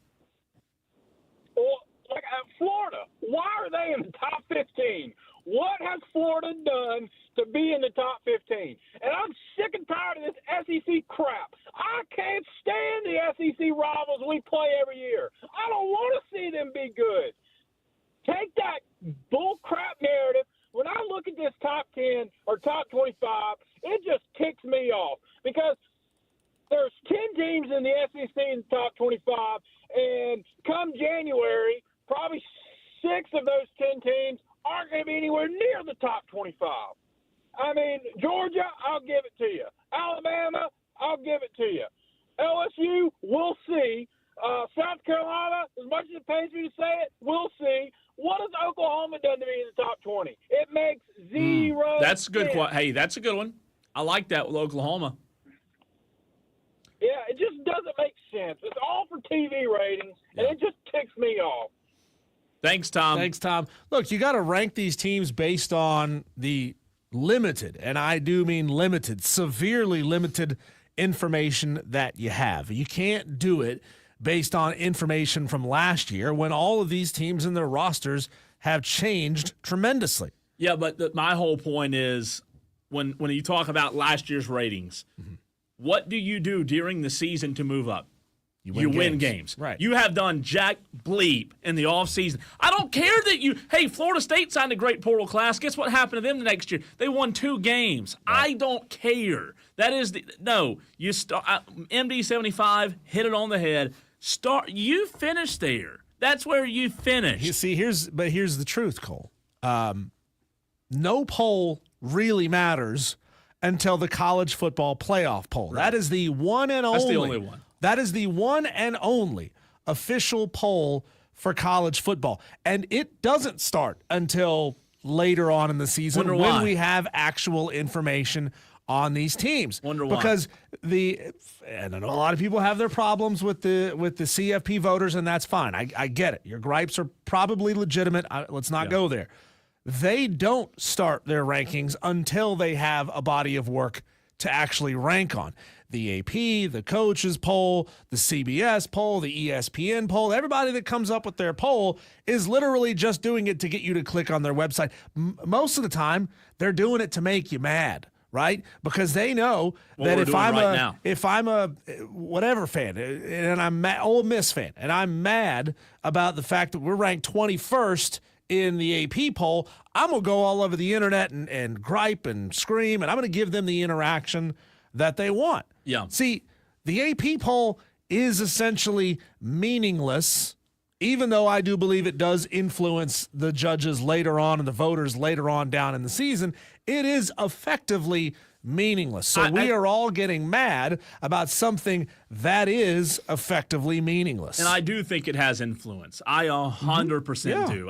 Well, like Florida, why are they in the top 15? What has Florida done to be in the top 15? And I'm sick and tired of this SEC crap. I can't stand the SEC rivals we play every year. I don't want to see them be good. Take that bull crap narrative. When I look at this top 10 or top 25, it just ticks me off because there's 10 teams in the SEC in the top 25, and come January, probably 6 of those 10 teams aren't going to be anywhere near the top 25. I mean, Georgia, I'll give it to you. Alabama, I'll give it to you. LSU, we'll see. South Carolina, as much as it pains me to say it, we'll see. What has Oklahoma done to be in the top 20? It makes zero That's a good sense. Hey, that's a good one. I like that with Oklahoma. Yeah, it just doesn't make sense. It's all for TV ratings, and it just ticks me off. Thanks, Tom. Thanks, Tom. Look, you got to rank these teams based on the limited, and I do mean limited, severely limited information that you have. You can't do it based on information from last year when all of these teams and their rosters have changed tremendously. Yeah, but my whole point is when you talk about last year's ratings, what do you do during the season to move up? You win games. Right. You have done jack bleep in the offseason. I don't care that hey, Florida State signed a great portal class. Guess what happened to them the next year? They won 2 games. Right. I don't care. That is you start MD75 hit it on the head. You finish there. That's where you finish. You see, here's the truth, Cole. No poll really matters until the college football playoff poll. Right. That is the one and only. That's the only one. That is the one and only official poll for college football. And it doesn't start until later on in the season when we have actual information on these teams. Wonder why. Because and I know a lot of people have their problems with the CFP voters, and that's fine. I get it. Your gripes are probably legitimate. Let's not go there. They don't start their rankings until they have a body of work to actually rank on. The AP, the coaches poll, the CBS poll, the ESPN poll, everybody that comes up with their poll is literally just doing it to get you to click on their website. Most of the time, they're doing it to make you mad, right? Because they know that if I'm a whatever fan and I'm Ole Miss fan and I'm mad about the fact that we're ranked 21st in the AP poll, I'm going to go all over the internet and gripe and scream, and I'm going to give them the interaction that they want. Yeah. See, the AP poll is essentially meaningless, even though I do believe it does influence the judges later on and the voters later on down in the season. It is effectively meaningless. So we are all getting mad about something that is effectively meaningless. And I do think it has influence. I 100% do.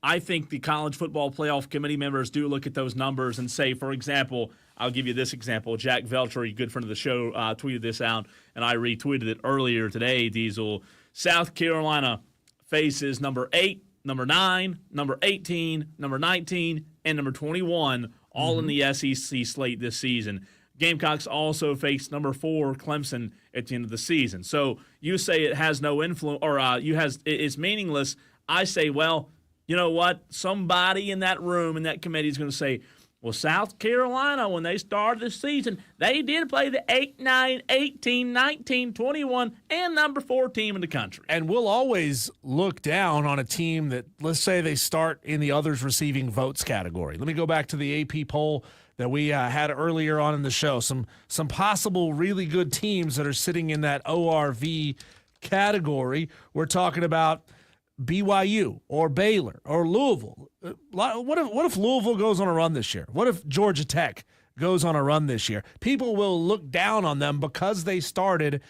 I think the College Football Playoff Committee members do look at those numbers and say, for example, I'll give you this example. Jack Veltri, a good friend of the show, tweeted this out, and I retweeted it earlier today, Diesel. South Carolina faces number 8, number 9, number 18, number 19, and number 21, all in the SEC slate this season. Gamecocks also face number 4, Clemson, at the end of the season. So you say it has no influence, or it's meaningless. I say, well, you know what? Somebody in that room, in that committee, is going to say, well, South Carolina, when they started the season, they did play the 8, 9, 18, 19, 21, and number 4 team in the country. And we'll always look down on a team that, let's say they start in the others receiving votes category. Let me go back to the AP poll that we had earlier on in the show. Some possible really good teams that are sitting in that ORV category. We're talking about BYU or Baylor or Louisville. What if Louisville goes on a run this year? What if Georgia Tech goes on a run this year? People will look down on them because they started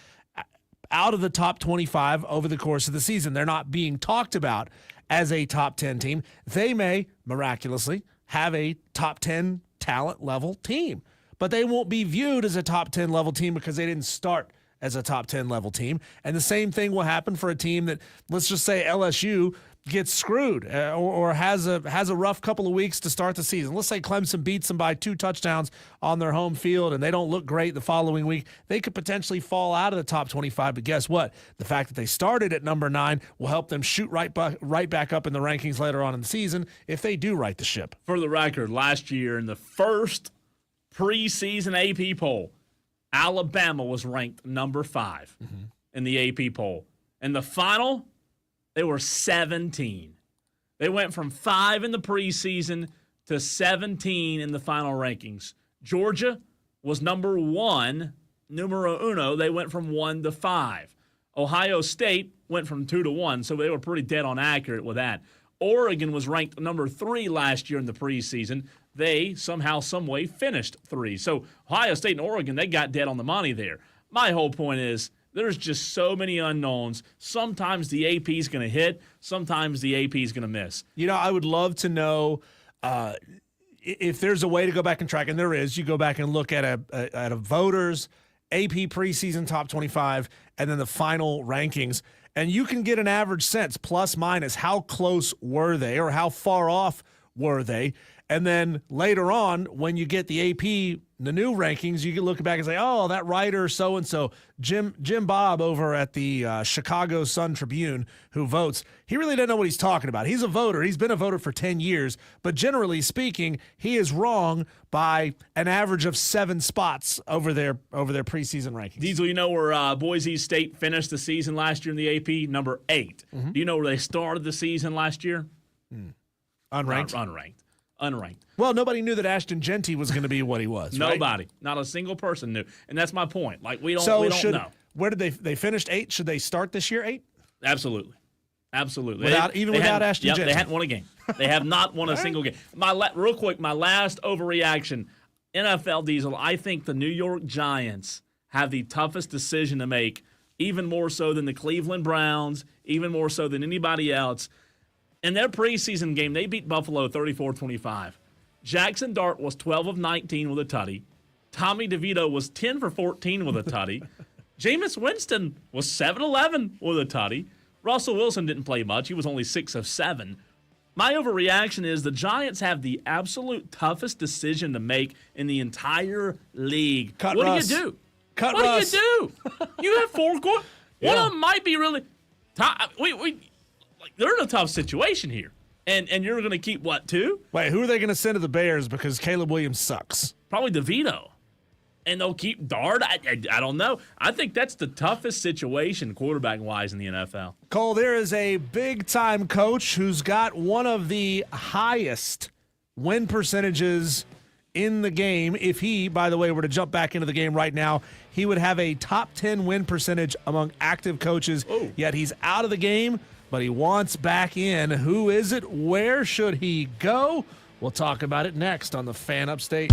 out of the top 25 over the course of the season. They're not being talked about as a top 10 team. They may miraculously have a top 10 talent level team, but they won't be viewed as a top 10 level team because they didn't start as a top 10 level team. And the same thing will happen for a team that, let's just say LSU gets screwed or has a rough couple of weeks to start the season. Let's say Clemson beats them by 2 touchdowns on their home field and they don't look great the following week. They could potentially fall out of the top 25, but guess what? The fact that they started at number 9 will help them shoot right back up in the rankings later on in the season if they do right the ship. For the record, last year in the first preseason AP poll, Alabama was ranked number 5 in the AP poll. In the final, they were 17. They went from 5 in the preseason to 17 in the final rankings. Georgia was number 1, numero uno. They went from 1 to 5. Ohio State went from 2 to 1, so they were pretty dead on accurate with that. Oregon was ranked number 3 last year in the preseason. They somehow, some way finished 3. So Ohio State and Oregon, they got dead on the money there. My whole point is there's just so many unknowns. Sometimes the AP is going to hit. Sometimes the AP is going to miss. You know, I would love to know if there's a way to go back and track, and there is. You go back and look at a voters AP preseason top 25 and then the final rankings, and you can get an average sense, plus minus, how close were they or how far off were they. And then later on, when you get the AP, the new rankings, you can look back and say, oh, that writer so-and-so, Jim Bob over at the Chicago Sun-Tribune who votes, he really doesn't know what he's talking about. He's a voter. He's been a voter for 10 years. But generally speaking, he is wrong by an average of 7 spots over their preseason rankings. Diesel, you know where Boise State finished the season last year in the AP? Number 8. Do you know where they started the season last year? Unranked. Unranked. Well, nobody knew that Ashton Genty was going to be what he was. Nobody. Right? Not a single person knew. And that's my point. Like, we don't know. Where did they finished 8? Should they start this year 8? Absolutely. Without Ashton Genty. They hadn't won a game. They have not won a single game. Real quick, my last overreaction. NFL Diesel, I think the New York Giants have the toughest decision to make, even more so than the Cleveland Browns, even more so than anybody else. In their preseason game, they beat Buffalo 34-25. Jackson Dart was 12 of 19 with a tutty. Tommy DeVito was 10 for 14 with a tutty. Jameis Winston was 7-11 with a tutty. Russell Wilson didn't play much. He was only 6 of 7. My overreaction is the Giants have the absolute toughest decision to make in the entire league. What do you do? What do you do? You have 4 quarters. One of them might be really they're in a tough situation here. And you're going to keep, 2? Wait, who are they going to send to the Bears because Caleb Williams sucks? Probably DeVito. And they'll keep Dart. I don't know. I think that's the toughest situation quarterback-wise in the NFL. Cole, there is a big-time coach who's got one of the highest win percentages in the game. If he, by the way, were to jump back into the game right now, he would have a top 10 win percentage among active coaches. Yet he's out of the game, but he wants back in. Who is it? Where should he go? We'll talk about it next on the Fan Upstate.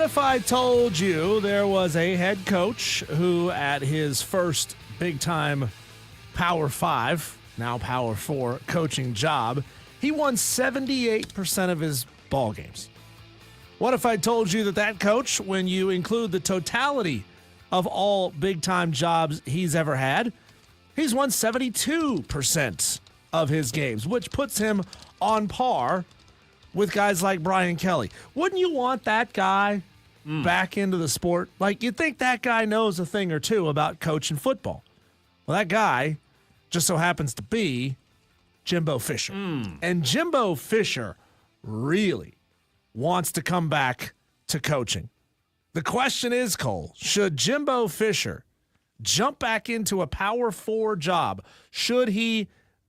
What if I told you there was a head coach who, at his first big-time Power 5, now Power 4 coaching job, he won 78% of his ball games? What if I told you that coach, when you include the totality of all big-time jobs he's ever had, he's won 72% of his games, which puts him on par with guys like Brian Kelly? Wouldn't you want that guy back into the sport? Like, you'd think that guy knows a thing or two about coaching football. Well, that guy just so happens to be Jimbo Fisher. And Jimbo Fisher really wants to come back to coaching. The question is, Cole, should Jimbo Fisher jump back into a Power 4 job? Should he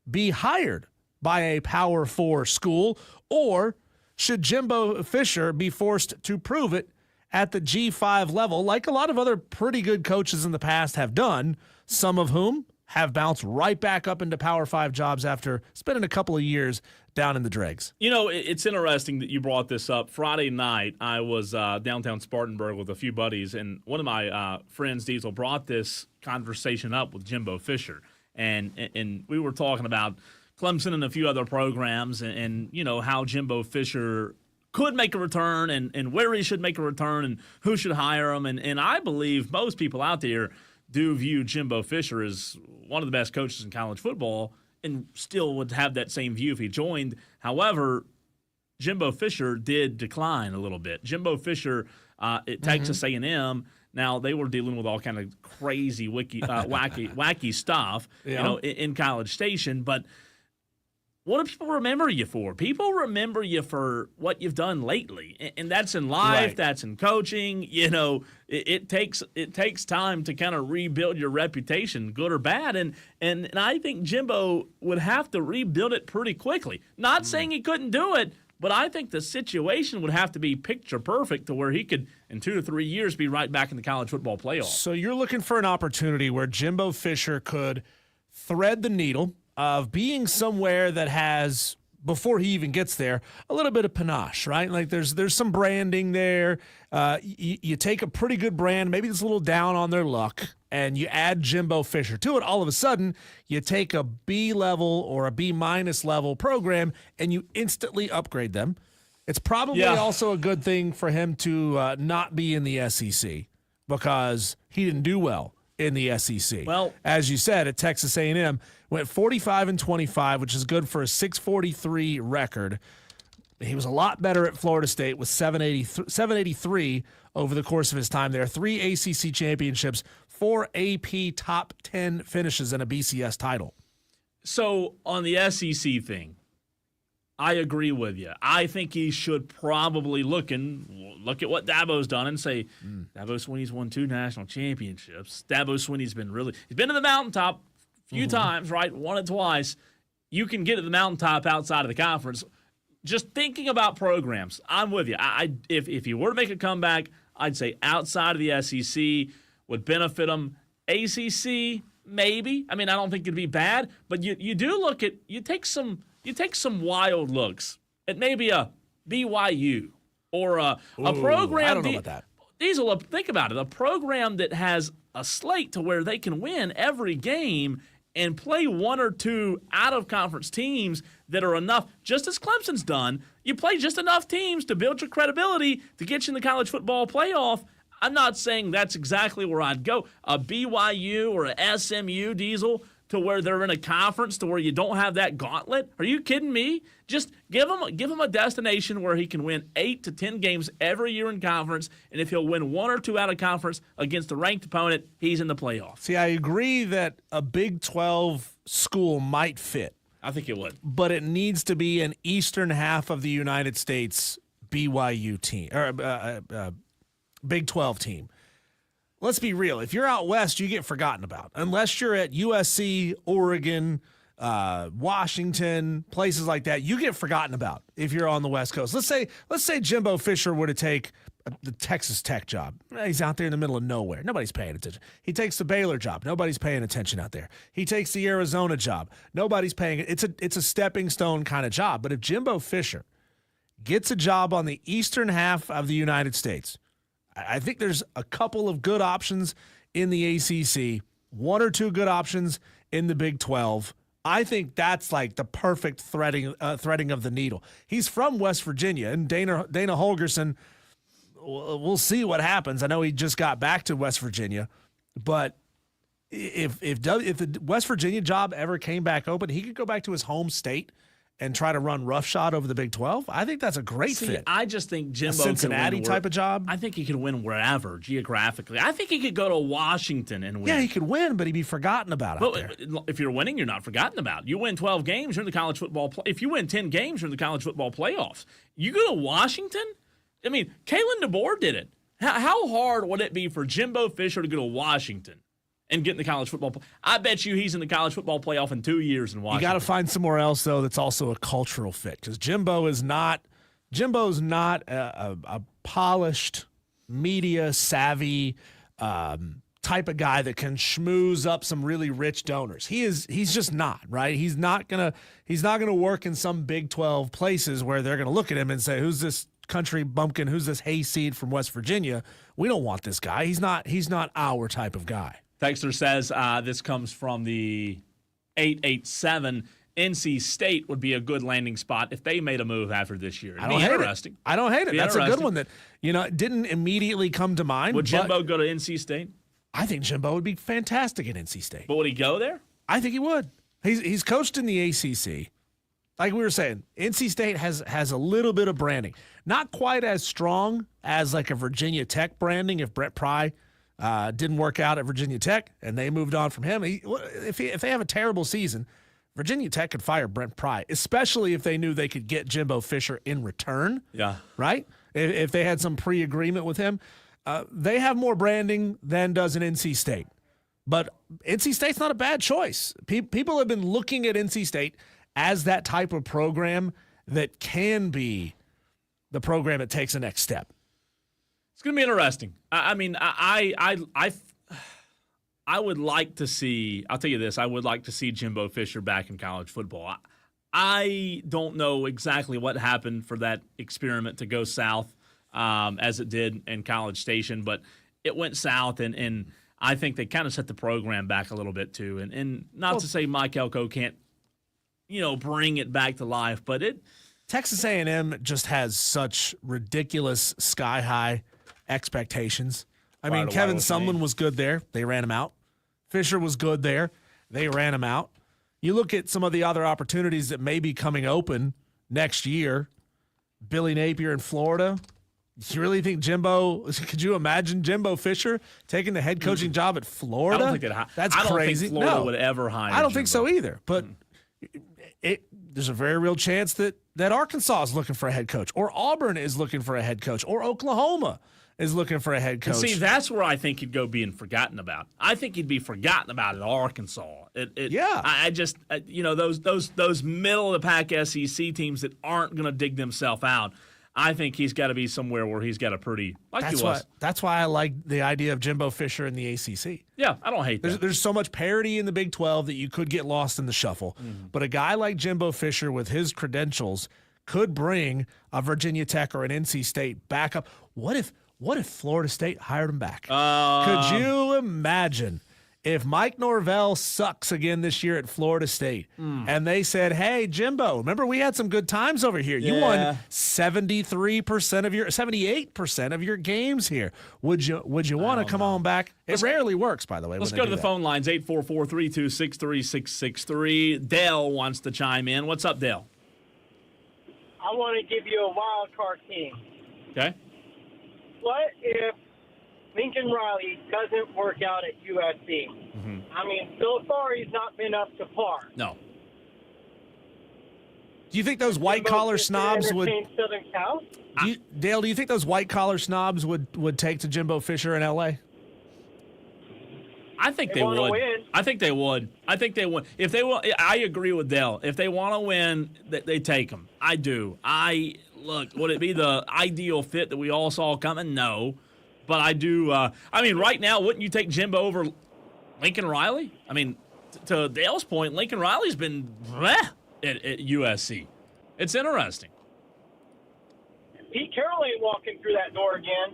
be hired by a Power 4 school, or should Jimbo Fisher be forced to prove it at the G5 level, like a lot of other pretty good coaches in the past have done, some of whom have bounced right back up into Power 5 jobs after spending a couple of years down in the dregs? You know, it's interesting that you brought this up. Friday night, I was downtown Spartanburg with a few buddies, and one of my friends, Diesel, brought this conversation up with Jimbo Fisher. And we were talking about Clemson and a few other programs and you know, how Jimbo Fisher could make a return and where he should make a return and who should hire him. And I believe most people out there do view Jimbo Fisher as one of the best coaches in college football and still would have that same view if he joined. However, Jimbo Fisher did decline a little bit. Jimbo Fisher at Texas A&M, now they were dealing with all kind of crazy, wacky stuff, you know, in College Station. But what do people remember you for? People remember you for what you've done lately, and that's in life, that's in coaching. You know, it takes time to kind of rebuild your reputation, good or bad, and I think Jimbo would have to rebuild it pretty quickly. Not saying he couldn't do it, but I think the situation would have to be picture perfect to where he could, in 2 to 3 years, be right back in the college football playoff. So you're looking for an opportunity where Jimbo Fisher could thread the needle of being somewhere that has, before he even gets there, a little bit of panache, right? Like there's some branding there. You take a pretty good brand, maybe it's a little down on their luck, and you add Jimbo Fisher to it. All of a sudden, you take a B level or a B minus level program and you instantly upgrade them. It's probably also a good thing for him to not be in the SEC because he didn't do well in the SEC. Well, as you said, at Texas A&M, went 45-25, which is good for a 643 record. He was a lot better at Florida State with 783 over the course of his time there. 3 ACC championships, 4 AP top 10 finishes, and a BCS title. So on the SEC thing, I agree with you. I think he should probably look at what Dabo's done and say, Dabo Swinney's won 2 national championships. Dabo Swinney's he's been to the mountaintop a few times, right? Won it twice. You can get to the mountaintop outside of the conference. Just thinking about programs, I'm with you. If you were to make a comeback, I'd say outside of the SEC would benefit him. ACC, maybe. I mean, I don't think it'd be bad, but you do look at, you take some wild looks at maybe a BYU or a program. I don't know about that. Diesel, think about it. A program that has a slate to where they can win every game and play 1 or 2 out-of-conference teams that are enough, just as Clemson's done. You play just enough teams to build your credibility to get you in the college football playoff. I'm not saying that's exactly where I'd go. A BYU or a SMU, Diesel, to where they're in a conference to where you don't have that gauntlet? Are you kidding me? Just give him a destination where he can win 8 to 10 games every year in conference, and if he'll win 1 or 2 out of conference against a ranked opponent, he's in the playoffs. See, I agree that a Big 12 school might fit. I think it would. But it needs to be an eastern half of the United States BYU team, or Big 12 team. Let's be real. If you're out west, you get forgotten about. Unless you're at USC, Oregon, Washington, places like that, you get forgotten about if you're on the West Coast. Let's say Jimbo Fisher were to take the Texas Tech job. He's out there in the middle of nowhere. Nobody's paying attention. He takes the Baylor job. Nobody's paying attention out there. He takes the Arizona job. Nobody's paying. It's a stepping stone kind of job. But if Jimbo Fisher gets a job on the eastern half of the United States, I think there's a couple of good options in the ACC, one or two good options in the Big 12. I think that's like the perfect threading of the needle. He's from West Virginia, and Dana Holgorsen, we'll see what happens. I know he just got back to West Virginia, but if the West Virginia job ever came back open, he could go back to his home state and try to run roughshod over the Big 12. I think that's a great fit. I just think Jimbo a Cincinnati type of job. I think he could win wherever geographically. I think he could go to Washington and win. Yeah, he could win, but he'd be forgotten about out there. If you're winning, you're not forgotten about. You win 12 games, you're in the college football. If you win 10 games, you're in the college football playoffs. You go to Washington. I mean, Kalen DeBoer did it. How hard would it be for Jimbo Fisher to go to Washington and get in the college football? I bet you he's in the college football playoff in 2 years in Washington. You got to find somewhere else though that's also a cultural fit, because Jimbo's not a polished, media savvy type of guy that can schmooze up some really rich donors. He's just not, right? He's not gonna work in some Big 12 places where they're gonna look at him and say, "Who's this country bumpkin? Who's this hayseed from West Virginia? We don't want this guy. He's not our type of guy." Texter says this comes from the 887. NC State would be a good landing spot if they made a move after this year. I don't hate it. That's a good one that didn't immediately come to mind. Would Jimbo go to NC State? I think Jimbo would be fantastic at NC State. But would he go there? I think he would. He's coached in the ACC. Like we were saying, NC State has a little bit of branding. Not quite as strong as like a Virginia Tech branding if Brett Pry didn't work out at Virginia Tech and they moved on from him. If they have a terrible season, Virginia Tech could fire Brent Pry, especially if they knew they could get Jimbo Fisher in return. Yeah. Right? If they had some pre-agreement with him. They have more branding than does an NC State. But NC State's not a bad choice. People have been looking at NC State as that type of program that can be the program that takes the next step. It's going to be interesting. I mean, I would like to see, I'll tell you this, I would like to see Jimbo Fisher back in college football. I don't know exactly what happened for that experiment to go south as it did in College Station, but it went south, and I think they kind of set the program back a little bit too. And not to say Mike Elko can't, bring it back to life, but Texas A&M just has such ridiculous sky-high expectations. I mean, Kevin Sumlin was good there. They ran him out. Fisher was good there. They ran him out. You look at some of the other opportunities that may be coming open next year. Billy Napier in Florida. You really think could you imagine Jimbo Fisher taking the head coaching job at Florida? I don't think that's crazy. I don't think Florida would ever hire I don't Jimbo. think so either. But there's a very real chance that Arkansas is looking for a head coach, or Auburn is looking for a head coach, or Oklahoma is looking for a head coach. See, that's where I think he'd go being forgotten about. I think he'd be forgotten about at Arkansas. I just those middle of the pack SEC teams that aren't going to dig themselves out. I think he's got to be somewhere where he's got a pretty That's why I like the idea of Jimbo Fisher in the ACC. Yeah, I don't hate that. There's so much parity in the Big 12 that you could get lost in the shuffle. Mm-hmm. But a guy like Jimbo Fisher with his credentials could bring a Virginia Tech or an NC State back up. What if Florida State hired him back? Could you imagine if Mike Norvell sucks again this year at Florida State and they said, "Hey, Jimbo, remember we had some good times over here. You won 78% of your games here. Would you want to come on back?" It rarely works, by the way. Let's go to the phone lines, 844-326-3663. Dale wants to chime in. What's up, Dale? I want to give you a wild card team. Okay. What if Lincoln Riley doesn't work out at USC? Mm-hmm. I mean, so far he's not been up to par. No. Do you think those white-collar snobs would – Southern Cal? Dale, do you think those white-collar snobs would take to Jimbo Fisher in L.A.? I think they would. I think they would. If they want, I agree with Dale. If they want to win, they take them. I do. Look, would it be the ideal fit that we all saw coming? No. But I do. Right now, wouldn't you take Jimbo over Lincoln Riley? I mean, to Dale's point, Lincoln Riley's been at USC. It's interesting. Pete Carroll ain't walking through that door again.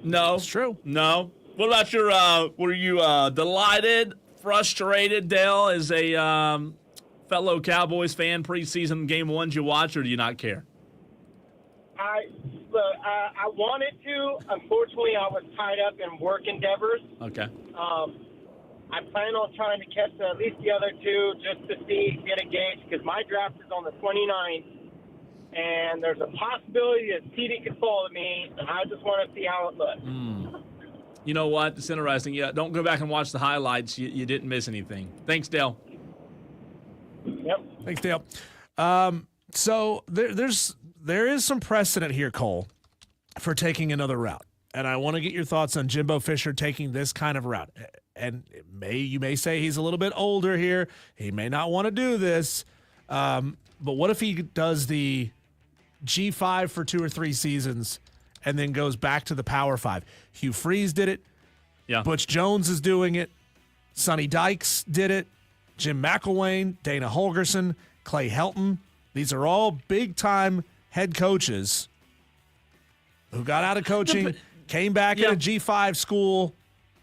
No. It's true. No. What about your, were you delighted, frustrated, Dale, as a fellow Cowboys fan, preseason game 1? Did you watch, or do you not care? I wanted to. Unfortunately, I was tied up in work endeavors. Okay. I plan on trying to catch at least the other two just to get a gauge, because my draft is on the 29th, and there's a possibility that CD could fall to me, and I just want to see how it looks. You know what? It's interesting. Yeah, don't go back and watch the highlights. You didn't miss anything. Thanks, Dale. Yep. Thanks, Dale. So there is some precedent here, Cole, for taking another route. And I want to get your thoughts on Jimbo Fisher taking this kind of route. And you may say he's a little bit older here. He may not want to do this. But what if he does the G5 for 2 or 3 seasons and then goes back to the Power 5? Hugh Freeze did it. Yeah. Butch Jones is doing it. Sonny Dykes did it. Jim McElwain, Dana Holgerson, Clay Helton. These are all big-time head coaches who got out of coaching, came back at a G5 school,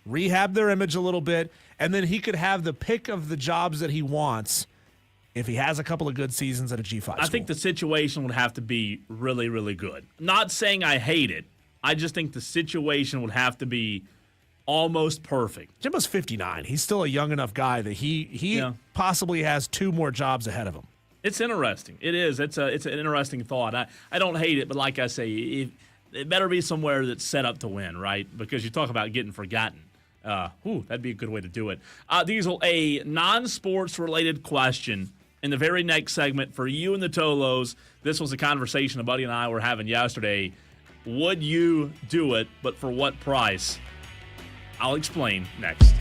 rehabbed their image a little bit, and then he could have the pick of the jobs that he wants if he has a couple of good seasons at a G5 school. I think the situation would have to be really, really good. Not saying I hate it. I just think the situation would have to be almost perfect. Jimbo's 59. He's still a young enough guy that he possibly has 2 more jobs ahead of him. It's interesting. It is. It's an interesting thought. I don't hate it, but like I say, it better be somewhere that's set up to win, right? Because you talk about getting forgotten. That'd be a good way to do it. Diesel, a non-sports related question in the very next segment for you and the Tolos. This was a conversation a buddy and I were having yesterday. Would you do it, but for what price? I'll explain next.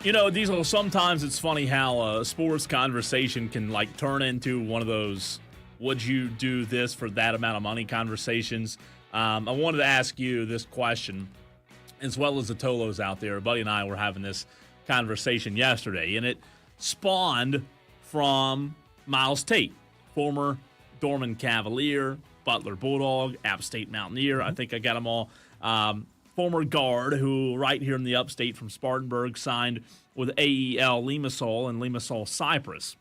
You know, Diesel, sometimes it's funny how a sports conversation can, like, turn into one of those, would you do this for that amount of money conversations. I wanted to ask you this question, as well as the Tolos out there. Buddy and I were having this conversation yesterday, and it spawned from Miles Tate, former Dorman Cavalier, Butler Bulldog, App State Mountaineer. I think I got them all. Former guard who right here in the upstate from Spartanburg signed with AEL Limassol and Limassol Cyprus.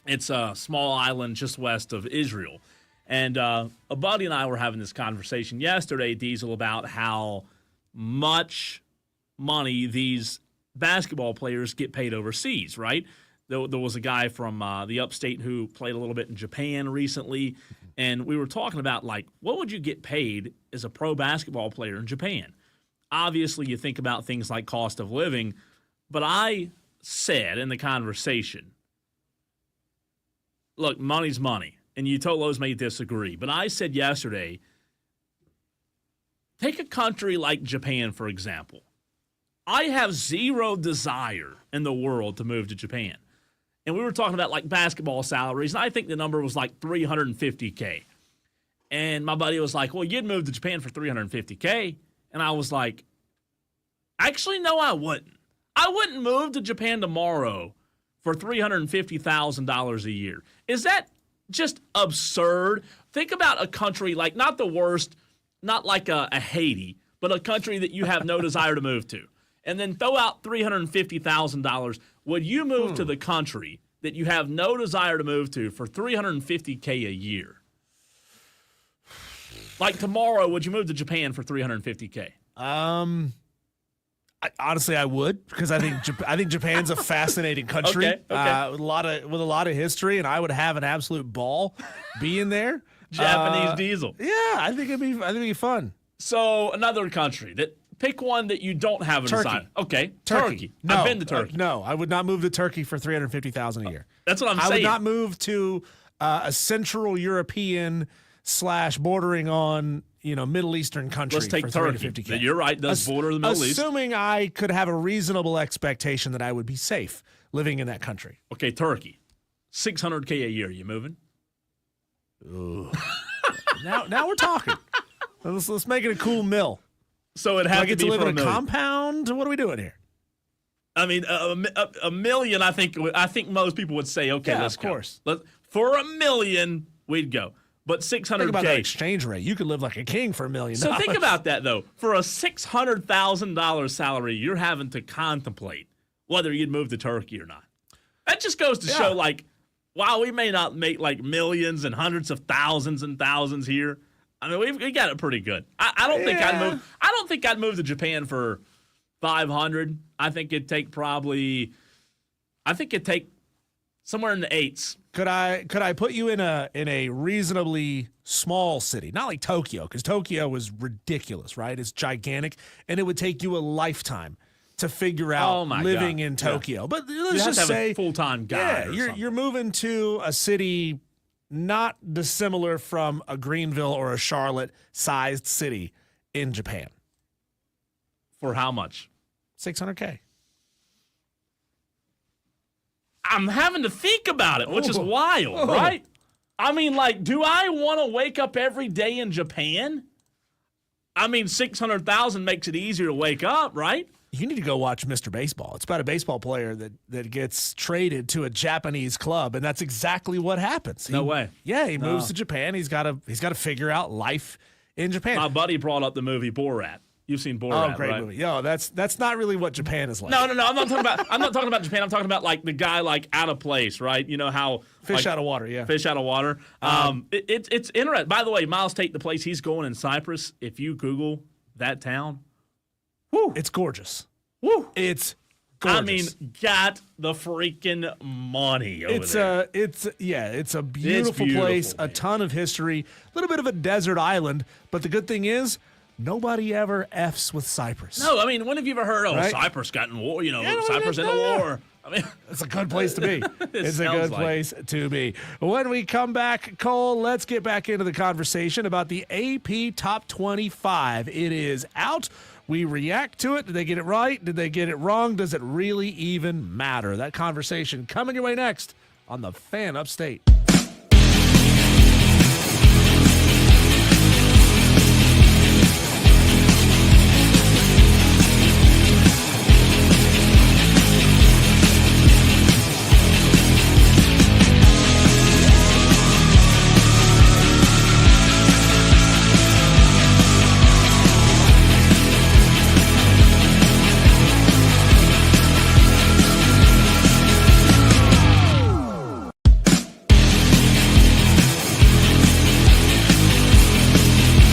It's a small island just west of Israel. And a buddy and I were having this conversation yesterday, Diesel, about how much money these basketball players get paid overseas, right? There was a guy from the upstate who played a little bit in Japan recently, and we were talking about, like, what would you get paid as a pro basketball player in Japan? Obviously, you think about things like cost of living, but I said in the conversation, look, money's money, and you Tolos may disagree, but I said yesterday, take a country like Japan, for example. I have zero desire in the world to move to Japan. And we were talking about, like, basketball salaries, and I think the number was like $350K. And my buddy was like, well, you'd move to Japan for $350K. And I was like, actually, no, I wouldn't. I wouldn't move to Japan tomorrow for $350,000 a year. Is that just absurd? Think about a country like, not the worst, not like a Haiti, but a country that you have no desire to move to. And then throw out $350,000. Would you move to the country that you have no desire to move to for $350K a year? Like tomorrow, would you move to Japan for $350K? Honestly, I would, because I think Japan's a fascinating country okay. With a lot of history, and I would have an absolute ball being there. Japanese Diesel. Yeah, I think it'd be fun. So another country that. Pick one that you don't have a desire. Okay, Turkey. No, I've been to Turkey. No, I would not move to Turkey for $350,000 a year. That's what I'm saying. I would not move to a Central European / bordering on Middle Eastern country. Let's take for Turkey. $350K. You're right. Does border the Middle East? Assuming I could have a reasonable expectation that I would be safe living in that country. Okay, Turkey, $600K a year. You moving? Ooh. now we're talking. Let's make it a cool mill. So it has to get be to live for in a $1 million. compound. What are we doing here? I mean, $1 million. I think most people would say, okay, let's go. Of course. For $1 million, we'd go. But $600K. Think about that exchange rate. You could live like a king for $1 million. So think about that, though. For a $600,000 salary, you're having to contemplate whether you'd move to Turkey or not. That just goes to show, like, wow, we may not make like millions and hundreds of thousands and thousands here. I mean, we got it pretty good. I don't think I'd move. I don't think I'd move to Japan for $500. I think it'd take somewhere in the $8s. Could I put you in a reasonably small city, not like Tokyo, because Tokyo is ridiculous, right? It's gigantic, and it would take you a lifetime to figure out living in Tokyo. Yeah. But let's just say a full-time guy. Yeah, you're moving to a city not dissimilar from a Greenville or a Charlotte-sized city in Japan. For how much? $600K. I'm having to think about it, which is wild, right? I mean, like, do I want to wake up every day in Japan? I mean, $600,000 makes it easier to wake up, right? You need to go watch Mr. Baseball. It's about a baseball player that gets traded to a Japanese club, and that's exactly what happens. No way. Yeah, he moves to Japan. He's got to figure out life in Japan. My buddy brought up the movie Borat. You've seen Borat, great right? movie. Yo, that's not really what Japan is like. No. I'm not talking about Japan. I'm talking about like the guy like out of place, right? You know how fish out of water, yeah. Fish out of water. It's interesting. By the way, Miles Tate, the place he's going in Cyprus. If you Google that town, it's gorgeous. Woo! It's gorgeous. I mean, got the freaking money over there. It's a beautiful place. Man. A ton of history. A little bit of a desert island, but the good thing is, nobody ever F's with Cyprus. No, I mean, when have you ever heard, right? Cyprus got in war? Cyprus in the war. I mean, it's a good place to be. It's a good place to be. When we come back, Cole, let's get back into the conversation about the AP Top 25. It is out. we react to it? Did they get it right? Did they get it wrong? Does it really even matter? That conversation coming your way next on the Fan Upstate.